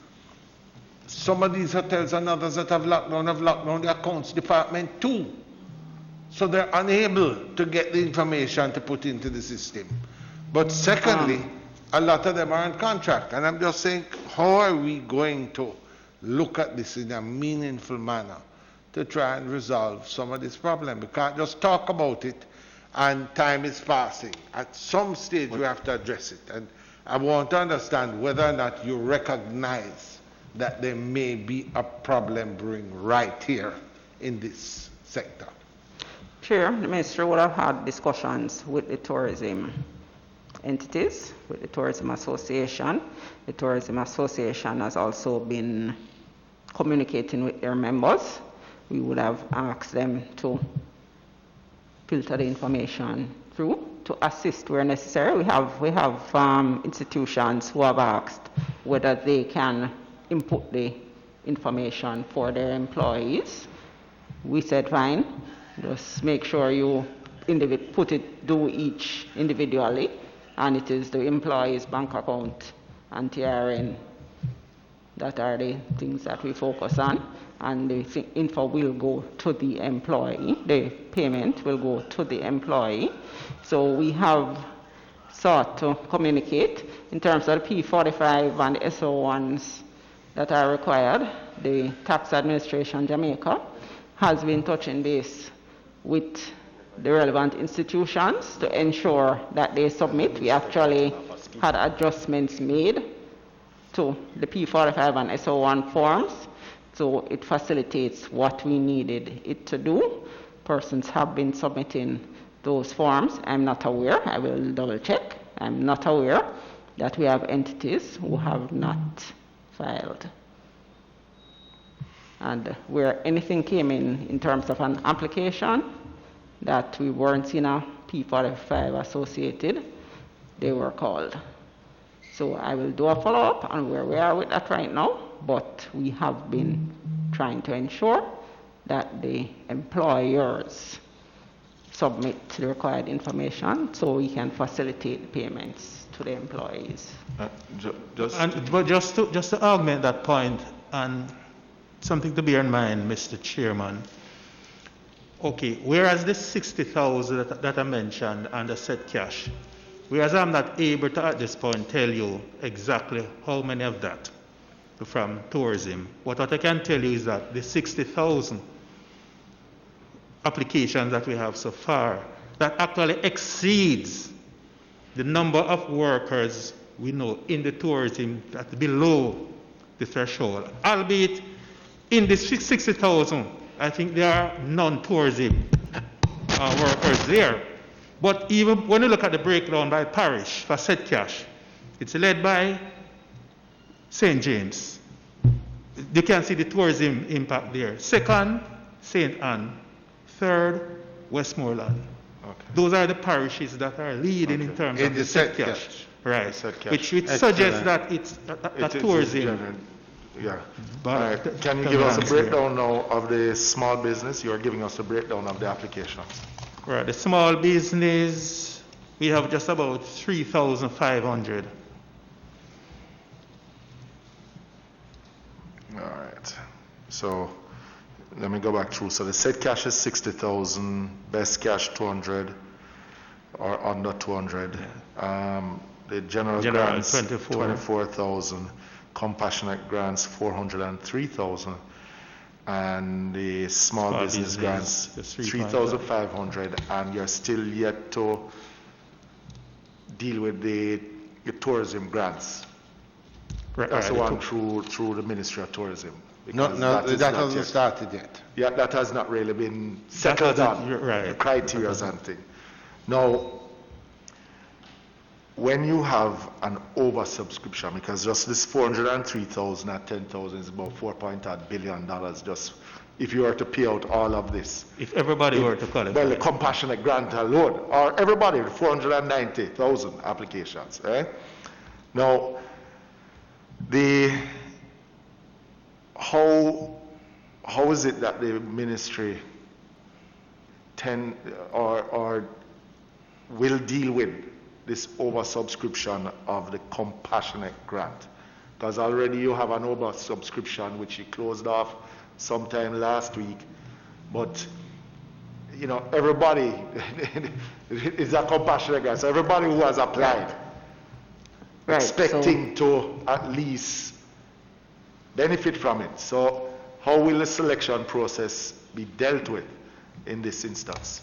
some of these hotels and others that have locked down the accounts department too. So they're unable to get the information to put into the system. But secondly, a lot of them are on contract. And I'm just saying, how are we going to look at this in a meaningful manner to try and resolve some of this problem? We can't just talk about it and time is passing. At some stage we have to address it. And I want to understand whether or not you recognize that there may be a problem brewing right here in this sector. Chair, the Ministry would have had discussions with the tourism entities, with the Tourism Association. The Tourism Association has also been communicating with their members. We would have asked them to filter the information through to assist where necessary. We have institutions who have asked whether they can input the information for their employees. We said fine, just make sure you do each individually, and it is the employee's bank account and TRN that are the things that we focus on, and the info will go to the employee, the payment will go to the employee. So we have sought to communicate in terms of the P45 and the SO1s that are required. The Tax Administration Jamaica has been touching base with the relevant institutions to ensure that they submit. We actually had adjustments made to the P45 and SO1 forms, so it facilitates what we needed it to do. Persons have been submitting those forms. I'm not aware, I will double check, I'm not aware that we have entities who have not filed. And where anything came in terms of an application that we weren't seeing a P45 associated, they were called. So I will do a follow-up on where we are with that right now, but we have been trying to ensure that the employers submit the required information so we can facilitate payments to the employees. But just to augment that point, and something to bear in mind, Mr. Chairman. Okay, whereas the 60,000 that I mentioned and the set cash, whereas I'm not able to at this point tell you exactly how many of that from tourism. What I can tell you is that the 60,000 applications that we have so far, that actually exceeds the number of workers we know in the tourism that's below the threshold. Albeit in the 60,000, I think there are non-tourism workers there. But even when you look at the breakdown by parish for set cash, it's led by St. James. You can see the tourism impact there. Second, St. Anne. Third, Westmoreland. Okay. Those are the parishes that are leading in terms of the set cash. Right. Which suggests that it's a tourism. Yeah. But can you give us a breakdown now of the small business? You are giving us a breakdown of the applications. Right. The small business, we have just about 3,500. All right. So let me go back through. So the set cash is 60,000, best cash 200 or under 200. The general grants 24,000. Compassionate grants 403,000, and the small business grants 3,500, and you're still yet to deal with the tourism grants. That's the one through the Ministry of Tourism. No, that hasn't started yet. Yeah, that has not really been settled on. The criteria and thing. Now, when you have an oversubscription, because just this 403,000 at 10,000 is about $4.8 billion, just if you were to pay out all of this. If everybody were to qualify. Well, the compassionate grant alone, or everybody, 490,000 applications. Now, how is it that the ministry or will deal with this oversubscription of the compassionate grant? because already you have an oversubscription which you closed off sometime last week. But you know, everybody is a compassionate guy. So everybody who has applied, expecting to at least benefit from it. So how will the selection process be dealt with in this instance?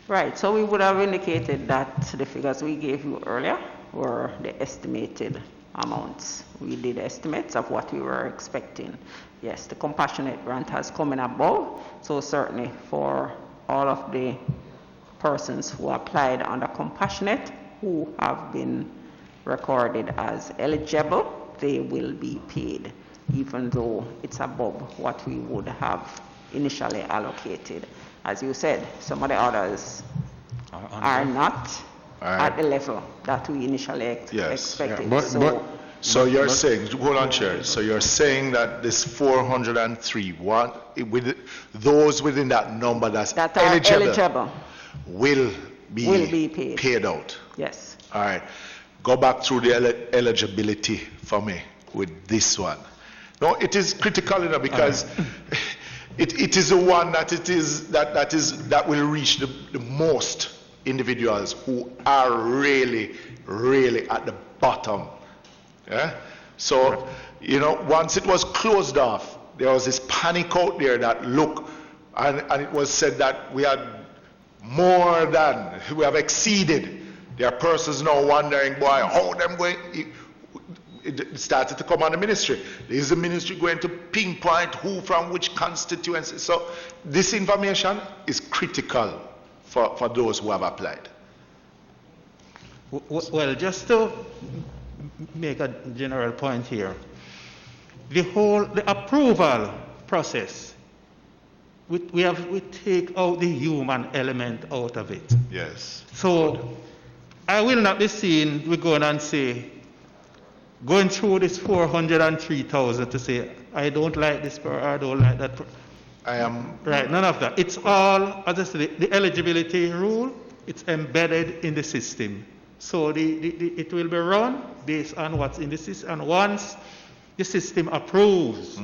Right, so we would have indicated that the figures we gave you earlier were the estimated amounts. We did estimates of what we were expecting. Yes, the compassionate grant has come in above, so certainly for all of the persons who applied under compassionate who have been recorded as eligible, they will be paid, even though it's above what we would have initially allocated. As you said, some of the others are not at the level that we initially expected. Yeah. So you're saying, hold on, Chair. So you're saying that this 403, with those within that number that are eligible will be paid out? Yes. All right. Go back through the eligibility for me with this one. No, it is critical, you know, because it is the one that will reach the most individuals who are really at the bottom. Yeah? So, you know, once it was closed off, there was this panic out there that look, and it was said that we have exceeded. There are persons now wondering, boy, how them going. It started to come on the ministry. Is the ministry going to pinpoint who from which constituency? So this information is critical for those who have applied. Well, just to make a general point here, the approval process, we take out the human element out of it. Yes. So I will not be seen, we go on and say, going through this 403,000 to say, I don't like this or I don't like that. I am. Right, none of that. It's all, as I said, the eligibility rule, it's embedded in the system. So it will be run based on what's in the system. And once the system approves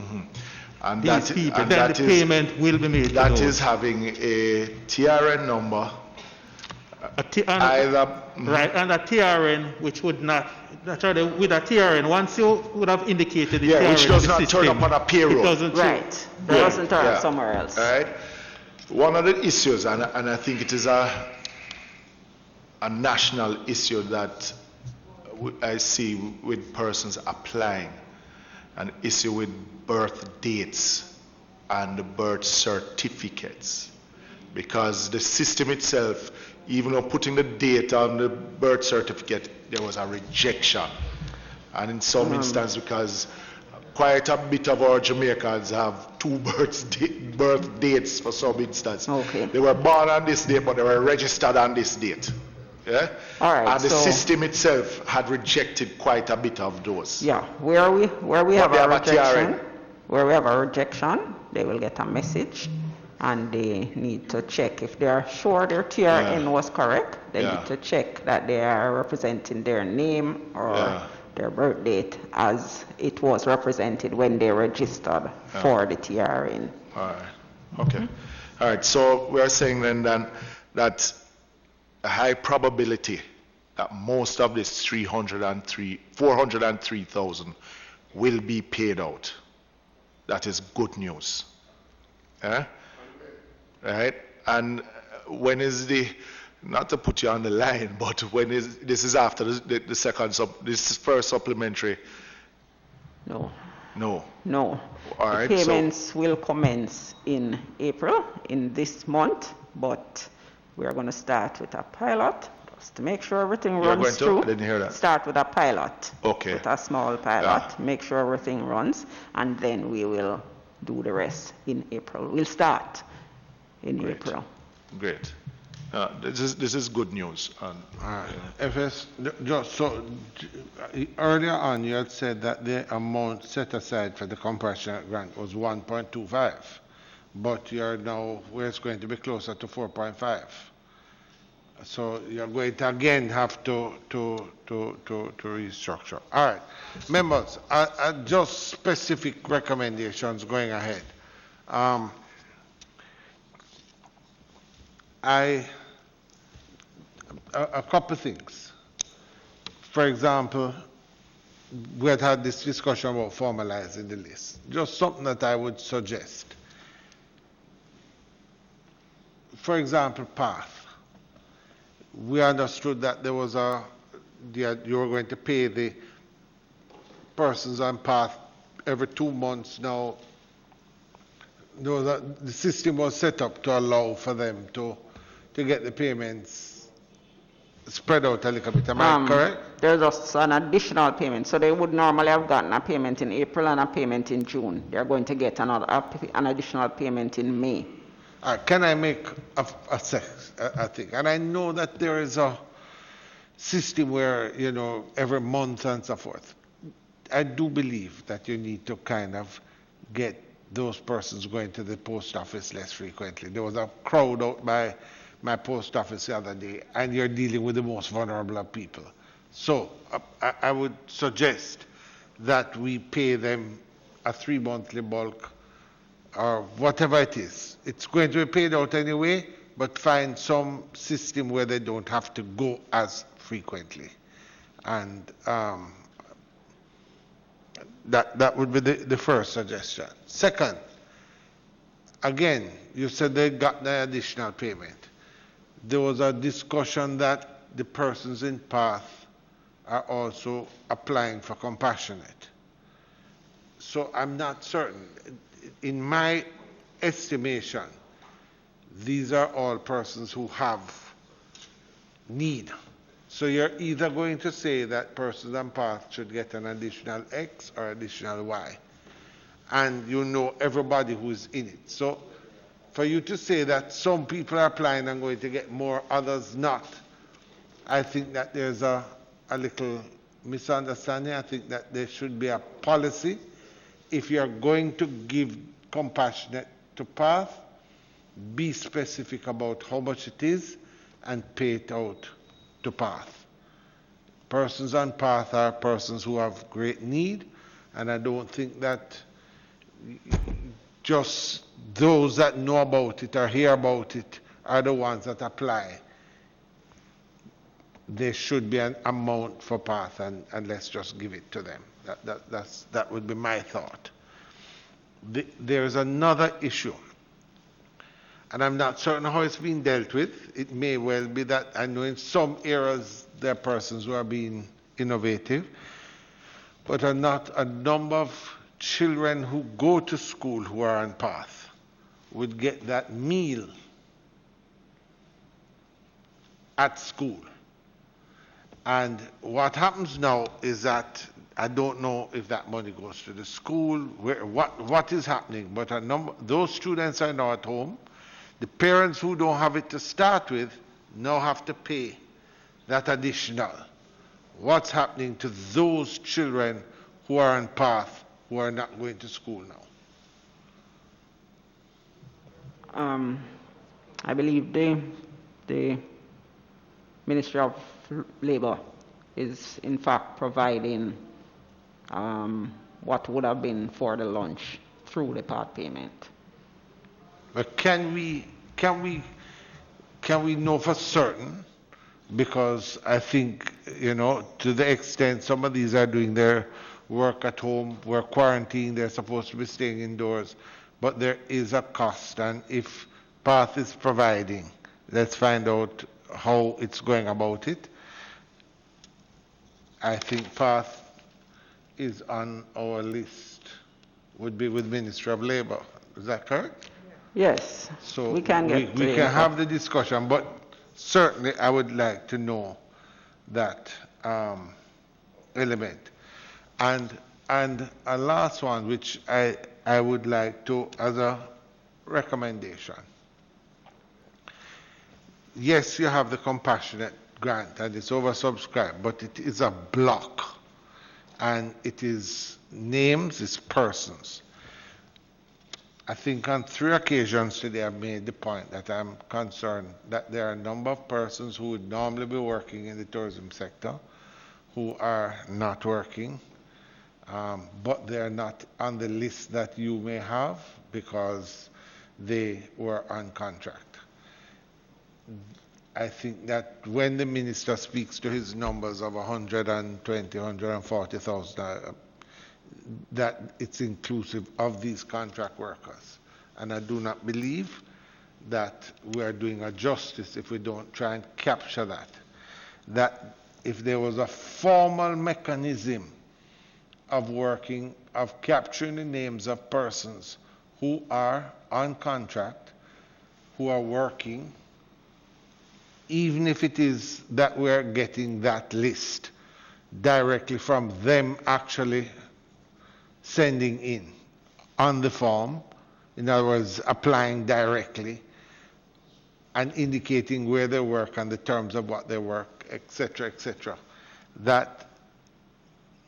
and these people, then the payment will be made. That is having a TRN number. Right, and a TRN which would not, naturally with a TRN, once you would have indicated the TRN, which does not system, turn up on a payroll. It doesn't right, that doesn't turn up somewhere else. All right. One of the issues, and I think it is a national issue that I see with persons applying, an issue with birth dates and the birth certificates, because the system itself, even though putting the date on the birth certificate, there was a rejection. And in some instances, because quite a bit of our Jamaicans have two birth dates for some instances. Okay. They were born on this date, but they were registered on this date. Yeah? All right, and the system itself had rejected quite a bit of those. Yeah, where we have a rejection, they will get a message, and they need to check if they are sure their TRN was correct. They need to check that they are representing their name or their birth date as it was represented when they registered for the TRN. All right. Okay. All right. So we are saying then that a high probability that most of this 403,000 will be paid out. That is good news. Right? And when is not to put you on the line, but when is, this is after the second, this first supplementary? No. No. No. All right. The payments will commence in April, in this month, but we are going to start with a pilot just to make sure everything runs through. I didn't hear that. Start with a pilot. Okay. With a small pilot, make sure everything runs, and then we will do the rest in April. We'll start in April. Great. This is good news. FS, just so earlier on you had said that the amount set aside for the compassionate grant was 1.25, but you're now where it's going to be closer to 4.5. So you're going to again have to restructure. All right, members, just specific recommendations going ahead. A couple of things. For example, we had this discussion about formalizing the list. Just something that I would suggest. For example, path. We understood that there was you were going to pay the persons on path every 2 months now. The system was set up to allow for them to get the payments spread out a little bit. Am I correct? There's just an additional payment. So they would normally have gotten a payment in April and a payment in June. They're going to get an additional payment in May. Can I make a thing? And I know that there is a system where, every month and so forth. I do believe that you need to kind of get those persons going to the post office less frequently. There was a crowd out by my post office the other day, and you're dealing with the most vulnerable of people. So I would suggest that we pay them a 3-monthly bulk or whatever it is. It's going to be paid out anyway, but find some system where they don't have to go as frequently. And that would be the first suggestion. Second, again, you said they got the additional payment. There was a discussion that the persons in path are also applying for compassionate. So I'm not certain. In my estimation, these are all persons who have need. So you're either going to say that persons on path should get an additional X or additional Y. And you know everybody who is in it. So for you to say that some people are applying and going to get more, others not, I think that there's a little misunderstanding. I think that there should be a policy. If you're going to give compassionate to path, be specific about how much it is and pay it out to path. Persons on path are persons who have great need, and I don't think that just those that know about it or hear about it are the ones that apply. There should be an amount for path, and let's just give it to them. That would be my thought. There is another issue, and I'm not certain how it's being dealt with. It may well be that I know in some areas there are persons who are being innovative, but are not a number of children who go to school who are on path would get that meal at school. And what happens now is that I don't know if that money goes to the school, what is happening, but those students are now at home. The parents who don't have it to start with now have to pay that additional. What's happening to those children who are on path, who are not going to school now? I believe the Ministry of Labour is in fact providing what would have been for the lunch through the part payment. But can we know for certain? Because I think, to the extent some of these are doing their work at home, we're quarantined, they're supposed to be staying indoors, but there is a cost, and if PATH is providing, let's find out how it's going about it. I think PATH is on our list, would be with Ministry of Labour. Is that correct? Yes. So we can have the discussion, but certainly I would like to know that element. And a last one, which I would like to, as a recommendation. Yes, you have the compassionate grant and it's oversubscribed, but it is a block. And it is names, it's persons. I think on 3 occasions today I've made the point that I'm concerned that there are a number of persons who would normally be working in the tourism sector who are not working, but they're not on the list that you may have because they were on contract. I think that when the minister speaks to his numbers of 120, 140,000, that it's inclusive of these contract workers. And I do not believe that we are doing a justice if we don't try and capture that. That if there was a formal mechanism of working, of capturing the names of persons who are on contract, who are working, even if it is that we're getting that list directly from them actually sending in on the form, in other words, applying directly and indicating where they work and the terms of what they work, etc., that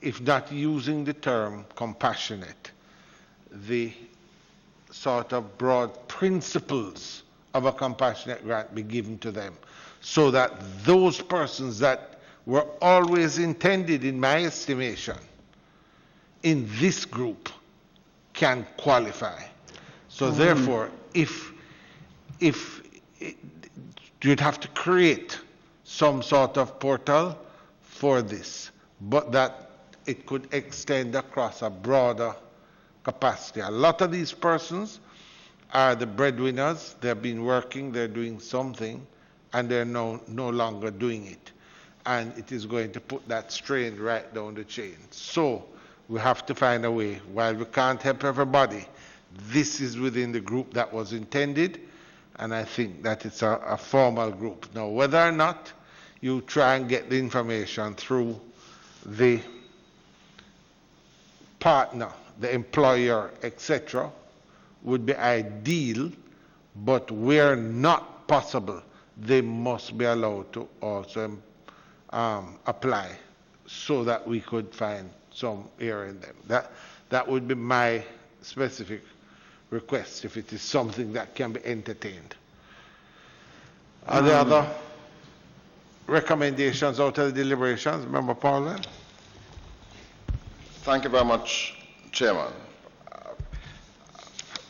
if not using the term compassionate, the sort of broad principles of a compassionate grant be given to them, so that those persons that were always intended, in my estimation, in this group can qualify. So therefore, if you'd have to create some sort of portal for this, but that it could extend across a broader capacity. A lot of these persons are the breadwinners. They've been working, they're doing something, and they're no longer doing it. And it is going to put that strain right down the chain. So we have to find a way. While we can't help everybody, this is within the group that was intended, and I think that it's a formal group. Now, whether or not you try and get the information through the partner, the employer, etc., would be ideal, but where not possible, they must be allowed to also apply so that we could find some error in them. That would be my specific request if it is something that can be entertained. Are there other recommendations out of the deliberations? Member Paula? Thank you very much, Chairman.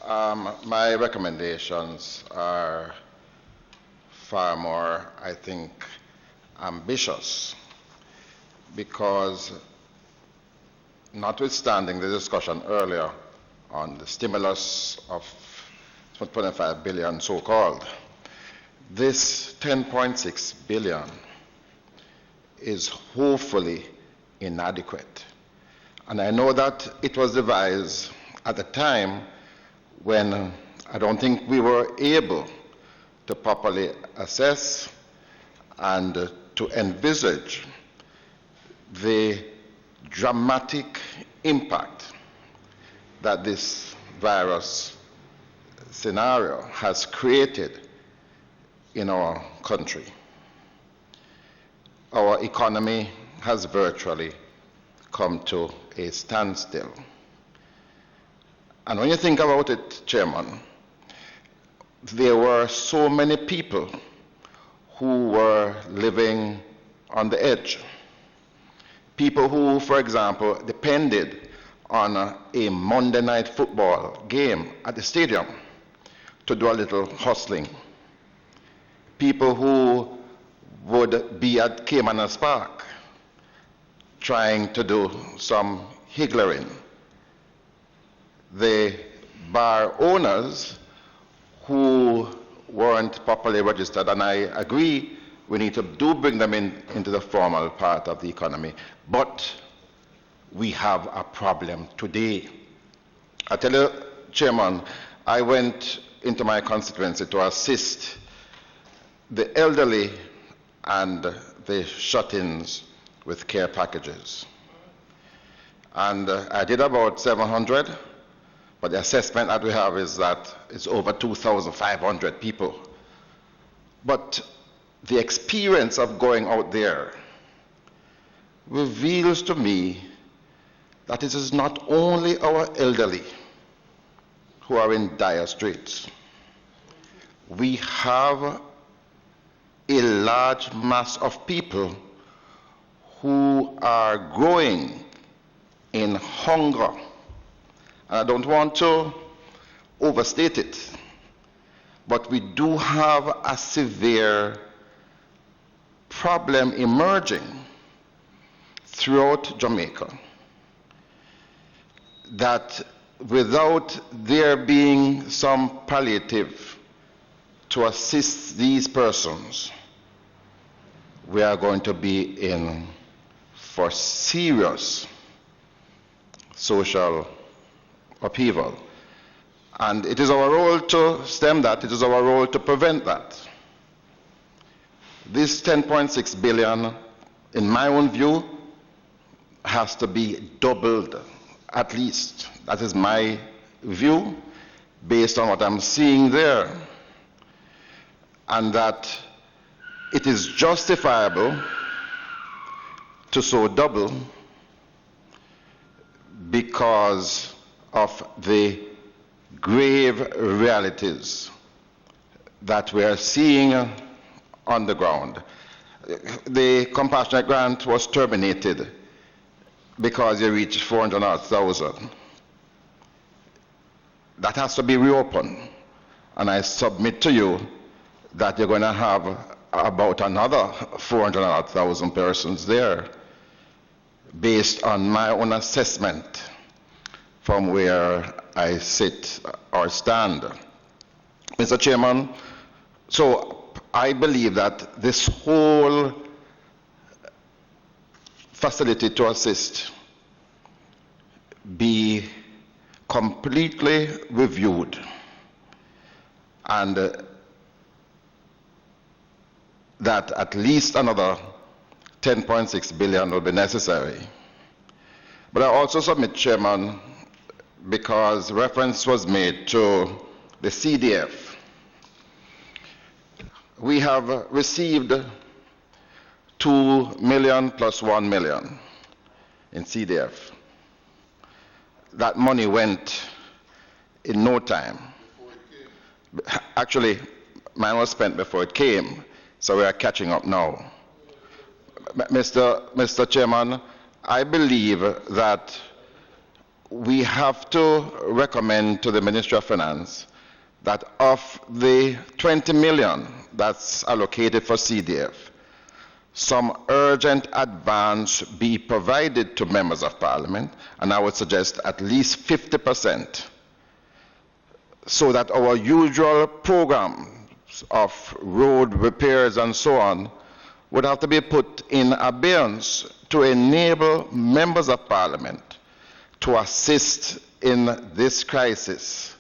My recommendations are far more, I think, ambitious, because notwithstanding the discussion earlier on the stimulus of 25 billion so-called, this 10.6 billion is hopefully inadequate. And I know that it was devised at a time when I don't think we were able to properly assess and to envisage the dramatic impact that this virus scenario has created in our country. Our economy has virtually come to a standstill. And when you think about it, Chairman, there were so many people who were living on the edge. People who, for example, depended on a Monday night football game at the stadium to do a little hustling. People who would be at Caymanas Park trying to do some higgling. The bar owners who weren't properly registered, and I agree we need to bring them into the formal part of the economy, but we have a problem today. I tell you, Chairman, I went into my constituency to assist the elderly and the shut-ins with care packages. And I did about 700, but the assessment that we have is that it's over 2,500 people. But the experience of going out there reveals to me that it is not only our elderly who are in dire straits. We have a large mass of people who are growing in hunger. And I don't want to overstate it, but we do have a severe problem emerging throughout Jamaica that without there being some palliative to assist these persons, we are going to be in for serious social upheaval. And it is our role to stem that, it is our role to prevent that. This 10.6 billion, in my own view, has to be doubled at least. That is my view based on what I'm seeing there. And that it is justifiable to so double because of the grave realities that we are seeing on the ground. The compassionate grant was terminated because you reached 400,000. That has to be reopened. And I submit to you that you're going to have about another 400,000 persons there based on my own assessment from where I sit or stand. Mr. Chairman, so I believe that this whole facility to assist be completely reviewed and that at least another 10.6 billion will be necessary. But I also submit, Chairman, because reference was made to the CDF. We have received 2 million plus 1 million in CDF. That money went in no time. Actually, mine was spent before it came, so we are catching up now. Mr. Chairman, I believe that we have to recommend to the Ministry of Finance that of the 20 million that's allocated for CDF, some urgent advance be provided to members of Parliament, and I would suggest at least 50%, so that our usual programs of road repairs and so on would have to be put in abeyance to enable members of Parliament to assist in this crisis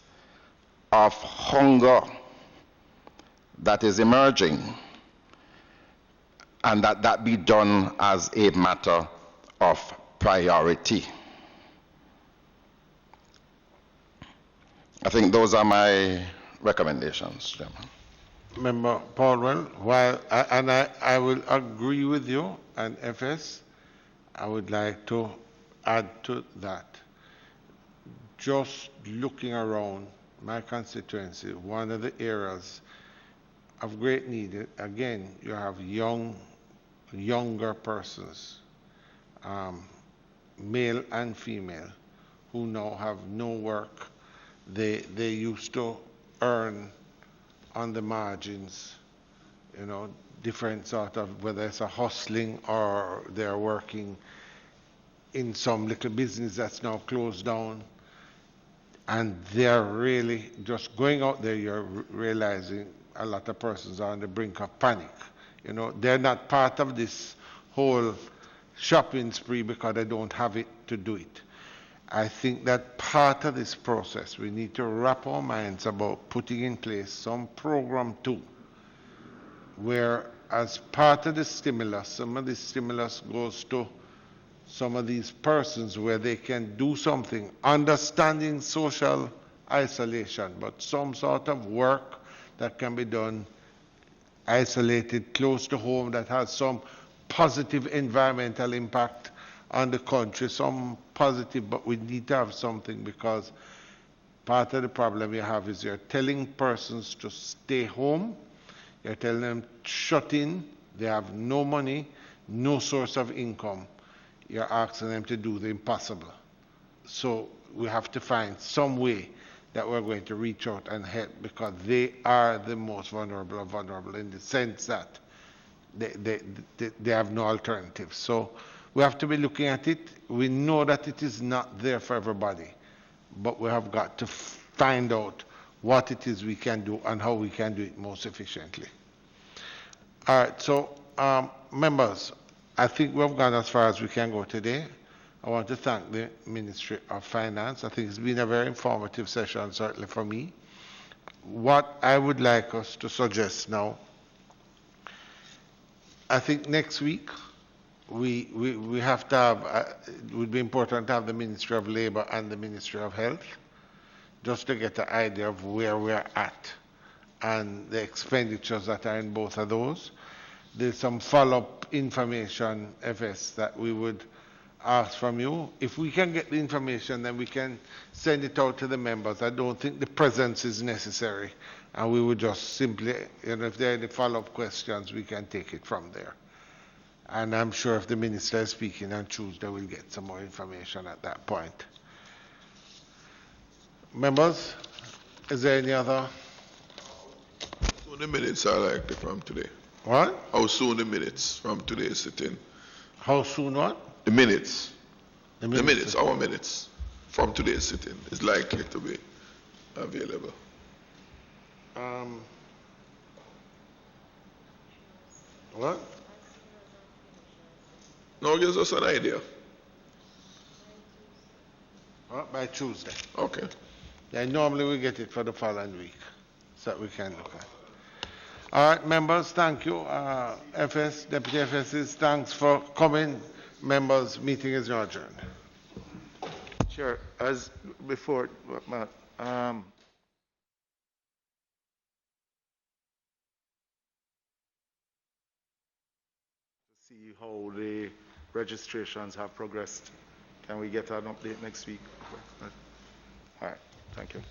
of hunger that is emerging, and that be done as a matter of priority. I think those are my recommendations, Chairman. Member Paulwell, I will agree with you, and FS, I would like to add to that. Just looking around my constituency, one of the areas of great need, again, you have younger persons, male and female, who now have no work. They used to earn on the margins, you know, different sort of, whether it's a hustling or they're working in some little business that's now closed down. And they're really just going out there, you're realizing a lot of persons are on the brink of panic. You know, they're not part of this whole shopping spree because they don't have it to do it. I think that part of this process, we need to wrap our minds about putting in place some program too, where as part of the stimulus, some of the stimulus goes to some of these persons where they can do something, understanding social isolation, but some sort of work that can be done isolated, close to home, that has some positive environmental impact on the country, some positive, but we need to have something because Part of the problem you have is you're telling persons to stay home, you're telling them shut in, they have no money, no source of income. You're asking them to do the impossible. So we have to find some way that we're going to reach out and help, because they are the most vulnerable of vulnerable in the sense that they have no alternative. So we have to be looking at it. We know that it is not there for everybody, but we have got to find out what it is we can do and how we can do it most efficiently. All right, so members, I think we've gone as far as we can go today. I want to thank the Ministry of Finance. I think it's been a very informative session, certainly for me. What I would like us to suggest now, I think next week we have to have, it would be important to have the Ministry of Labor and the Ministry of Health, just to get an idea of where we're at and the expenditures that are in both of those. There's some follow-up information, FS, that we would ask from you. If we can get the information, then we can send it out to the members. I don't think the presence is necessary, and we would just simply, if there are any follow-up questions, we can take it from there. And I'm sure if the minister is speaking on Tuesday, we'll get some more information at that point. Members, is there any other? How soon the minutes are likely from today? What? How soon the minutes from today's sitting? How soon what? The minutes. The minutes, our minutes from today's sitting is likely to be available. What? No, gives us an idea. Well, by Tuesday. Okay. Yeah, normally we get it for the following week, so that we can look at it. All right, members, thank you. FS, Deputy FSs, thanks for coming. Members, meeting is now adjourned. Sure. As before, Matt, to see how the registrations have progressed. Can we get an update next week? All right. Thank you.